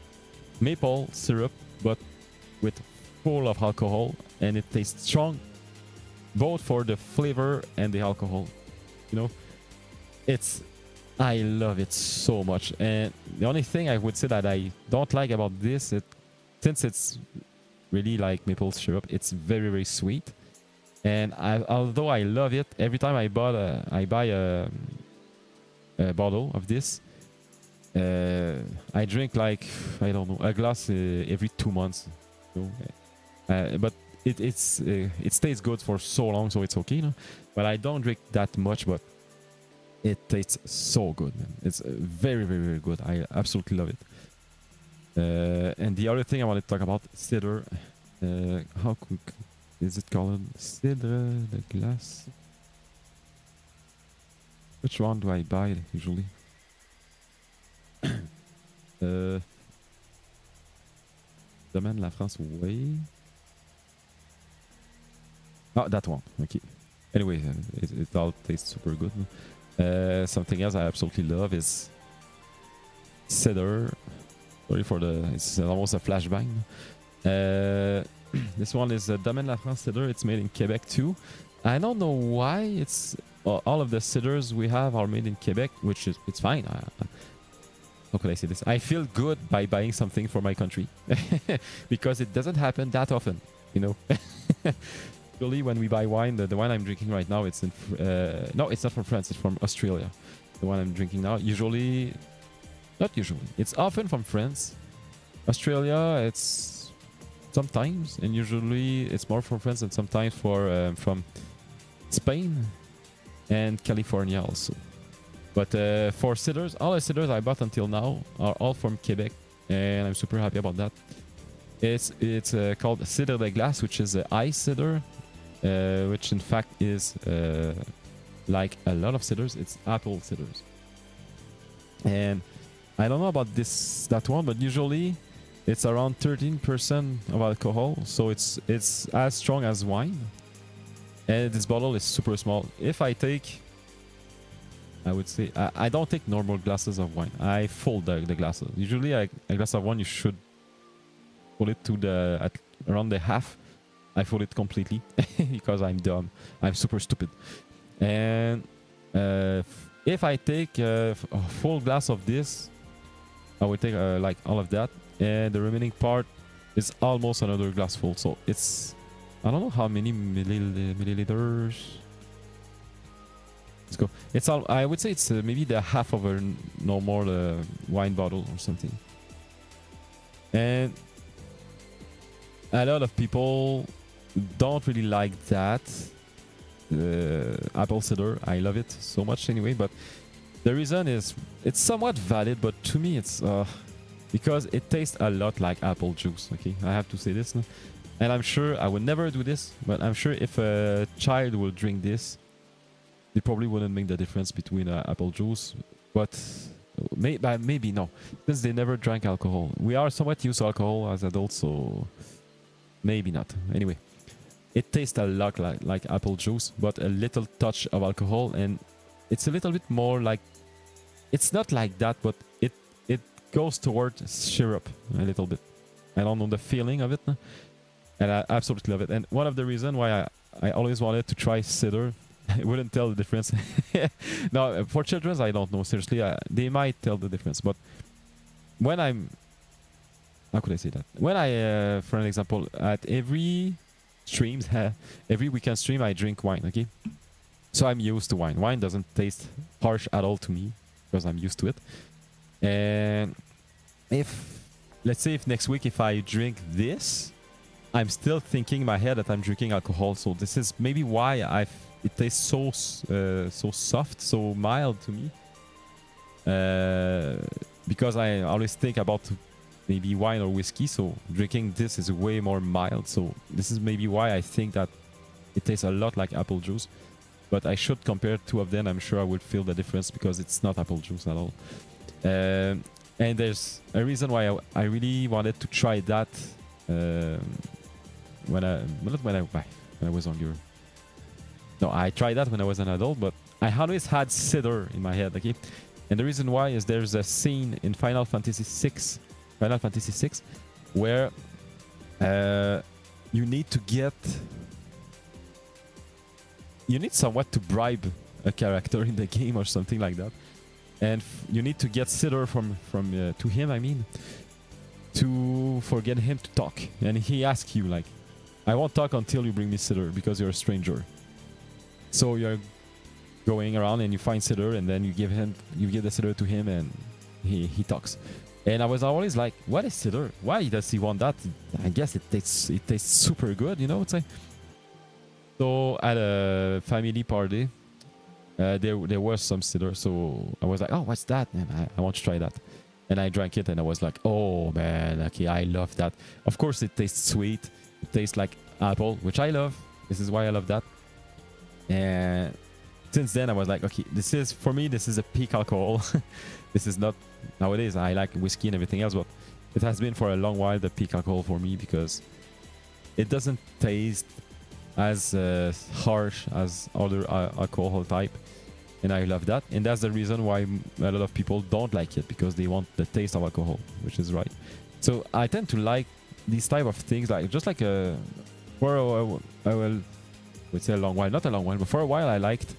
maple syrup, but with full of alcohol, and it tastes strong, both for the flavor and the alcohol. You know, I love it so much. And the only thing I would say that I don't like about this, since it's really like maple syrup, it's very, very sweet. And although I love it, every time I buy a bottle of this, I drink like, I don't know, a glass every 2 months. So, but it stays good for so long, so it's okay. No? But I don't drink that much, but it tastes so good, man. It's very, very, very good. I absolutely love it. And the other thing I want to talk about, cider. How is it called? Cider de glace. Which one do I buy usually? Domaine La France way. Oh, that one. Okay. Anyway, it all tastes super good. Something else I absolutely love is cider. Sorry for it's almost a flashbang. This one is Domaine La France cider. It's made in Quebec too. I don't know why it's all of the ciders we have are made in Quebec, which is it's fine. how could I say this? I feel good by buying something for my country because it doesn't happen that often, you know. Usually when we buy wine, the wine I'm drinking right now, it's in no, it's not from France, it's from Australia. The one I'm drinking now, usually, not usually, it's often from France. Australia, it's sometimes, and usually it's more from France and sometimes from Spain and California also. But for ciders, all the ciders I bought until now are all from Quebec, and I'm super happy about that. It's called Cidre de Glace, which is an ice cider, which in fact is like a lot of ciders. It's apple ciders, and I don't know about that one, but usually it's around 13% of alcohol, so it's as strong as wine. And this bottle is super small. If I take, I would say, I don't take normal glasses of wine. I fold the glasses. Usually a glass of wine, you should fold it to around the half. I fold it completely because I'm dumb. I'm super stupid. And if I take a full glass of this, I would take like all of that. And the remaining part is almost another glass full. So it's, I don't know how many milliliters. Let's go. It's all, I would say it's maybe the half of a normal wine bottle or something. And a lot of people don't really like that apple cider. I love it so much anyway, but the reason is it's somewhat valid, but to me it's because it tastes a lot like apple juice. Okay, I have to say this now. And I'm sure I would never do this, but I'm sure if a child will drink this, they probably wouldn't make the difference between apple juice. But maybe no, since they never drank alcohol. We are somewhat used to alcohol as adults, so maybe not. Anyway, it tastes a lot like apple juice, but a little touch of alcohol, and it's a little bit more like, it's not like that, but it goes towards syrup a little bit. I don't know the feeling of it, and I absolutely love it. And one of the reasons why I always wanted to try cider, I wouldn't tell the difference. No, for children, I don't know. Seriously, they might tell the difference. But when I'm, how could I say that? When I, for an example, at every streams, every weekend stream, I drink wine. Okay, so I'm used to wine. Wine doesn't taste harsh at all to me because I'm used to it. And let's say if next week if I drink this, I'm still thinking in my head that I'm drinking alcohol. So this is maybe why it tastes so soft, so mild to me. Because I always think about maybe wine or whiskey, so drinking this is way more mild. So this is maybe why I think that it tastes a lot like apple juice. But I should compare two of them. I'm sure I would feel the difference because it's not apple juice at all. And there's a reason why I really wanted to try that when I was younger. No, I tried that when I was an adult, but I always had cider in my head, okay? And the reason why is there's a scene in Final Fantasy VI, where you need somewhat to bribe a character in the game or something like that. And you need to get cider to him, I mean, for get him to talk. And he asks you like, I won't talk until you bring me cider because you're a stranger. So you're going around and you find cider, and then you give the cider to him, and he talks. And I was always like, what is cider? Why does he want that? I guess it tastes super good, you know what I'm saying? So at a family party, there was some cider, so I was like, oh, what's that? And I want to try that. And I drank it, and I was like, oh man, okay, I love that. Of course, it tastes sweet. It tastes like apple, which I love. This is why I love that. And since then, I was like, okay, this is a peak alcohol. This is not, nowadays, I like whiskey and everything else, but it has been for a long while the peak alcohol for me because it doesn't taste as harsh as other alcohol type, and I love that. And that's the reason why a lot of people don't like it, because they want the taste of alcohol, which is right. So I tend to like these type of things, like just like I would say a long while, not a long while, but for a while I liked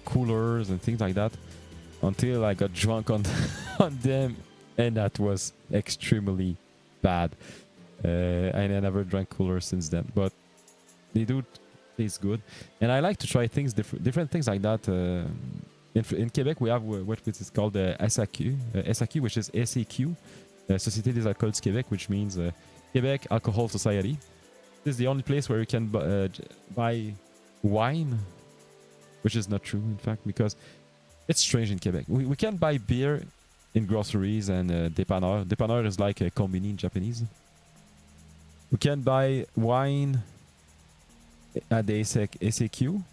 coolers and things like that, until I got drunk on on them, and that was extremely bad. And I never drank cooler since then, but they do taste good, and I like to try things different things like that. In Quebec, we have what is called SAQ, SAQ, which is SAQ, Société des Alcools du Québec, which means Quebec Alcohol Society. This is the only place where you can buy wine, which is not true, in fact, because it's strange in Quebec. We can buy beer in groceries and dépanneur. Dépanneur is like a combini in Japanese. We can buy wine at the SAQ,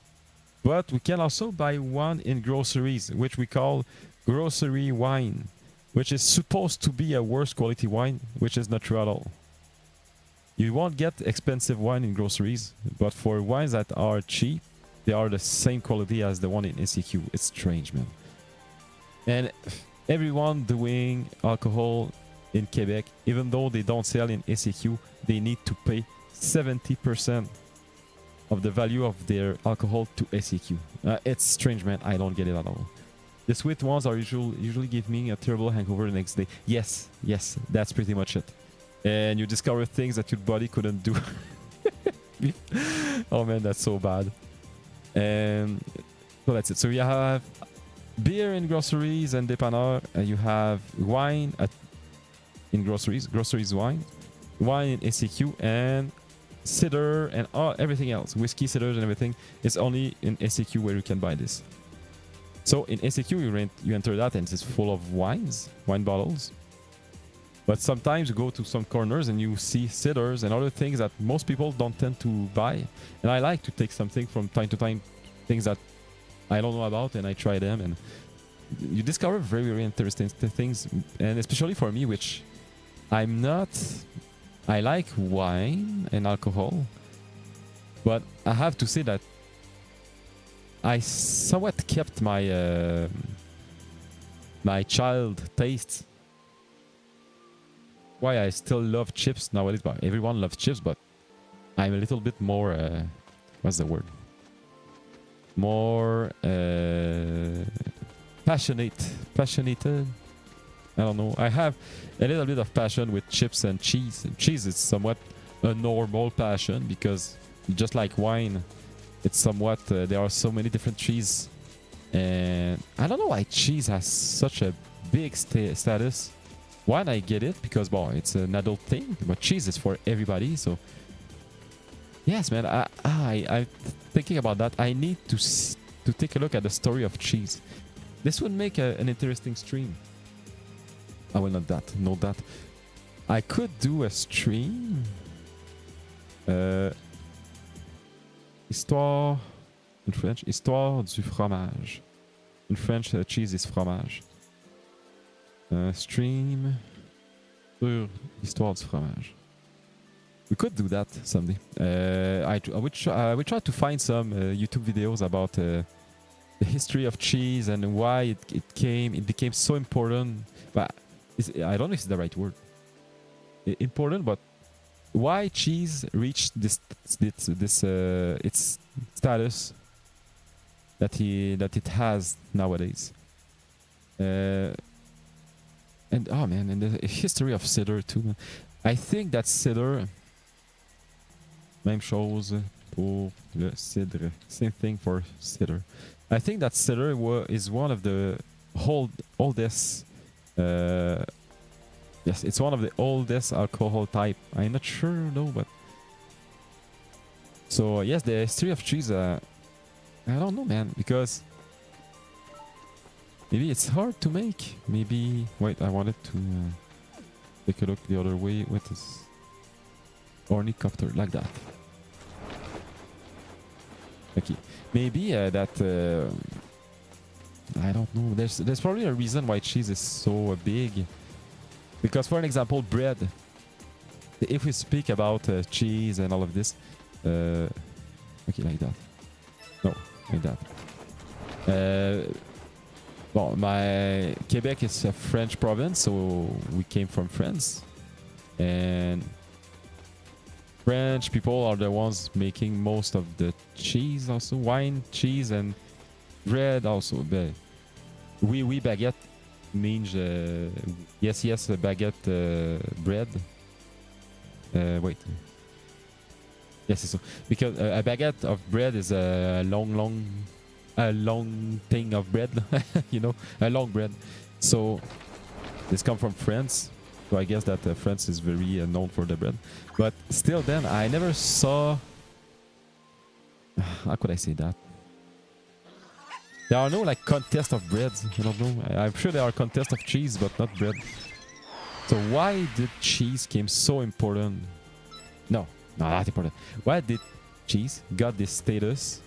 but we can also buy one in groceries, which we call grocery wine, which is supposed to be a worse quality wine, which is not true at all. You won't get expensive wine in groceries, but for wines that are cheap, they are the same quality as the one in SAQ. It's strange, man. And everyone doing alcohol in Quebec, even though they don't sell in SAQ, they need to pay 70% of the value of their alcohol to SAQ. It's strange, man. I don't get it at all. The sweet ones are usually give me a terrible hangover the next day. Yes, that's pretty much it. And you discover things that your body couldn't do. Oh man, that's so bad. And so that's it. So you have beer in groceries and dépanneur. You have wine in groceries wine in SAQ, and cider and everything else, whiskey, ciders and everything is only in SAQ where you can buy this. So in SAQ you enter that and it's full of wine bottles. But sometimes you go to some corners and you see ciders and other things that most people don't tend to buy. And I like to take something from time to time, things that I don't know about, and I try them, and you discover very, very interesting things. And especially for me, which I like wine and alcohol, but I have to say that I somewhat kept my my child taste. Why I still love chips nowadays, but everyone loves chips, but I'm a little bit more what's the word? More passionate. I don't know. I have a little bit of passion with chips and cheese. Cheese is somewhat a normal passion because just like wine, it's somewhat there are so many different cheese, and I don't know why cheese has such a big status. Wine, I get it because well, it's an adult thing, but cheese is for everybody. So yes, man, I'm thinking about that. I need to take a look at the story of cheese. This would make an interesting stream. I will not know that. I could do a stream. Histoire in French. Histoire du fromage. In French, cheese is fromage. Stream sur l'histoire du fromage. We could do that someday. I would try to find some YouTube videos about the history of cheese and why it became so important. But I don't know if it's the right word. Important, but why cheese reached its status that it has nowadays. And oh man, and the history of cider too, man. I think that cider, même chose pour le cidre, same thing for cider. I think that cider is one of the oldest. Yes, it's one of the oldest alcohol type. I'm not sure though, but so yes, the history of cheese. I don't know, man, because. Maybe it's hard to make. Maybe... Wait, I wanted to take a look the other way. What is... Ornithopter, like that. Okay. Maybe that... I don't know. There's probably a reason why cheese is so big. Because for an example, bread. If we speak about cheese and all of this... okay, like that. No, like that. Well, Quebec is a French province, so we came from France. And French people are the ones making most of the cheese also. Wine, cheese, and bread also. Oui, baguette. means yes, yes, baguette bread. Wait. Yes, it's so. Because a baguette of bread is a long thing of bread, you know, a long bread. So this come from France. So I guess that France is very known for the bread. But still, then I never saw. How could I say that? There are no like contest of breads. I don't know. I'm sure there are contests of cheese, but not bread. So why did cheese came so important? No, not important. Why did cheese got this status,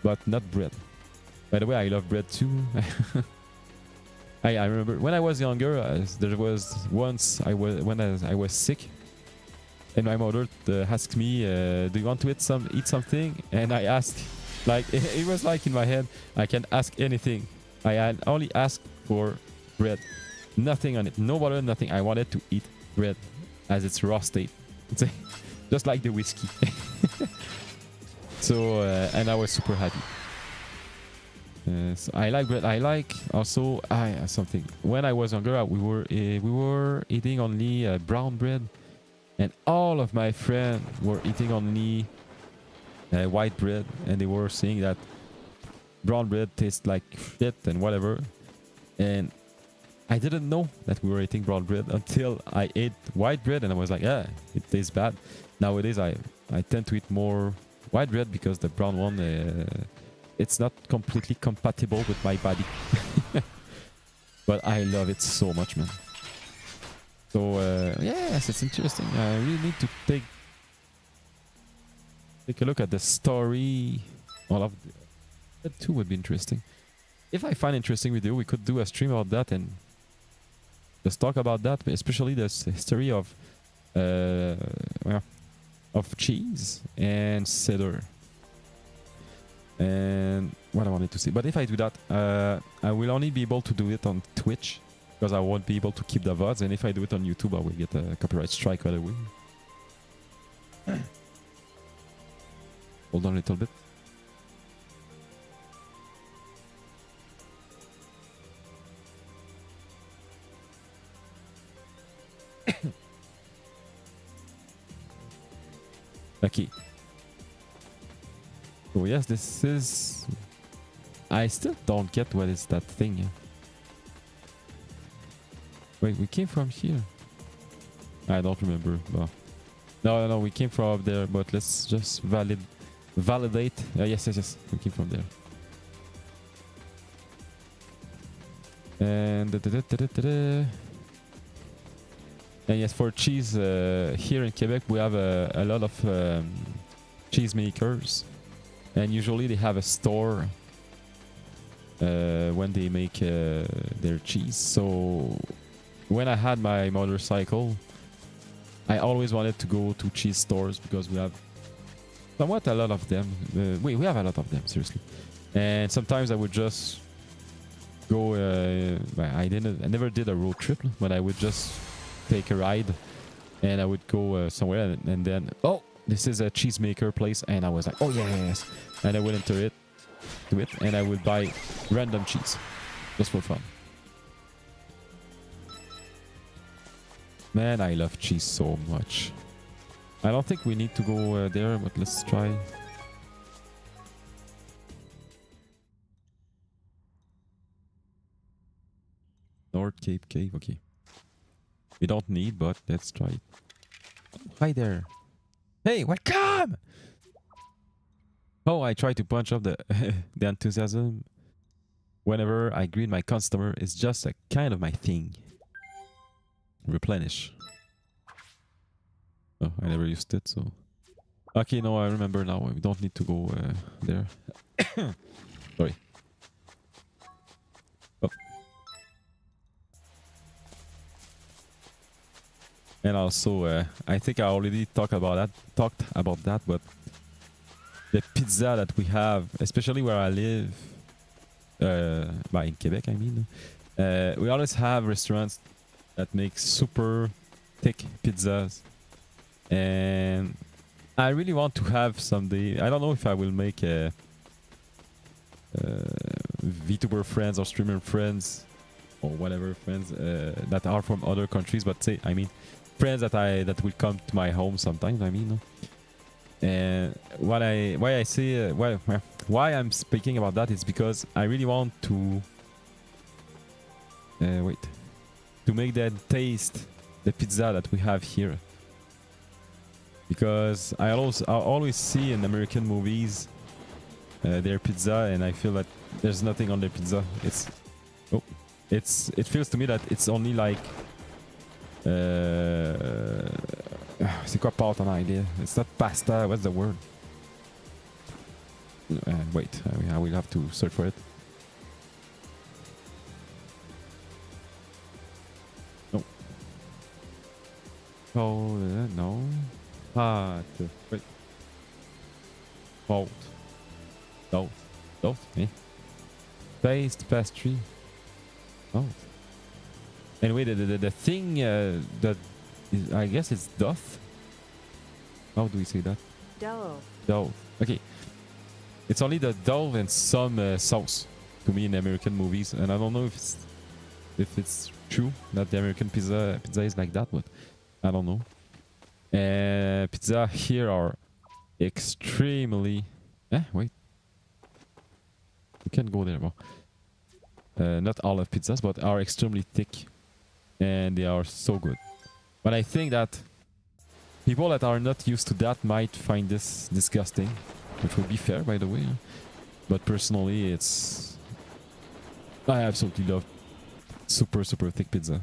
but not bread? By the way, I love bread too. I remember when I was younger, there was once I was sick, and my mother asked me, "Do you want to eat something?" And I asked, like it was like in my head, I can ask anything. I had only asked for bread, nothing on it, no butter, nothing. I wanted to eat bread as it's raw state. It's just like the whiskey. So and I was super happy. So I like bread. I like also something. When I was younger, we were eating only brown bread, and all of my friends were eating only white bread, and they were saying that brown bread tastes like shit and whatever. And I didn't know that we were eating brown bread until I ate white bread, and I was like, yeah, it tastes bad. Nowadays, I tend to eat more white bread because the brown one, it's not completely compatible with my body. But I love it so much, man. So yes, it's interesting. I really need to take a look at the story. All of that too would be interesting. If I find interesting video, we could do a stream about that and just talk about that, especially the history of cheese and cider. And what I wanted to say. But if I do that, I will only be able to do it on Twitch because I won't be able to keep the VODs. And if I do it on YouTube, I will get a copyright strike right away. Hold on a little bit. Okay. So yes, this is... I still don't get what is that thing. Wait, we came from here. I don't remember. No, we came from up there, but let's just validate. Yes, we came from there. And and yes, for cheese, here in Quebec we have a lot of cheese makers, and usually they have a store when they make their cheese. So when I had my motorcycle, I always wanted to go to cheese stores because we have somewhat a lot of them. We have a lot of them, seriously. And sometimes I would just go. I never did a road trip, but I would just take a ride, and I would go somewhere, and then this is a cheesemaker place, and I was like, oh yes, and I would enter it, and I would buy random cheese just for fun. Man, I love cheese so much. I don't think we need to go there, but let's try. North Cape Cave, okay. We don't need, but let's try it. Hi there. Hey, welcome! Oh, I try to punch up the the enthusiasm whenever I greet my customer. It's just a kind of my thing. Replenish. Oh, I never used it, so... Okay, no, I remember now. We don't need to go there. Sorry. Oh. And also, I think I already talked about that, but the pizza that we have, especially where I live, in Quebec, I mean, we always have restaurants that make super thick pizzas, and I really want to have someday. I don't know if I will make VTuber friends or streamer friends or whatever friends that are from other countries, but say I mean friends that will come to my home sometimes. I mean, no? And why I'm speaking about that is because I really want to make them taste the pizza that we have here. Because I always see in American movies their pizza, and I feel that there's nothing on their pizza. It feels to me that it's only like c'est quoi pâte en anglais? It's not pasta. What's the word? Wait, I will have to search for it. No. Oh no. Pâte. Wait. Pâte. Dough. Eh? Paste pastry. Oh. Anyway, the thing that is, I guess it's dough. How do we say that? Dough. Okay. It's only the dough and some sauce to me in American movies, and I don't know if it's true that the American pizza is like that, but I don't know. Pizza here are extremely. Wait. We can go there, bro. Not all of pizzas, but are extremely thick, and they are so good. But I think that people that are not used to that might find this disgusting, which would be fair, by the way. But personally, I absolutely love super thick pizza.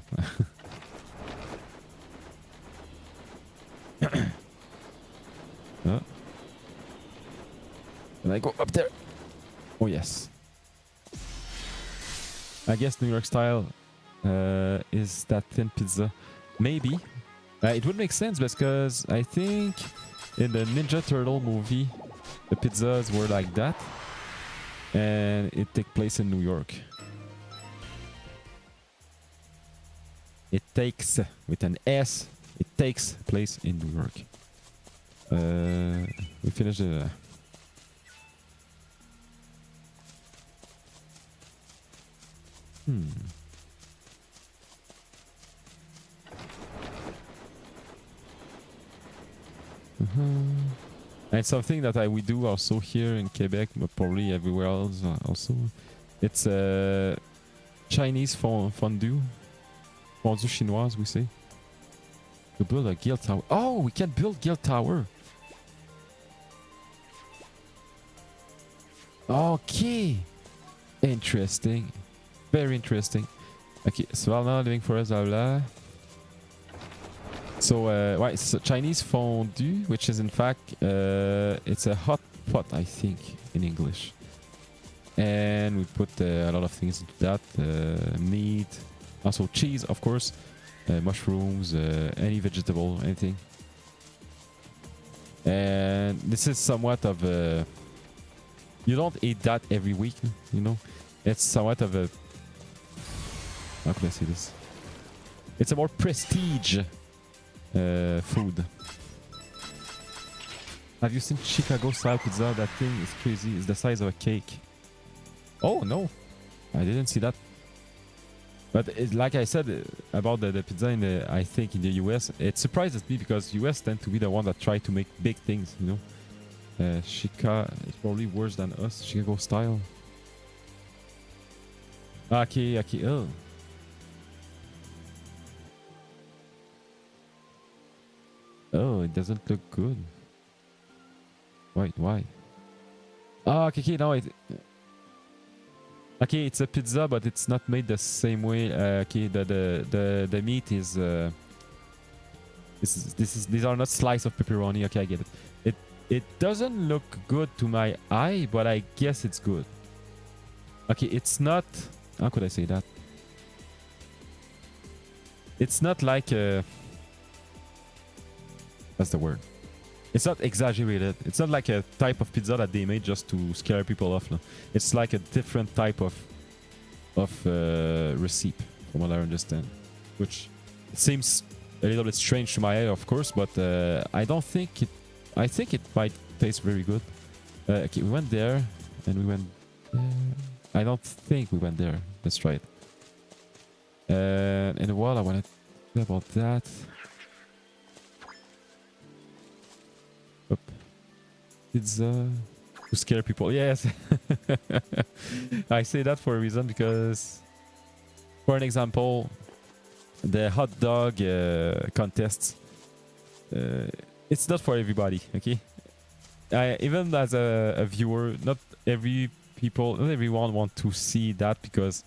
And I go up there. Oh yes. I guess New York style is that thin pizza. Maybe. It would make sense because I think in the Ninja Turtle movie, the pizzas were like that. And it takes place in New York. It takes, with an S, it takes place in New York. We finished the... And something that we do also here in Quebec, but probably everywhere else also. It's Chinese fondue. Fondue chinoise, we say. To build a guild tower. Oh, we can build guild tower. Okay. Interesting. Very interesting. Okay, Svalna living forest, blah blah. So, it's a Chinese fondue, which is in fact, it's a hot pot, I think, in English. And we put a lot of things into that. Meat, also cheese, of course, mushrooms, any vegetable, anything. And this is somewhat of a... You don't eat that every week, you know? It's somewhat of a... How can I say this? It's a more prestige food. Have you seen Chicago style pizza? That thing is crazy. It's the size of a cake. Oh no, I didn't see that. But like I said about the pizza I think in the US, it surprises me because US tend to be the one that try to make big things, you know. Chicago is probably worse than us. Chicago style. Okay. Oh. Oh, it doesn't look good. Wait, why? Oh, okay, no, okay, it's a pizza, but it's not made the same way. Okay, the meat is these are not slices of pepperoni. Okay, I get it. It doesn't look good to my eye, but I guess it's good. Okay, it's not. How could I say that? It's not like a... That's the word. It's not exaggerated. It's not like a type of pizza that they made just to scare people off. No? It's like a different type of recipe, from what I understand. Which seems a little bit strange to my eye, of course, but I don't think it... I think it might taste very good. Okay, we went there, and we went... I don't think we went there. Let's try it. And what I want to say about that. Up. Pizza to scare people. Yes. I say that for a reason because, for an example, the hot dog contests, it's not for everybody, okay? Even as a viewer, not everyone want to see that because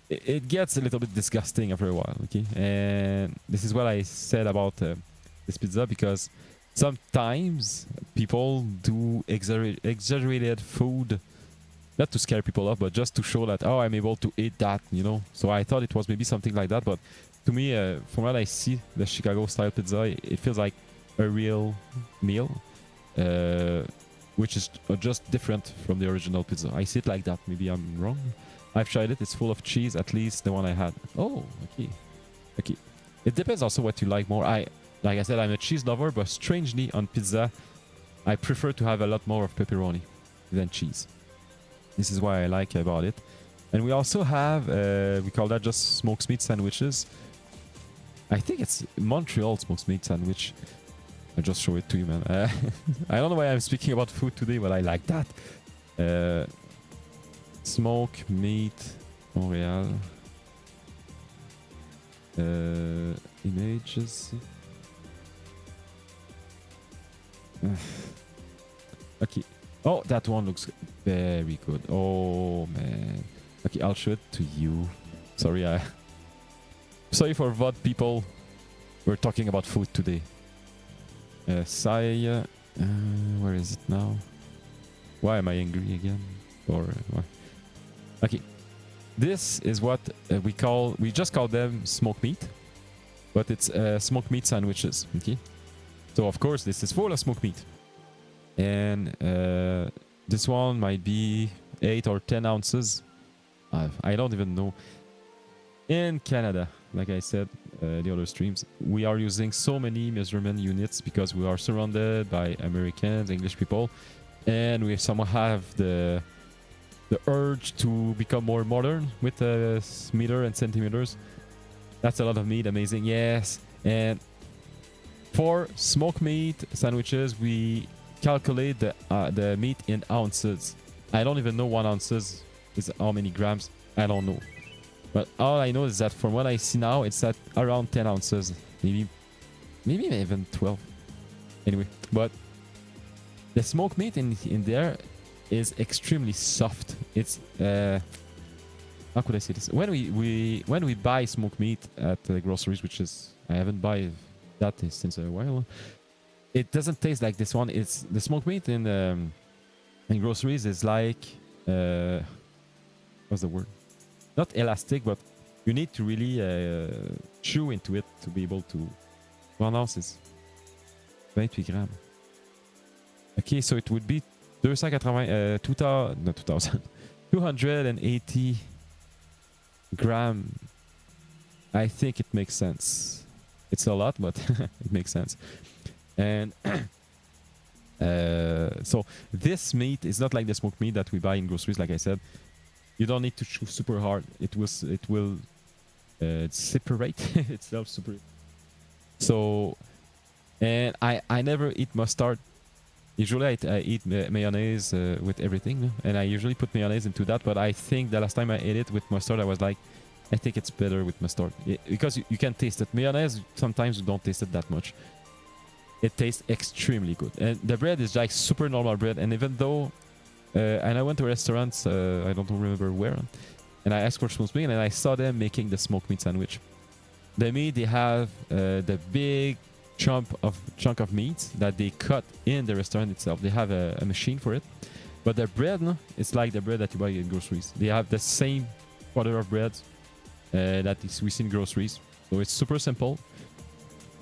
it gets a little bit disgusting after a while, okay? And this is what I said about this pizza, because sometimes people do exaggerated food, not to scare people off, but just to show that, oh, I'm able to eat that, you know? So I thought it was maybe something like that, but to me, from what I see, the Chicago style pizza, it feels like a real meal, which is just different from the original pizza. I see it like that. Maybe I'm wrong. I've tried it. It's full of cheese, at least the one I had. Oh, okay. Okay. It depends also what you like more. Like I said, I'm a cheese lover, but strangely on pizza, I prefer to have a lot more of pepperoni than cheese. This is what I like about it. And we also have, we call that just smoked meat sandwiches. I think it's Montreal smoked meat sandwich. I'll just show it to you, man. I don't know why I'm speaking about food today, but I like that. Smoke meat Montreal. Images. Okay. Oh, that one looks very good. Oh, man. Okay, I'll show it to you. Sorry, sorry for VOD people. We're talking about food today. Saya, where is it now? Why am I angry again? Or why? Okay, this is what we just call them smoked meat, but it's smoked meat sandwiches. Okay, so of course this is full of smoked meat, and this one might be 8 or 10 ounces. I don't even know. In Canada, like I said, the other streams, we are using so many measurement units because we are surrounded by Americans, English people, and we somehow have the urge to become more modern with meter and centimeters. That's a lot of meat, amazing, yes. And for smoked meat sandwiches, we calculate the meat in ounces. I don't even know 1 ounce is how many grams. I don't know. But all I know is that from what I see now, it's at around 10 ounces. Maybe even 12. Anyway, but the smoked meat in there is extremely soft. It's how could I say this? When we buy smoked meat at the groceries, which is I haven't buy that since a while, it doesn't taste like this one. It's the smoked meat in groceries is like what's the word? Not elastic, but you need to really chew into it to be able to. 1 ounce is 28 grams. Okay, so it would be 280 grams. I think it makes sense. It's a lot, but it makes sense. And so this meat is not like the smoked meat that we buy in groceries, like I said. You don't need to chew super hard. It will separate itself super. So, and I never eat mustard. Usually I eat mayonnaise with everything, and I usually put mayonnaise into that. But I think the last time I ate it with mustard, I was like, I think it's better with mustard because you can taste it. Mayonnaise sometimes you don't taste it that much. It tastes extremely good, and the bread is like super normal bread. And even though and I went to restaurants, I don't remember where, and I asked for smoked meat, and I saw them making the smoked meat sandwich. The meat, they have the big chunk of meat that they cut in the restaurant itself. They have a machine for it, but the bread, no, it's like the bread that you buy in groceries. They have the same order of bread that we see in groceries, so it's super simple,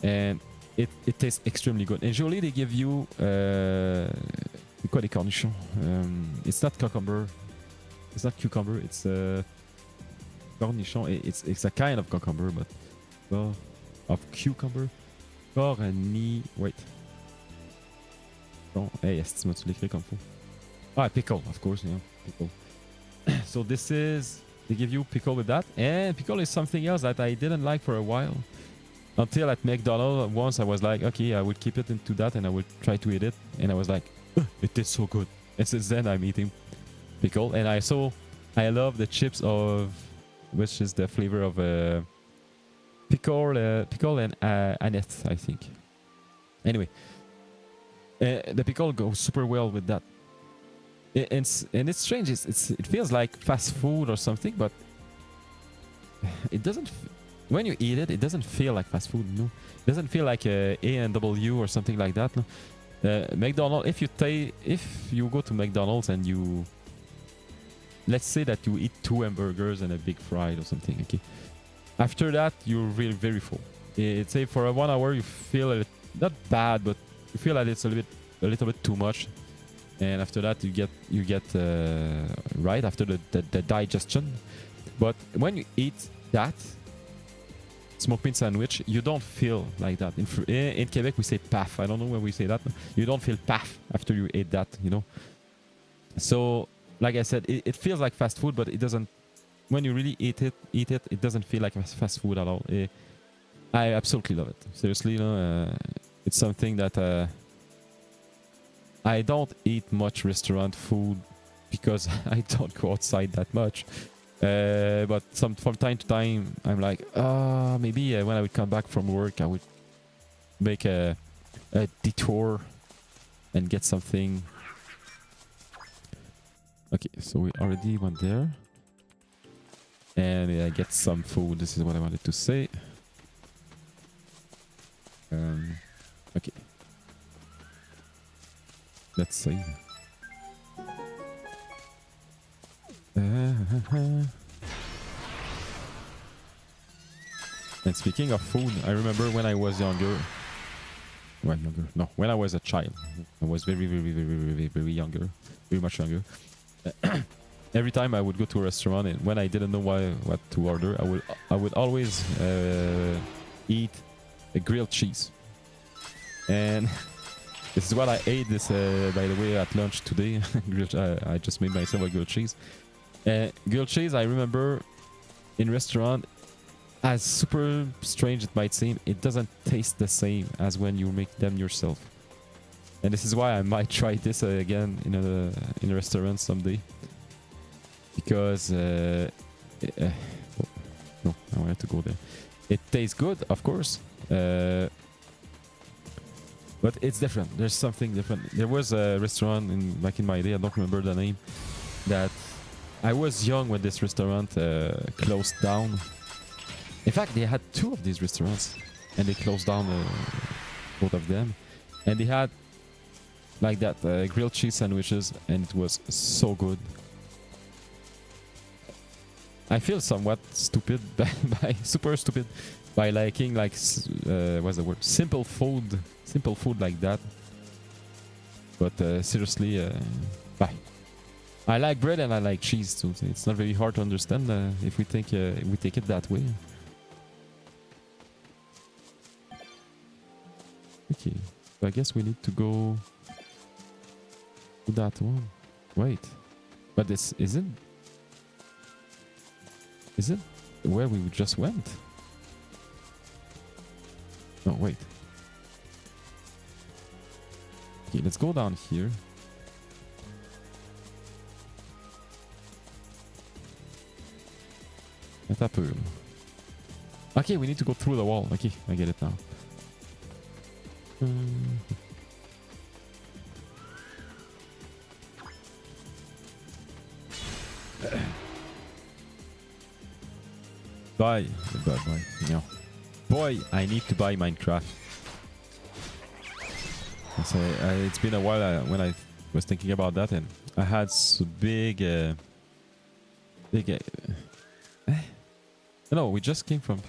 and it tastes extremely good. And usually they give you quoi des cornichons? It's not cucumber. It's not cucumber. It's cornichon. It's a kind of cucumber, but well, of cucumber. Wait. Bon, hey, est-ce que tu l'écris comme faut? Ah, pickle, of course, yeah, pickle. So this is They give you pickle with that, and pickle is something else that I didn't like for a while. Until at McDonald's, once I was like, okay, I would keep it into that and I would try to eat it. And I was like, it tastes so good. And since then, I'm eating pickle. And I love the chips of, which is the flavor of pickle and aneth, I think. Anyway, the pickle goes super well with that. And it's strange. It feels like fast food or something, but it doesn't. When you eat it, it doesn't feel like fast food. No, it doesn't feel like A&W or something like that. No, McDonald's. If you go to McDonald's and let's say that you eat 2 hamburgers and a big fry or something. Okay, after that you're really very full. It's say for 1 hour you feel not bad, but you feel that it's a little bit too much. And after that you get right after the digestion. But when you eat that smoked meat sandwich, you don't feel like that. In Quebec we say paf. I don't know where we say that. You don't feel paf after you ate that, you know. So like I said, it feels like fast food, but it doesn't. When you really eat it doesn't feel like fast food at all. I absolutely love it. Seriously, you know, it's something that I don't eat much restaurant food because I don't go outside that much. But from time to time, I'm like, maybe when I would come back from work, I would make a detour and get something. Okay, so we already went there. And get some food. This is what I wanted to say. Okay. Let's see. And speaking of food, I remember when I was younger. Well, younger. No, when I was a child. I was very younger. Very much younger. Every time I would go to a restaurant and when I didn't know what to order, I would always eat a grilled cheese. And this is what I ate this by the way at lunch today. I just made myself a grilled cheese. Grilled cheese, I remember in restaurant, as super strange it might seem, it doesn't taste the same as when you make them yourself. And this is why I might try this again in a restaurant someday. Because no, I wanted to go there. It tastes good, of course, but it's different. There's something different. There was a restaurant back in my day, I don't remember the name, that I was young when this restaurant closed down. In fact, they had 2 of these restaurants and they closed down both of them. And they had like that grilled cheese sandwiches and it was so good. I feel somewhat stupid, super stupid, by liking like what's the word? Simple food like that. But seriously, bye. I like bread and I like cheese too. It's not very hard to understand if we take it that way. Okay, so I guess we need to go to that one. Wait, but this isn't. Is it where we just went? No, wait. Okay, let's go down here. Okay, we need to go through the wall. Okay, I get it now. Buy. No. Boy, I need to buy Minecraft. It's been a while when I was thinking about that, and I had so big. No, we just came from.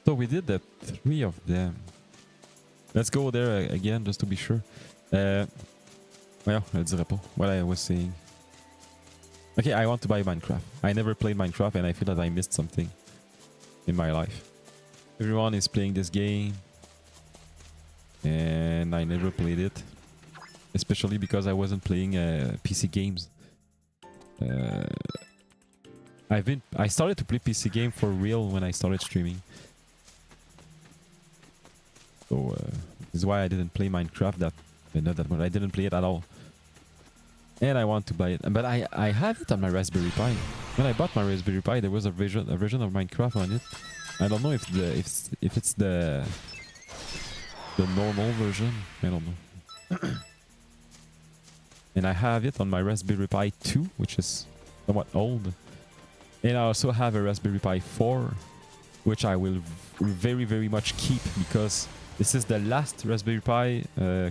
So we did the 3 of them. Let's go there again just to be sure. Well, je dirais pas what I was saying. Okay, I want to buy Minecraft. I never played Minecraft and I feel that I missed something in my life. Everyone is playing this game and I never played it. Especially because I wasn't playing PC games. I started to play PC game for real when I started streaming. So this is why I didn't play Minecraft not that much. I didn't play it at all. And I want to buy it. But I have it on my Raspberry Pi. When I bought my Raspberry Pi, there was a version of Minecraft on it. I don't know if it's the normal version. I don't know. And I have it on my Raspberry Pi 2, which is somewhat old. And I also have a Raspberry Pi 4, which I will very, very much keep because this is the last Raspberry Pi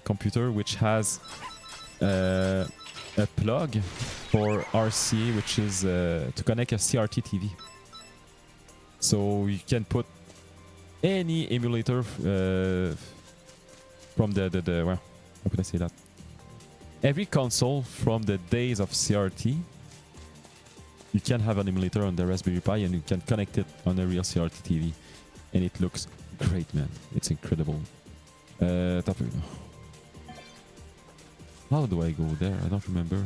computer which has a plug for RCA, which is to connect a CRT TV. So you can put any emulator from the well, how could I say that? Every console from the days of CRT, you can have an emulator on the Raspberry Pi and you can connect it on a real CRT TV. And it looks great, man. It's incredible. How do I go there? I don't remember.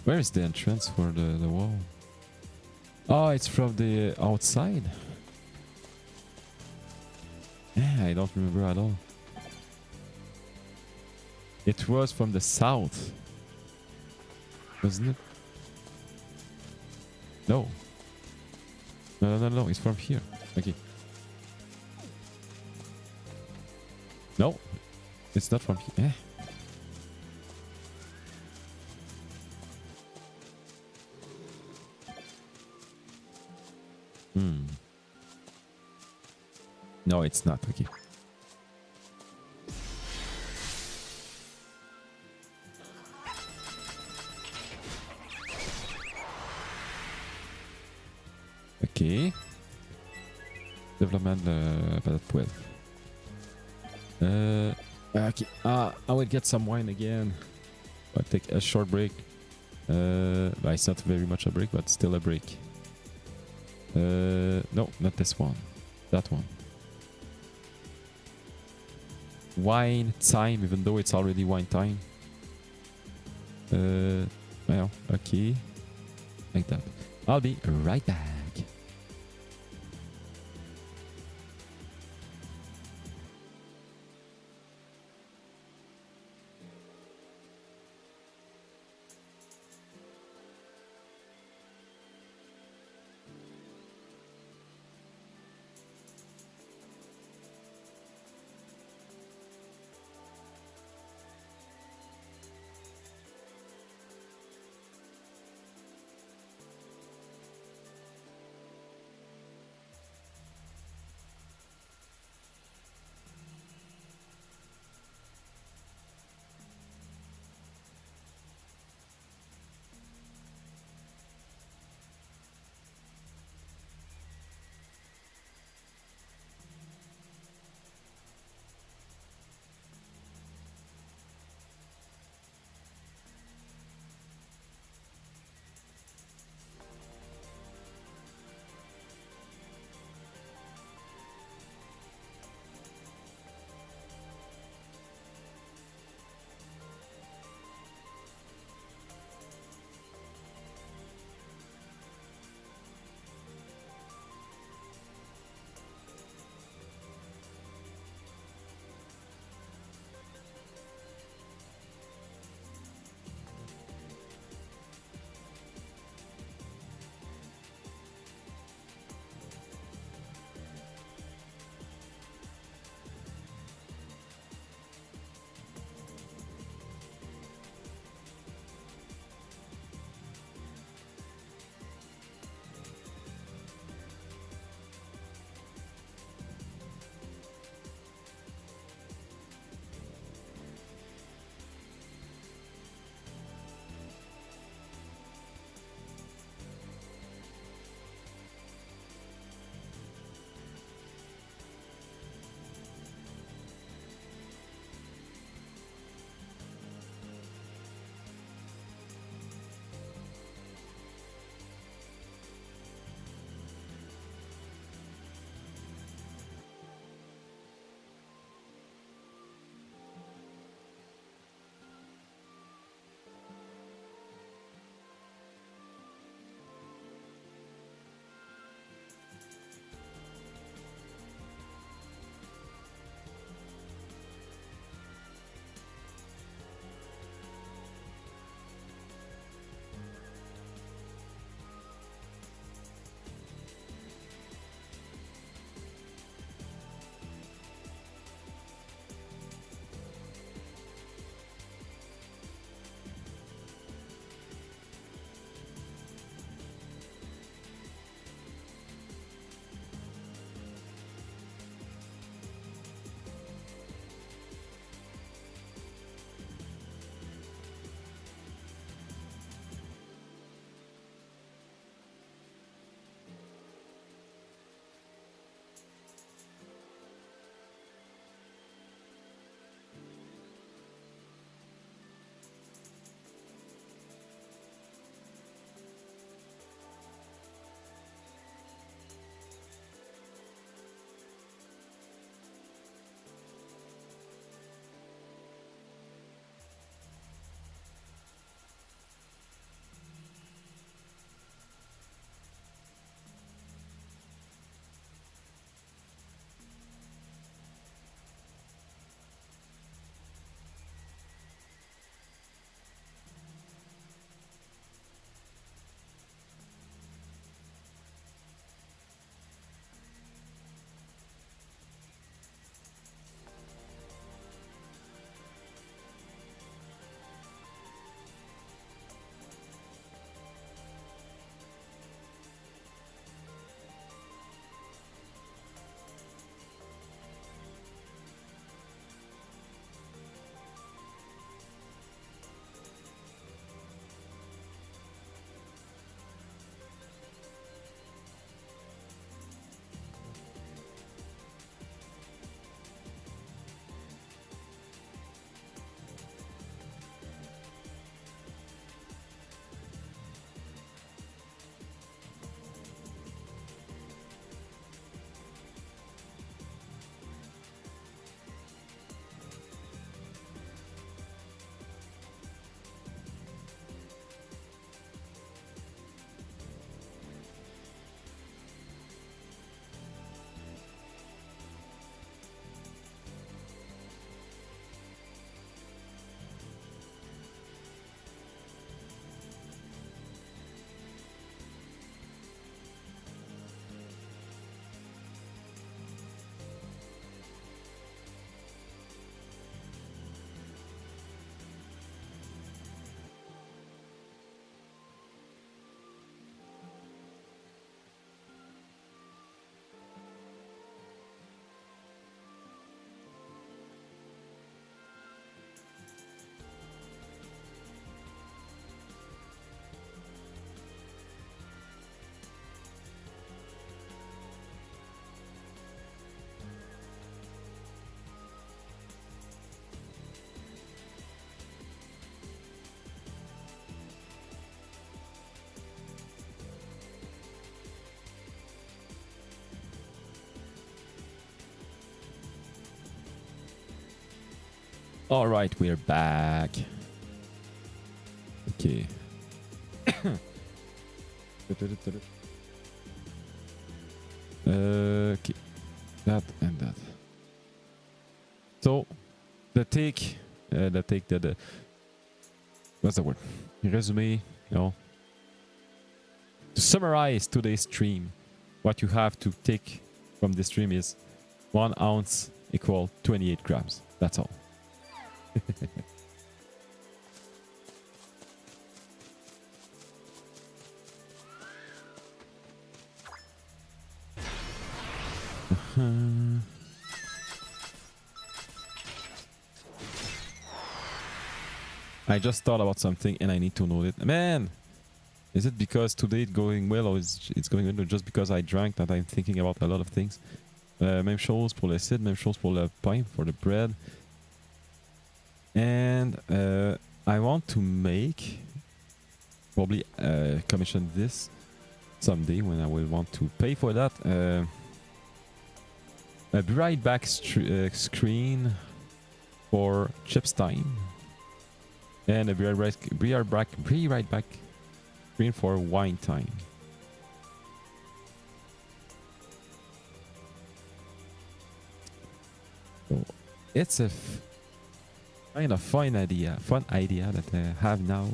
Where is the entrance for the wall? Oh, it's from the outside. Yeah, I don't remember at all. It was from the south, wasn't it? No. No, it's from here. Okay. No, it's not from here. No, it's not. Okay. Okay. Development patate poêle. Okay. I will get some wine again. I'll take a short break. But it's not very much a break, but still a break. No, not this one. That one. Wine time, even though it's already wine time. Well, okay. Like that. I'll be right back. All right, we're back. Okay. Okay, that and that. So the what's the word? Resume, no. To summarize today's stream, what you have to take from the stream is 1 ounce equal 28 grams. That's all. I just thought about something and I need to know it. Man, is it because today it's going well or is it's going well or just because I drank that I'm thinking about a lot of things? Même chose pour le cidre, même chose pour le pain, for the bread. And I want to make, probably commission this someday when I will want to pay for that. A be right back screen for Chips Time. And a be right back screen for Wine Time. So it's a kind of fun idea that I have now.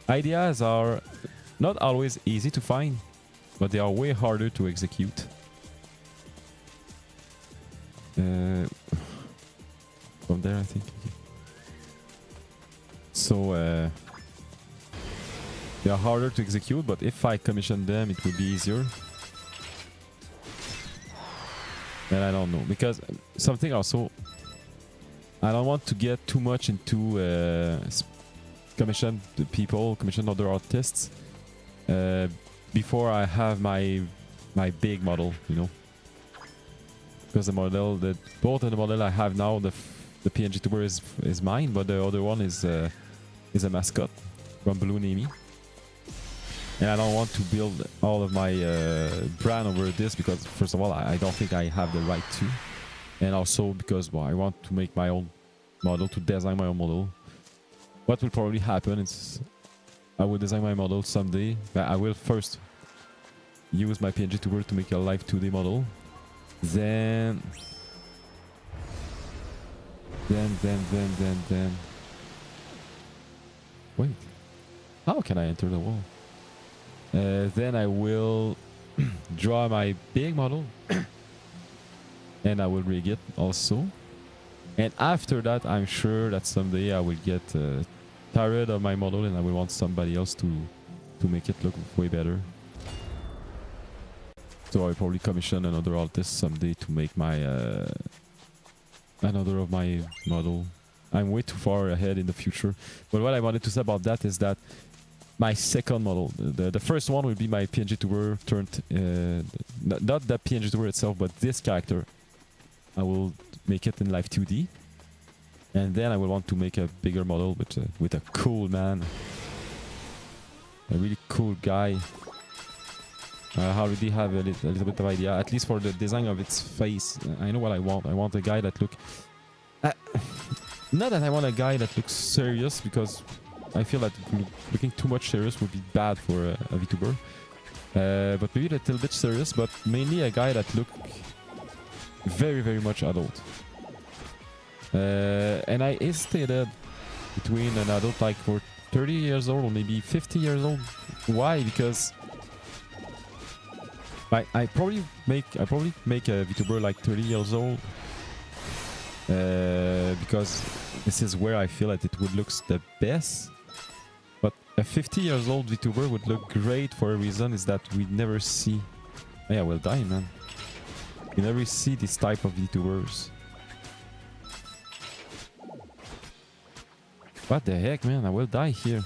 Ideas are not always easy to find, but they are way harder to execute. From there, I think. So they are harder to execute, but if I commission them, it would be easier. And I don't know, because something also, I don't want to get too much into commission the people, commission other artists before I have my big model, you know. Because the model, both of the model I have now, the PNG tuber is mine, but the other one is a mascot from Blue Nemi. And I don't want to build all of my brand over this because, first of all, I don't think I have the right to. And also because, well, I want to make my own model, to design my own model. What will probably happen is I will design my model someday. But I will first use my PNG tuber to make a live 2D model. Then... Wait. How can I enter the wall? Then I will draw my big model and I will rig it also. And after that, I'm sure that someday I will get tired of my model and I will want somebody else to make it look way better. So I'll probably commission another artist someday to make my another of my model. I'm way too far ahead in the future. But what I wanted to say about that is that my second model, the first one will be my PNG tuber turned, not the PNG tuber itself, but this character. I will make it in live 2D. And then I will want to make a bigger model with a cool man. A really cool guy. I already have a little bit of idea, at least for the design of its face. I know what I want. I want a guy that look... not that I want a guy that looks serious, because I feel that looking too much serious would be bad for a VTuber. But maybe a little bit serious, but mainly a guy that look very, very much adult. And I hesitated between an adult like for 30 years old or maybe 50 years old. Why? Because I probably make a VTuber like 30 years old. Because this is where I feel that it would look the best. But a 50 years old VTuber would look great for a reason is that we never see... Oh yeah, we'll die, man. We never see this type of VTubers. What the heck, man? I will die here.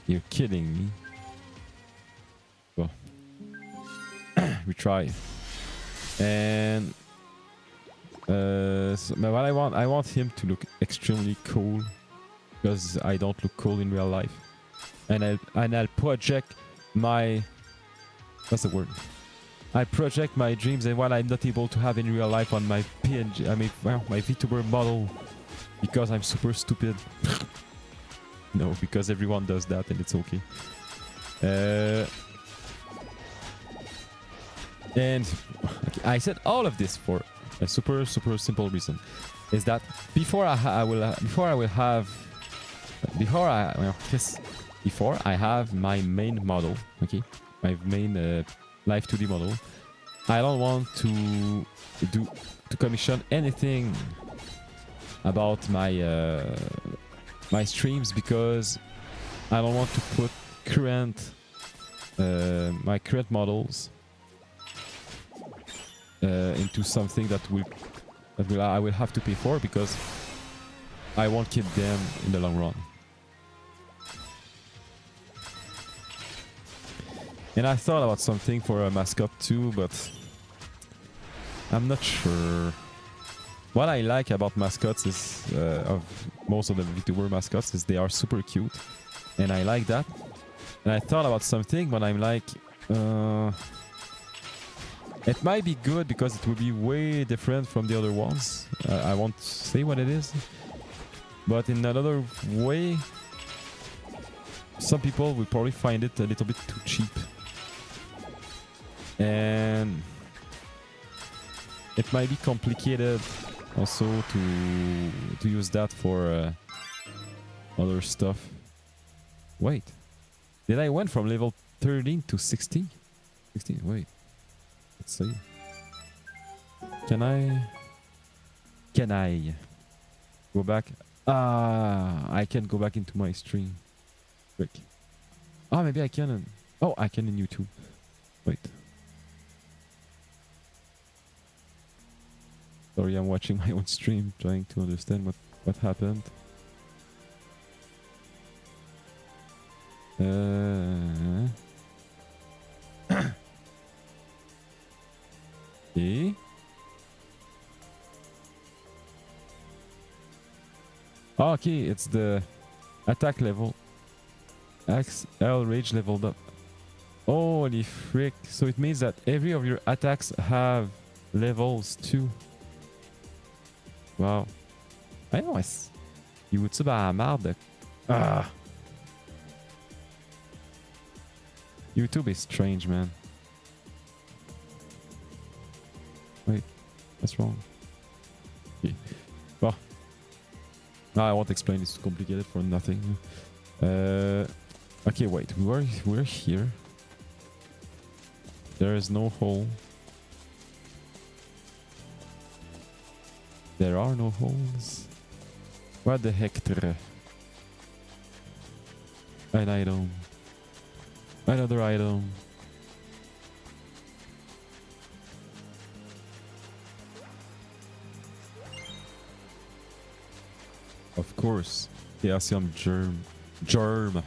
You're kidding me. Well, we try. And so what I want him to look extremely cool, because I don't look cool in real life. and I'll project my, what's the word? I project my dreams and what I'm not able to have in real life on my PNG, I mean, well, my VTuber model, because I'm super stupid. No, because everyone does that and it's okay. And okay, I said all of this for a super simple reason, is that before I have my main model, okay, my main live 2D model, I don't want to commission anything about my my streams, because I don't want to put my current models into something that I will have to pay for, because I won't keep them in the long run. And I thought about something for a mascot too, but I'm not sure. What I like about mascots is, of most of the VTuber mascots, is they are super cute, and I like that. And I thought about something, but I'm like, it might be good because it will be way different from the other ones. I won't say what it is, but in another way, some people will probably find it a little bit too cheap. And it might be complicated also to use that for other stuff. Wait, did I went from level 13 to 16? 16, wait. Let's see. Can I go back? I can go back into my stream. Quick. Oh, maybe I can. Oh, I can in YouTube. Wait. Sorry, I'm watching my own stream, trying to understand what happened. Okay. Oh, okay, it's the attack level. XL rage leveled up. Holy frick. So it means that every of your attacks have levels too. Wow. I know, YouTube a la merde. Ah. YouTube is strange, man. Wait, what's wrong? Okay. Well, no, I won't explain. It's too complicated for nothing. Okay, wait. We're here. There is no hole. There are no holes. What the heck? An item. Another item. Of course. Chaosium germ. Germ.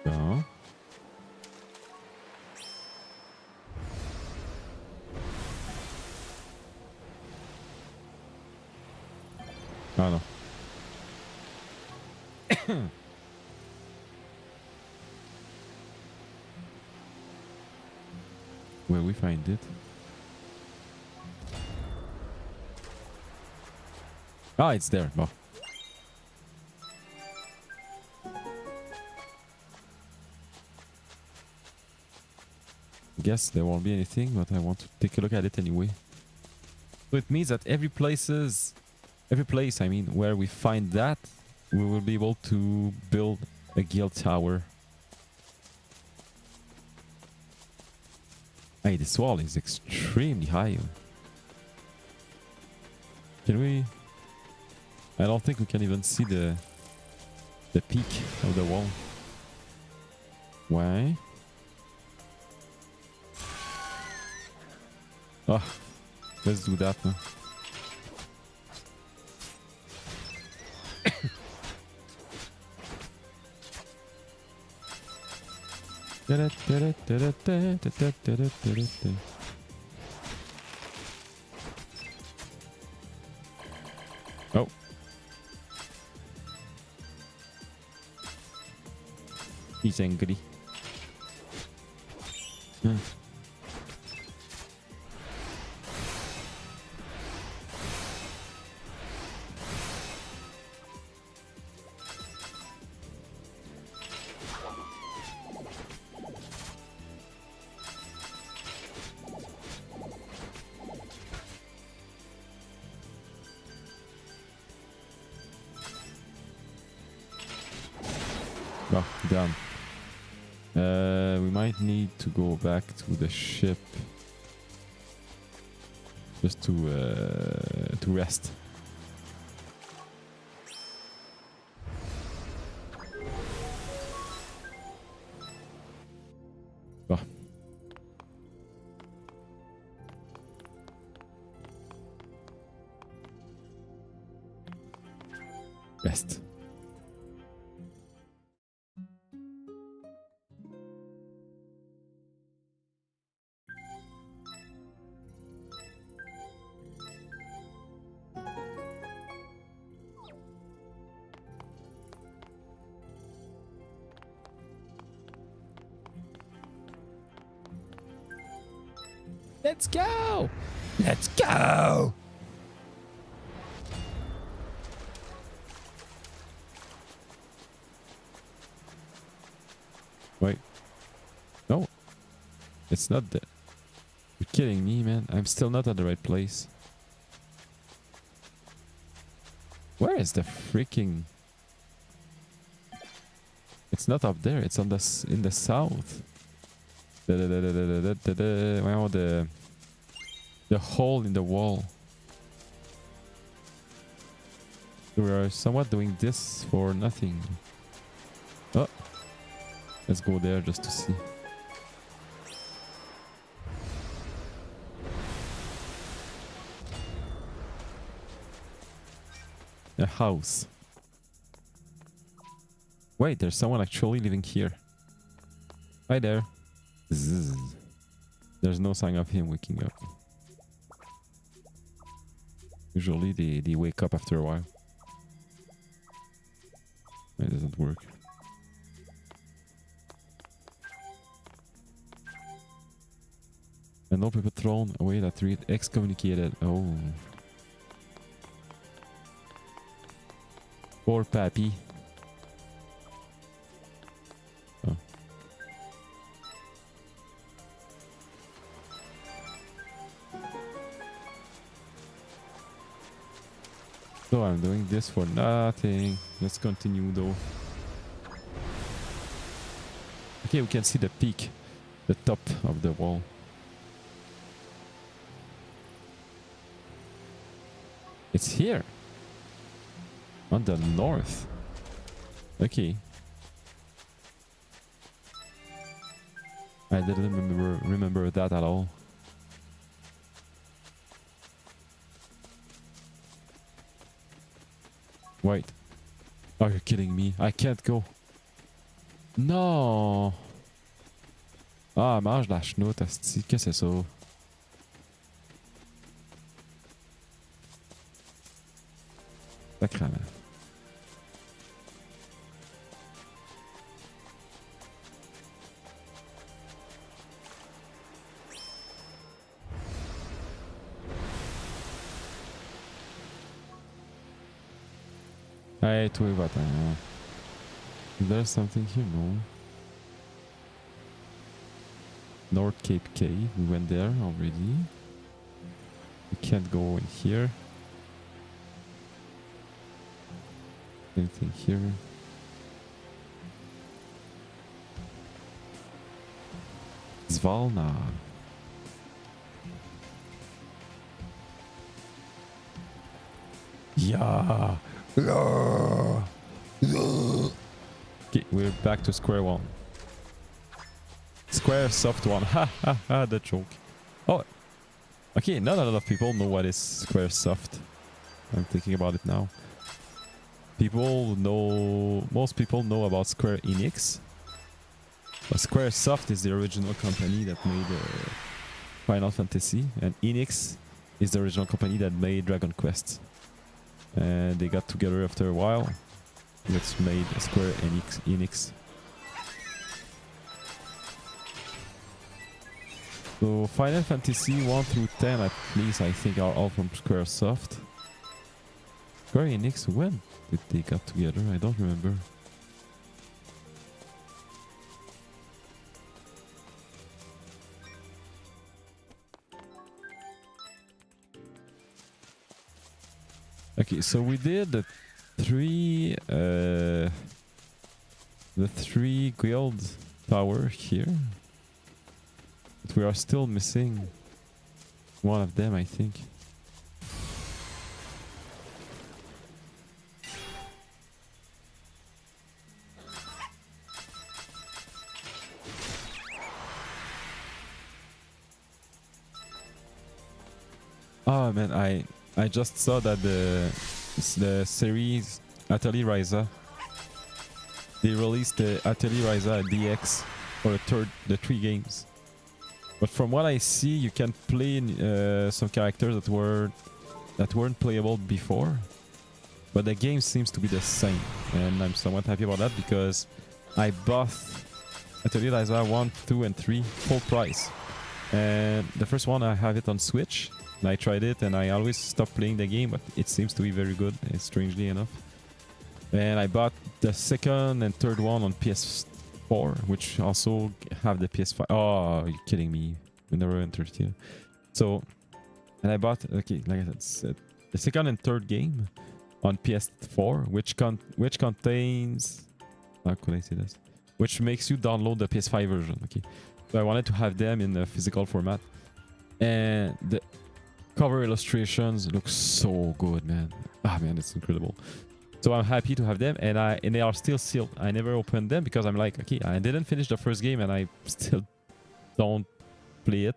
Yeah. Oh no. Where we find it? Ah, it's there. Oh. Guess there won't be anything, but I want to take a look at it anyway. So it means that every place, I mean, where we find that, we will be able to build a guild tower. Hey, this wall is extremely high. Can we? I don't think we can even see the peak of the wall. Why? Oh, let's do that now. He's angry. Hmm. Oh, damn. We might need to go back to the ship just to rest. Oh. Rest. Let's go! Let's go! Wait. No. It's not that. You're kidding me, man. I'm still not at the right place. Where is the freaking... It's not up there. It's on the in the south. Wow, the hole in the wall. We are somewhat doing this for nothing. Oh, let's go there just to see. A house. Wait, there's someone actually living here. Hi there. Zzz. There's no sign of him waking up. Usually they wake up after a while. It doesn't work. An open patrol away that read excommunicated. Oh. Poor Pappy. Oh. So I'm doing this for nothing. Let's continue though. Okay, we can see the peak, the top of the wall. It's here. On the north. Okay. I didn't remember that at all. Wait. Oh, you're kidding me. I can't go. Non. Ah, mange la chenoute, asti. Qu'est-ce que c'est ça? Sacrément. Hey, toi, va-t'en. Is there something here? No. North Cape Cave. We went there already. We can't go in here. Anything here? Svalna. Yeah. Okay, we're back to square one. Square soft one. Ha ha ha, the joke. Oh, okay, not a lot of people know what is Square Soft. I'm thinking about it now. Most people know about Square Enix. But Square Soft is the original company that made Final Fantasy, and Enix is the original company that made Dragon Quest. And they got together after a while. Let's made Square Enix. So Final Fantasy 1 through 10 at least I think are all from Squaresoft. Square Enix, when did they got together? I don't remember. Okay, so we did the three guild tower here. But we are still missing one of them, I think. Oh man, I just saw that the series Atelier Ryza, they released the Atelier Ryza DX for the 3 games. But from what I see, you can play some characters that weren't playable before. But the game seems to be the same, and I'm somewhat happy about that because I bought Atelier Ryza 1, 2, and 3 full price. And the first one I have it on Switch. And I tried it and I always stop playing the game, but it seems to be very good, strangely enough. And I bought the second and third one on PS4, which also have the PS5. Oh, you're kidding me. We never entered here. So, and I bought, okay, like I said, the second and third game on PS4, which contains, how could I say this? Which makes you download the PS5 version, okay? So I wanted to have them in a physical format. And the cover illustrations look so good, man. Ah, man, it's incredible. So I'm happy to have them, and they are still sealed. I never opened them because I'm like, okay, I didn't finish the first game and I still don't play it.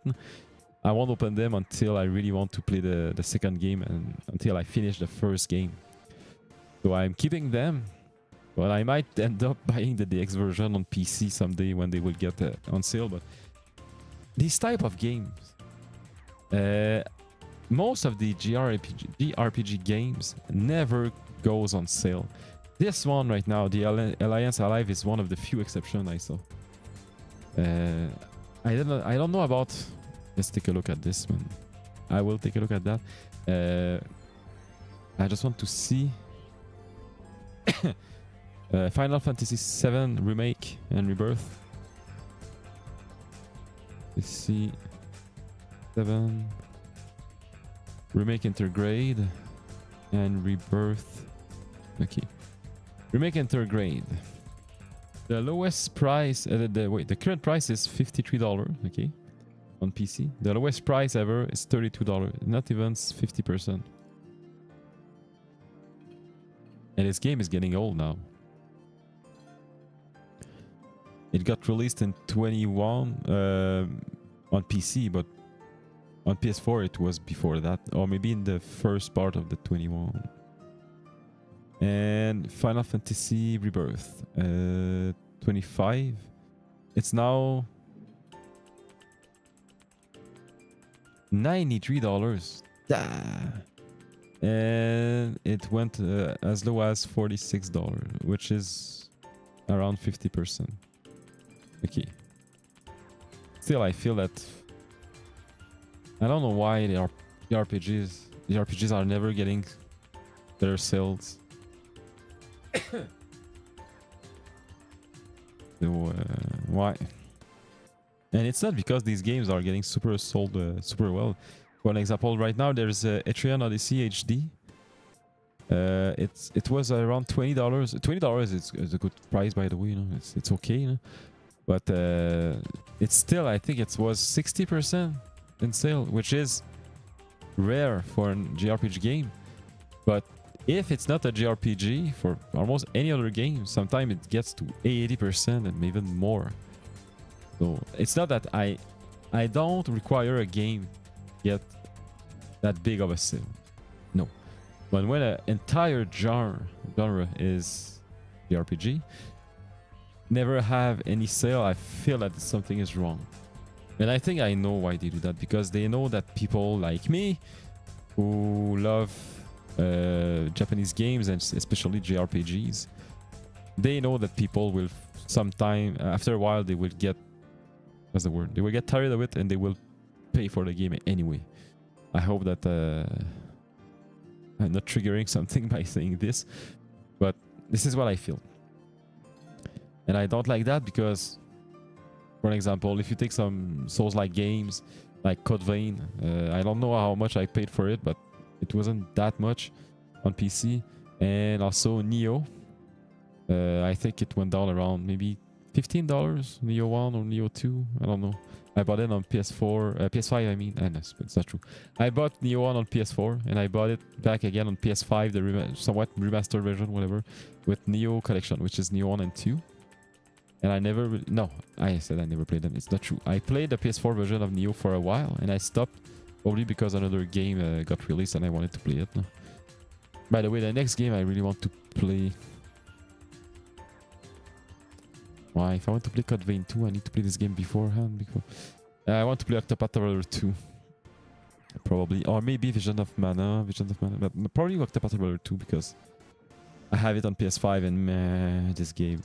I won't open them until I really want to play the second game and until I finish the first game. So I'm keeping them, but I might end up buying the DX version on PC someday when they will get on sale. But these type of games, most of the JRPG games never goes on sale. This one right now, the Alliance Alive, is one of the few exceptions I saw. I don't know about. Let's take a look at this one. I will take a look at that. I just want to see Final Fantasy VII Remake and Rebirth. Let's see. 7 Remake Intergrade and Rebirth. Okay. Remake Intergrade. The lowest price, the current price is $53, okay, on PC. The lowest price ever is $32, not even 50%. And this game is getting old now. It got released in 21 on PC, but on PS4 it was before that, or maybe in the first part of the 21. And Final Fantasy Rebirth 25. It's now $93. And it went as low as $46, which is around 50%. Okay. Still, I feel that I don't know why the RPGs are never getting better sales. So why? And it's not because these games are getting sold super well. For an example, right now there's Etrian Odyssey HD. It was around $20. $20 is a good price, by the way. You know, it's okay. You know? But it's still, I think it was 60% in sale, which is rare for a JRPG game. But if it's not a JRPG, for almost any other game, sometimes it gets to 80% and even more. So it's not that I don't require a game to get that big of a sale. No. But when an entire genre is JRPG, never have any sale, I feel that something is wrong. And I think I know why they do that, because they know that people like me who love Japanese games and especially JRPGs, they know that people will sometime, after a while, they will get, what's the word? They will get tired of it and they will pay for the game anyway. I hope that I'm not triggering something by saying this, but this is what I feel. And I don't like that because, for example, if you take some Souls-like games like Code Vein, I don't know how much I paid for it, but it wasn't that much on PC. And also Neo, I think it went down around maybe $15, Neo 1 or Neo 2, I don't know. I bought it on PS4, PS5 I mean, and no, it's not true. I bought Neo 1 on PS4 and I bought it back again on PS5, the somewhat remastered version, whatever, with Neo Collection, which is Neo 1 and 2. And I never, no, I said I never played them, it's not true. I played the PS4 version of Neo for a while and I stopped, probably because another game got released and I wanted to play it. By the way, the next game I really want to play... Why? If I want to play Code Vein 2, I need to play this game beforehand. I want to play Octopath Traveler 2. Probably. Or maybe Vision of Mana. But probably Octopath Traveler 2 because I have it on PS5 and man, this game.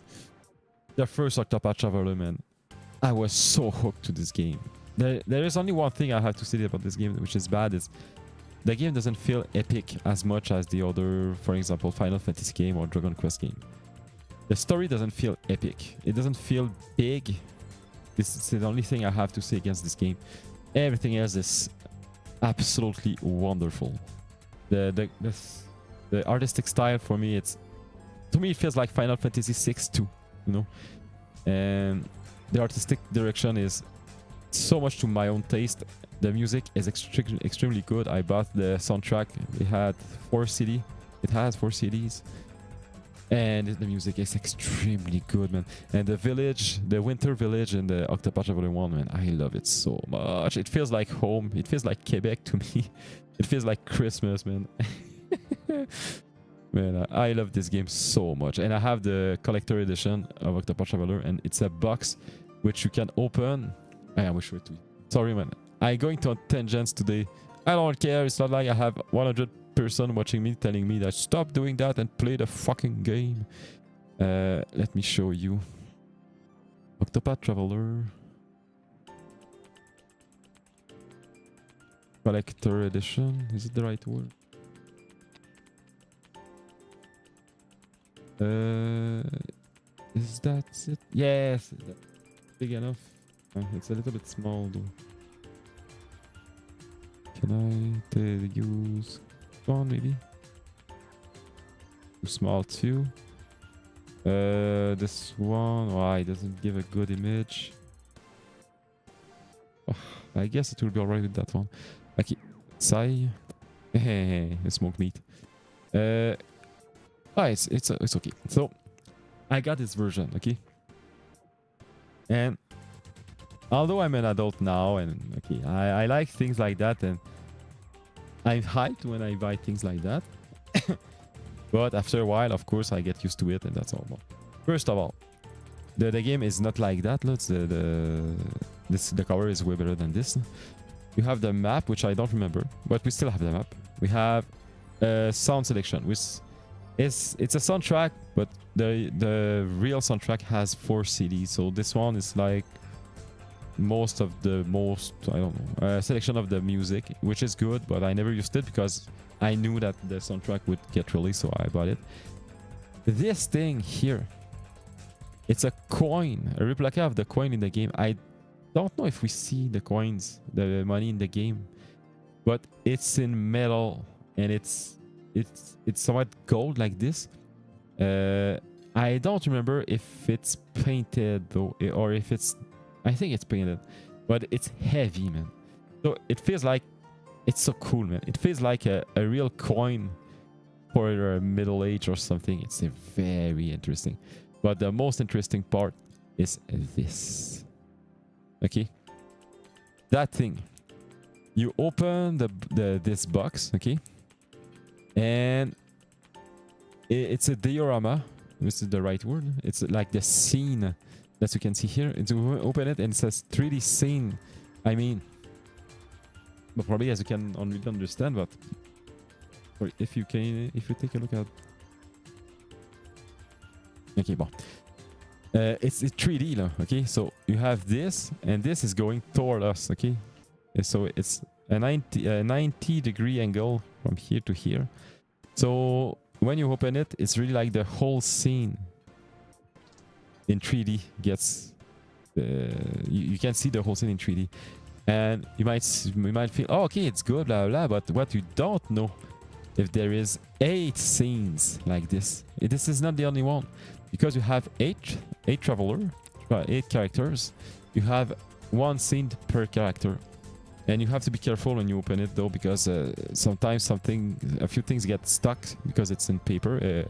The first Octopath Traveler, man. I was so hooked to this game. There is only one thing I have to say about this game which is bad is the game doesn't feel epic as much as the other, for example, Final Fantasy game or Dragon Quest game. The story doesn't feel epic. It doesn't feel big. This is the only thing I have to say against this game. Everything else is absolutely wonderful. The artistic style for me, it feels like Final Fantasy 6 too, you know. And the artistic direction is so much to my own taste. The music is extremely good. I bought the soundtrack. It had 4 CDs. It has 4 CDs. And the music is extremely good, man. And the village, the winter village in the Octopath Traveler 1, man, I love it so much. It feels like home. It feels like Quebec to me. It feels like Christmas, man. Man, I love this game so much. And I have the collector edition of Octopath Traveler, and it's a box which you can open. I will show it to you. Sorry, man. I'm going to tangents today. I don't care. It's not like I have 100 person watching me telling me that stop doing that and play the fucking game. Let me show you. Octopath Traveler. Collector edition. Is it the right word? Is that it? Yes. Big enough. It's a little bit small though. Can I use one maybe? Too small too. This one, why it doesn't give a good image. Oh, I guess it will be alright with that one. Okay, Sai, smoked meat. It's okay. So I got this version, okay. And although I'm an adult now, and okay, I like things like that, and I'm hyped when I buy things like that. But after a while, of course, I get used to it, and that's all. First of all, the game is not like that. Look, the cover is way better than this. You have the map, which I don't remember, but we still have the map. We have sound selection, which it's a soundtrack, but the real soundtrack has 4 CDs. So this one is like I don't know, selection of the music, which is good, but I never used it because I knew that the soundtrack would get released, so I bought it. This thing here, it's a coin, a replica of the coin in the game. I don't know if we see the coins, the money in the game, but it's in metal and it's somewhat gold like this. I don't remember if it's painted though, or if it's, I think it's painted, but it's heavy, man. So it feels like, it's so cool, man. It feels like a real coin for a middle age or something. It's very interesting. But the most interesting part is this. Okay? That thing. You open this box, okay? And it's a diorama. This is the right word. It's like the scene that you can see here. And you open it and it says 3D scene. I mean, but probably as you can only understand, but if you take a look at, okay, bon. It's 3D, okay. So you have this, and this is going toward us, okay. So it's a 90-degree angle from here to here. So when you open it, it's really like the whole scene in 3D gets. You can see the whole scene in 3D, and you might feel, oh, okay, it's good, blah blah. But what you don't know, if there is 8 scenes like this. This is not the only one, because you have 8 traveler, 8 characters. You have 1 scene per character. And you have to be careful when you open it though, because sometimes a few things get stuck because it's in paper,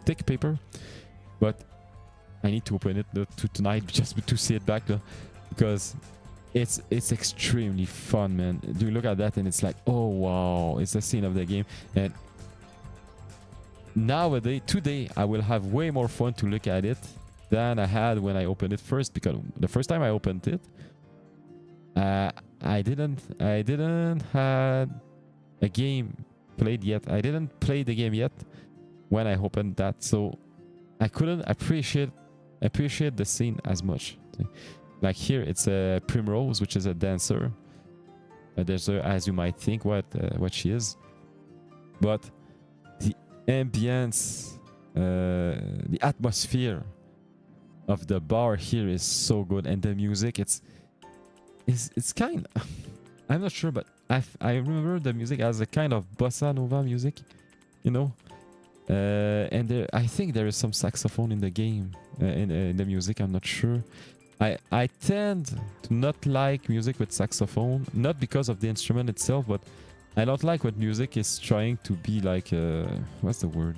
thick paper. But I need to open it tonight just to see it back though, because it's extremely fun, man. Do you look at that and it's like, oh wow, it's a scene of the game. And today I will have way more fun to look at it than I had when I opened it first, because the first time I opened it, I didn't had a game played yet. I didn't play the game yet when I opened that, so I couldn't appreciate the scene as much. Like here, it's a Primrose, which is a dancer. As you might think what she is, but the ambience, the atmosphere of the bar here is so good, and the music, it's kind of, I'm not sure, but I remember the music as a kind of bossa nova music, you know. And I think there is some saxophone in the game, in the music. I'm not sure. I tend to not like music with saxophone, not because of the instrument itself, but I don't like what music is trying to be like. What's the word?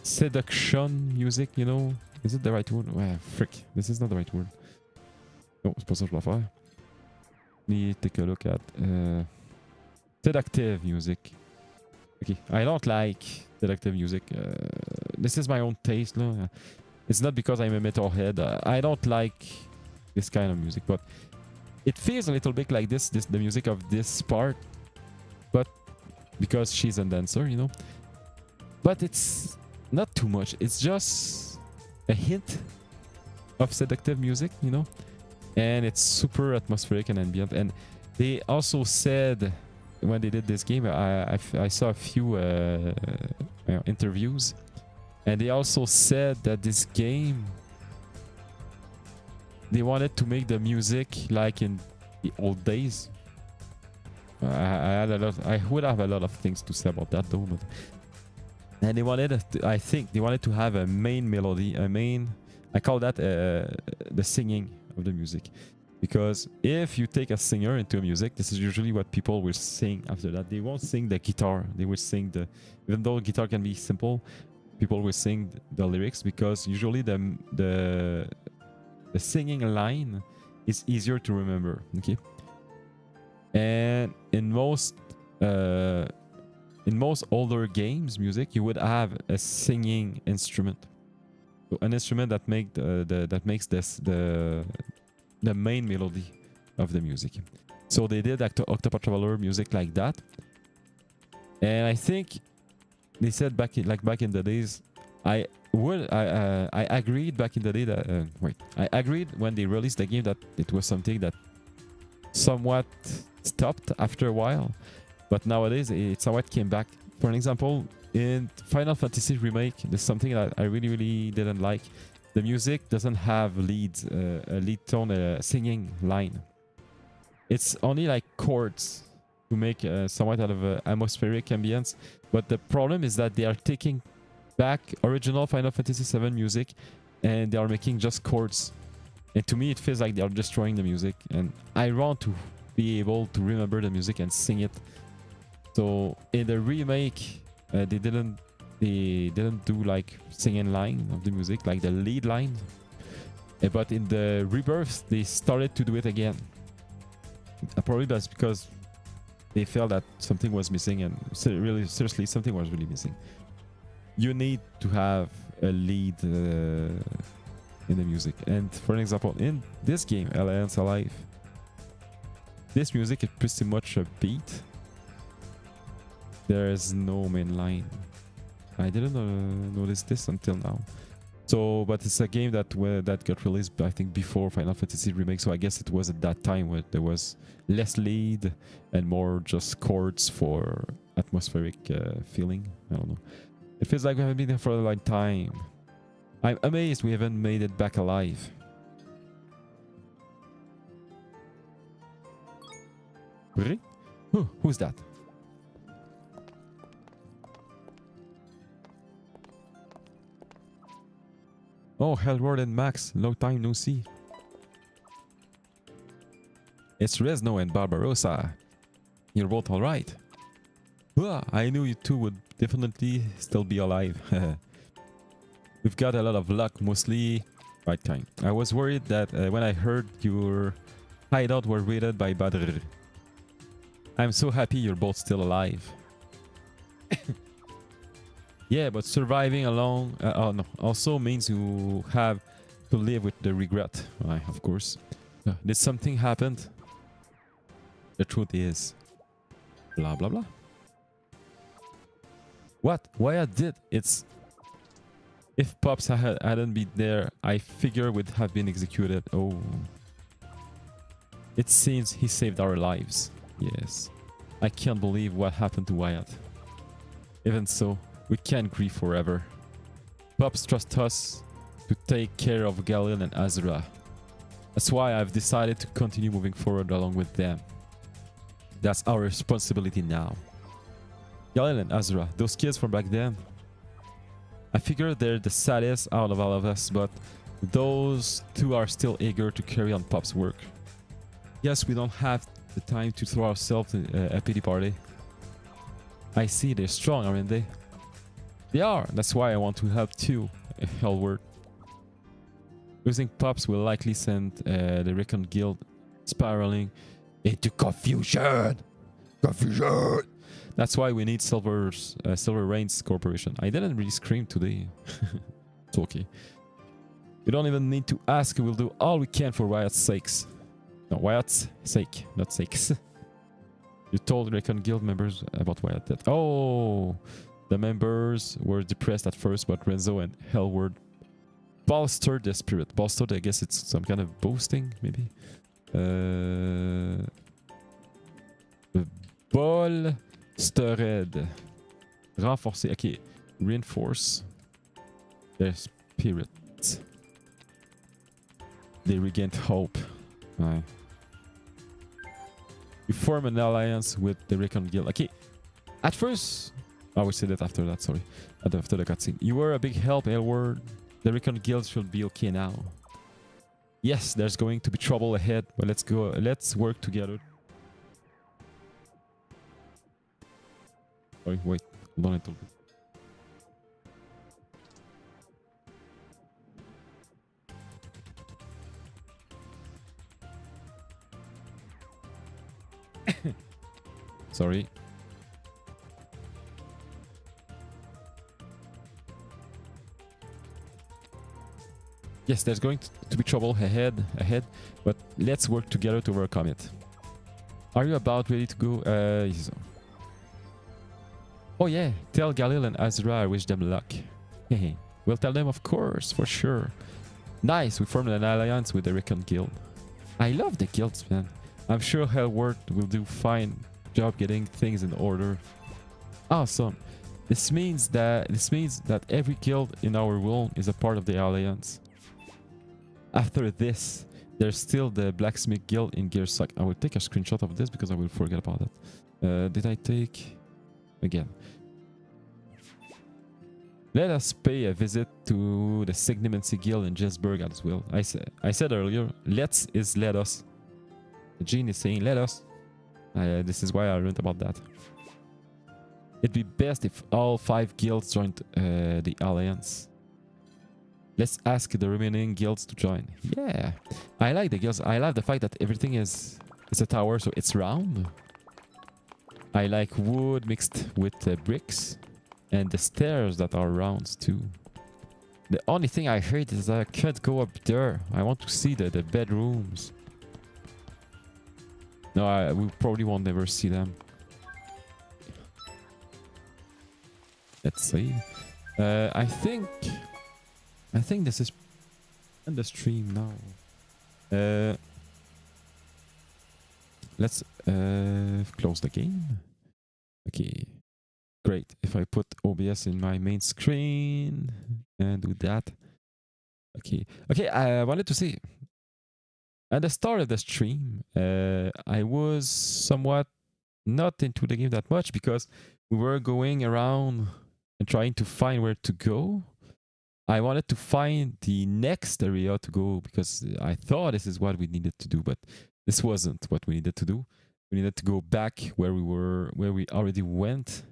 Seduction music, you know. Is it the right word? Well, frick, this is not the right word. Non, c'est pas ça que je dois faire. Let me take a look at seductive music. Okay, I don't like seductive music. This is my own taste. No? It's not because I'm a metalhead. I don't like this kind of music, but it feels a little bit like this the music of this part, but because she's a dancer, you know. But it's not too much. It's just a hint of seductive music, you know. And it's super atmospheric and ambient. And they also said, when they did this game, I saw a few interviews, and they also said that this game, they wanted to make the music like in the old days. I would have a lot of things to say about that though, but and they wanted, I think they wanted to have a main melody, I call that the singing of the music, because if you take a singer into a music, this is usually what people will sing after that. They won't sing the guitar, they will sing even though guitar can be simple, people will sing the lyrics, because usually the singing line is easier to remember. Okay, and in most older games music, you would have a singing instrument. So an instrument that makes this the main melody of the music. So they did Octopath Traveler music like that, and I think they said back in the days, I agreed back in the day that I agreed when they released the game that it was something that somewhat stopped after a while, but nowadays it somewhat came back. For an example, in Final Fantasy Remake, there's something that I really didn't like. The music doesn't have a lead tone, a singing line. It's only like chords to make somewhat out of an atmospheric ambience. But the problem is that they are taking back original Final Fantasy VII music and they are making just chords. And to me, it feels like they are destroying the music. And I want to be able to remember the music and sing it. So in the remake, they didn't do like singing line of the music, like the lead line. But in the Rebirth, they started to do it again. Probably that's because they felt that something was missing, and really seriously, something was really missing. You need to have a lead in the music. And for an example, in this game, Alliance Alive, this music is pretty much a beat. There is no main line. I didn't notice this until now. So, but it's a game that got released, I think, before Final Fantasy Remake. So I guess it was at that time where there was less lead and more just chords for atmospheric feeling. I don't know. It feels like we haven't been there for a long time. I'm amazed we haven't made it back alive. Really? Who's that? Oh, Hellward and Max, long time no see. It's Resno and Barbarossa. You're both alright. I knew you two would definitely still be alive. We've got a lot of luck, mostly right kind. I was worried that when I heard your hideout were raided by Badr. I'm so happy you're both still alive. Yeah, but surviving alone also means you have to live with the regret. Of course. Did something happen? The truth is... Blah blah blah. What? Why I did? It's... If Pops hadn't been there, I figure we'd have been executed. Oh. It seems he saved our lives. Yes. I can't believe what happened to Wyatt. Even so, we can't grieve forever. Pops trusts us to take care of Galil and Azura. That's why I've decided to continue moving forward along with them. That's our responsibility now. Galil and Azura, those kids from back then. I figure they're the saddest out of all of us, but those two are still eager to carry on Pop's work. Yes, we don't have the time to throw ourselves a pity party. I see they're strong, aren't they? They are. That's why I want to help too, Hellward. Losing Pops will likely send the Recon Guild spiraling into confusion. Confusion. That's why we need Silver Reigns Corporation. I didn't really scream today. It's okay. We don't even need to ask. We'll do all we can for Wyatt's sakes. No, Wyatt's sake, not sakes. You told Recon Guild members about Wyatt death. Oh, the members were depressed at first, but Renzo and Hellward bolstered their spirit. Bolstered, I guess it's some kind of boasting, maybe. Bolstered. Renforcer. Okay, reinforce their spirit. They regained hope. Right. You form an alliance with the Recon Guild. Okay, at first... I will say that after that, sorry. After the cutscene. You were a big help, Hellward. The Recon Guild should be okay now. Yes, there's going to be trouble ahead, but let's go. Let's work together. Sorry, wait. Hold on a little bit. Sorry. Yes, there's going to be trouble ahead, but let's work together to overcome it. Are you about ready to go? Yes. Oh yeah, tell Galil and Azura I wish them luck. We'll tell them, of course, for sure. Nice, we formed an alliance with the Recon Guild. I love the guilds, man. I'm sure Hellward will do fine job getting things in order. Awesome. This means that every guild in our world is a part of the alliance. After this, there's still the Blacksmith Guild in Gearsuck. I will take a screenshot of this because I will forget about that. Did I take... Again. Let us pay a visit to the Signimancy Guild in Jesberg as well. I said earlier, let us. Jean is saying let us. This is why I learned about that. It'd be best if all 5 guilds joined the alliance. Let's ask the remaining guilds to join. Yeah, I like the guilds. I like the fact that everything is a tower, so it's round. I like wood mixed with bricks, and the stairs that are round too. The only thing I hate is I can't go up there. I want to see the bedrooms. No, we probably won't ever see them. Let's see. I think I think this is on the stream now. Let's close the game. Okay, great. If I put OBS in my main screen and do that. Okay, I wanted to say at the start of the stream, I was somewhat not into the game that much because we were going around and trying to find where to go. I wanted to find the next area to go because I thought this is what we needed to do, but this wasn't what we needed to do. We needed to go back where we already went.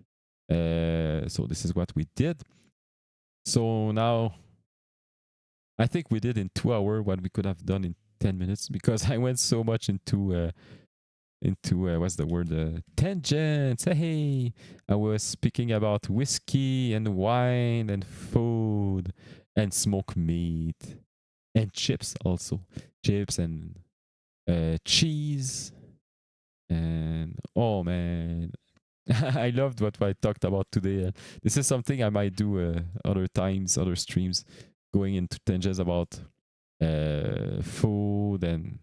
So this is what we did. So now I think we did in 2 hours what we could have done in 10 minutes because I went so much into what's the word, tangents. Hey, I was speaking about whiskey and wine and food and smoked meat and chips also, chips and cheese. And oh man, I loved what I talked about today. This is something I might do other times, other streams, going into tangents about food and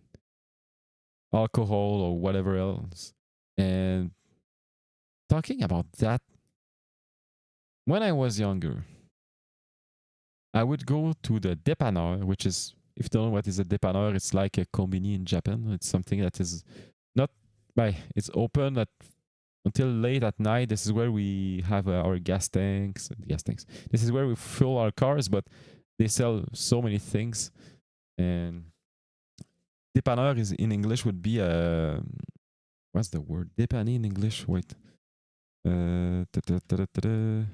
alcohol or whatever else. And talking about that, when I was younger, I would go to the dépanneur, which is, if you don't know what is a dépanneur, it's like a kombini in Japan. It's something that is not by, it's open until late at night. This is where we have our gas tanks. This is where we fill our cars, but they sell so many things. And dépanneur is in English would be what's the word? Dépanner in English. Wait. Dépanner.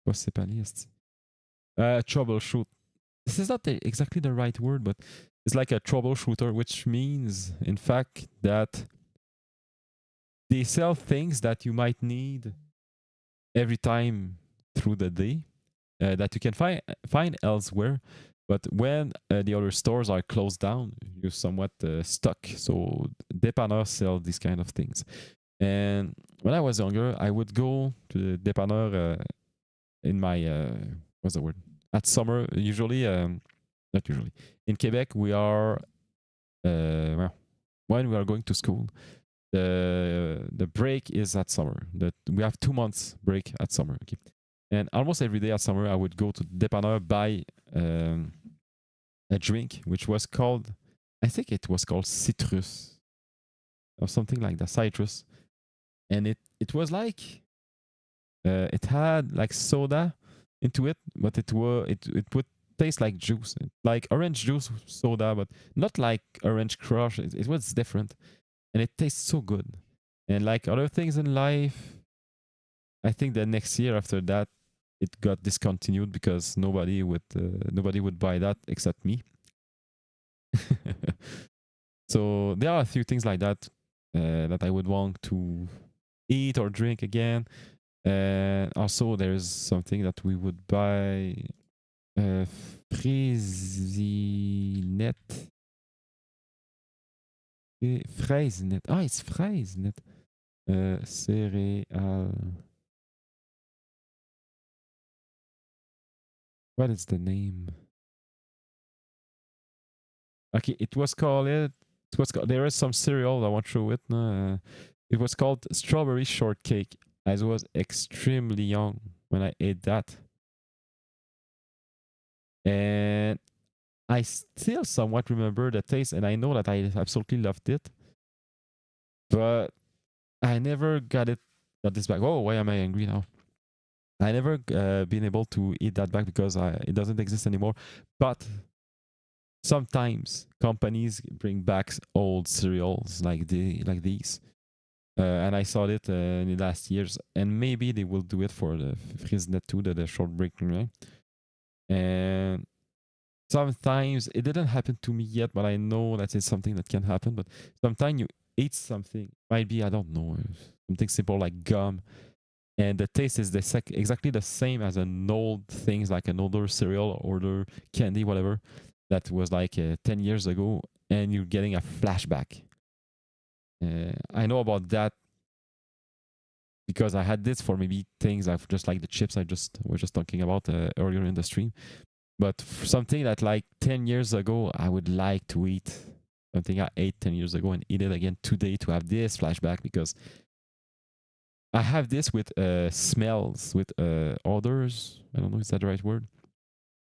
What's dépanner? Troubleshoot. This is not exactly the right word, but it's like a troubleshooter, which means, in fact, that they sell things that you might need every time through the day that you can find elsewhere. But when the other stores are closed down, you're somewhat stuck. So dépanneurs sell these kind of things. And when I was younger, I would go to the dépanneur in my, what's the word? At summer, usually, not usually. In Quebec, we are, well, when we are going to school, the break is at summer. We have 2 months break at summer. Okay. And almost every day at summer, I would go to dépanneur, buy a drink, which was called, I think it was called citrus or something like that, citrus. And it was like, it had like soda into it, but it would taste like juice, like orange juice soda, but not like orange crush. It was different, and it tastes so good. And like other things in life, I think the next year after that, it got discontinued because nobody would buy that except me. So there are a few things like that that I would want to eat or drink again. And also there's something that we would buy, Fraisenet. Fraisenet. Ah, it's Fraisenet. Cereal. What is the name? Okay, it was called. There is some cereal I want to show it. It was called strawberry shortcake. I was extremely young when I ate that, and I still somewhat remember the taste, and I know that I absolutely loved it, but I never got this back. Oh, why am I angry now? I never been able to eat that back because it doesn't exist anymore. But sometimes companies bring back old cereals like these. And I saw it in the last years, and maybe they will do it for the Frisnet too, the short break, right? And sometimes it didn't happen to me yet, but I know that it's something that can happen. But sometimes you eat something, might be, I don't know, something simple like gum, and the taste is exactly the same as an old things like an older cereal or older candy, whatever, that was like 10 years ago, and you're getting a flashback. I know about that because I had this for maybe things I've just like the chips I just were just talking about earlier in the stream. But for something that like 10 years ago I would like to eat, something I ate 10 years ago and eat it again today to have this flashback, because I have this with smells, with odors. I don't know, is that the right word?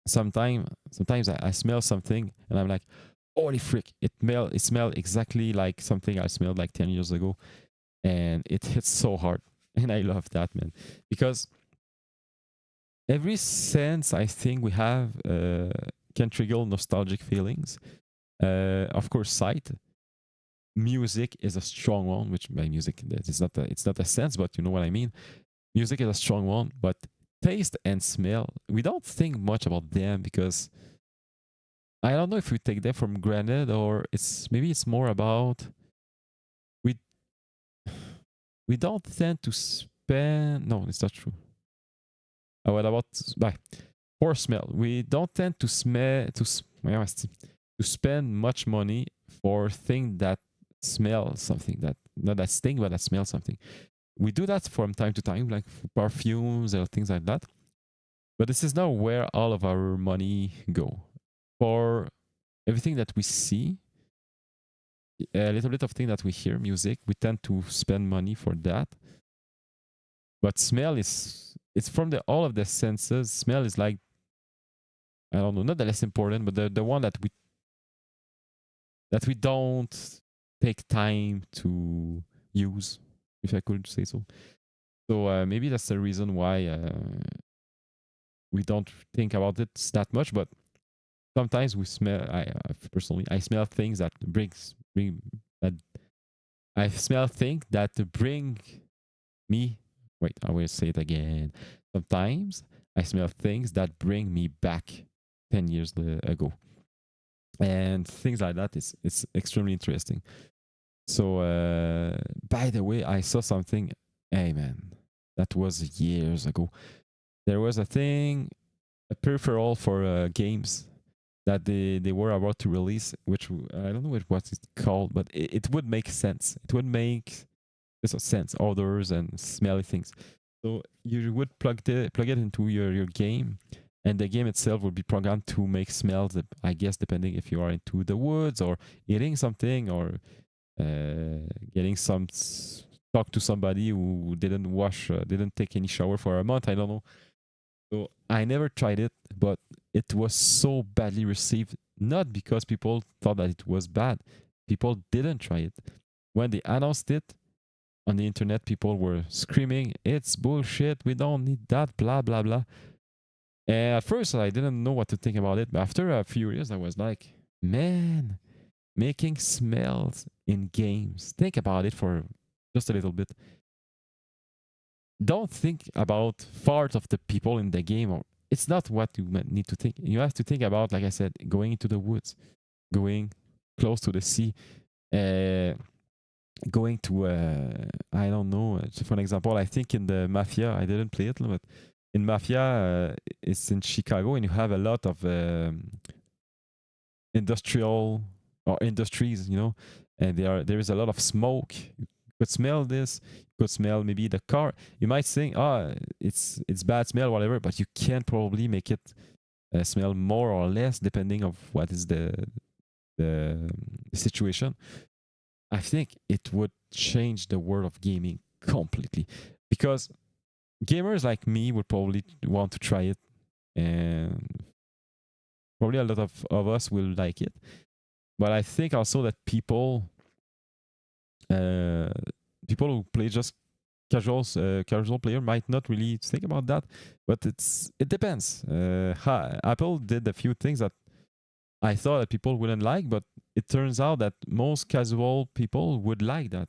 Sometimes I smell something and I'm like, holy frick, it smelled exactly like something I smelled like 10 years ago. And it hits so hard. And I love that, man. Because every sense I think we have can trigger nostalgic feelings. Of course, sight. Music is a strong one, which by music it's not a sense, but you know what I mean. Music is a strong one, but taste and smell, we don't think much about them because I don't know if we take them for granted, or it's more about we we don't tend to spend. No, it's not true. What about for smell? We don't tend to to spend much money for things that smell something, that not that stink but that smell something. We do that from time to time, like perfumes or things like that. But this is not where all of our money go. For everything that we see, a little bit of thing that we hear, music, we tend to spend money for that. But smell is it's from the all of the senses. Smell is like, I don't know, not the less important, but the one that we don't take time to use, if I could say so. So maybe that's the reason why we don't think about it that much. But sometimes we smell. Personally, I smell things that bring that I smell things that bring me. Wait, I will say it again. Sometimes I smell things that bring me back 10 years ago, and things like that. It's extremely interesting. So, by the way, I saw something. Hey, man, that was years ago. There was a thing, a peripheral for games that they were about to release, which I don't know what it's called, but it would make sense. It would make sense, odors and smelly things. So you would plug it into your game, and the game itself would be programmed to make smells. I guess depending if you are into the woods or eating something or getting some talk to somebody who didn't take any shower for a month. I don't know. So I never tried it, but it was so badly received. Not because people thought that it was bad. People didn't try it. When they announced it on the internet, people were screaming, "It's bullshit. We don't need that." Blah blah blah. And at first, I didn't know what to think about it. But after a few years, I was like, "Man, making smells in games. Think about it for just a little bit. Don't think about part of the people in the game. Or it's not what you need to think. You have to think about, like I said, going into the woods, going close to the sea, going to I don't know. For an example, I think in the Mafia, I didn't play it, but in Mafia, it's in Chicago, and you have a lot of industrial or industries, and there is a lot of smoke. You could smell this. You could smell maybe the car. You might think, it's bad smell, whatever, but you can probably make it smell more or less depending of what is the situation. I think it would change the world of gaming completely, because gamers like me would probably want to try it, and probably a lot of us will like it. But I think also that people who play just casual player might not really think about that. But it depends. Apple did a few things that I thought that people wouldn't like, but it turns out that most casual people would like that.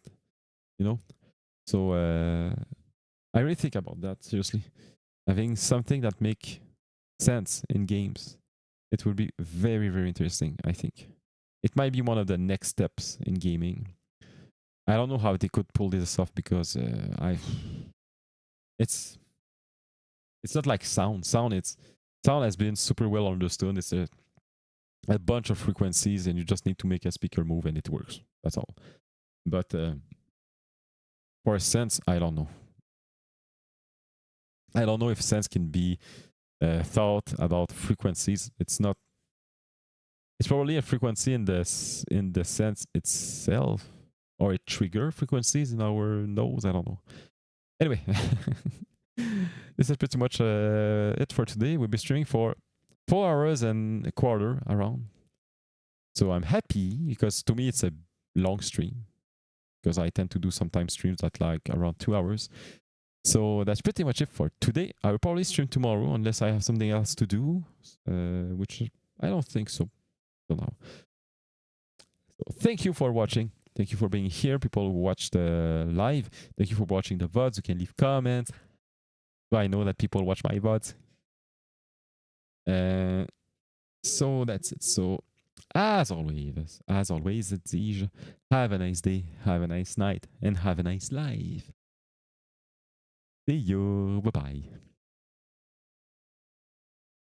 So I really think about that seriously. Having something that make sense in games, it would be very, very interesting, I think. It might be one of the next steps in gaming. I don't know how they could pull this off, because it's not like sound. Sound has been super well understood. It's a bunch of frequencies, and you just need to make a speaker move, and it works. That's all. But for a sense, I don't know. I don't know if sense can be thought about frequencies. It's not. It's probably a frequency in the sense itself, or it trigger frequencies in our nose. I don't know. Anyway, this is pretty much it for today. We'll be streaming for 4 hours and a quarter around. So I'm happy because to me it's a long stream because I tend to do sometimes streams that like around 2 hours. So that's pretty much it for today. I will probably stream tomorrow unless I have something else to do, which I don't think so for now. So thank you for watching. Thank you for being here. People who watch the live. Thank you for watching the VODs. You can leave comments. I know that people watch my VODs. So that's it. So as always, Zige, have a nice day, have a nice night, and have a nice life. See you. Bye-bye.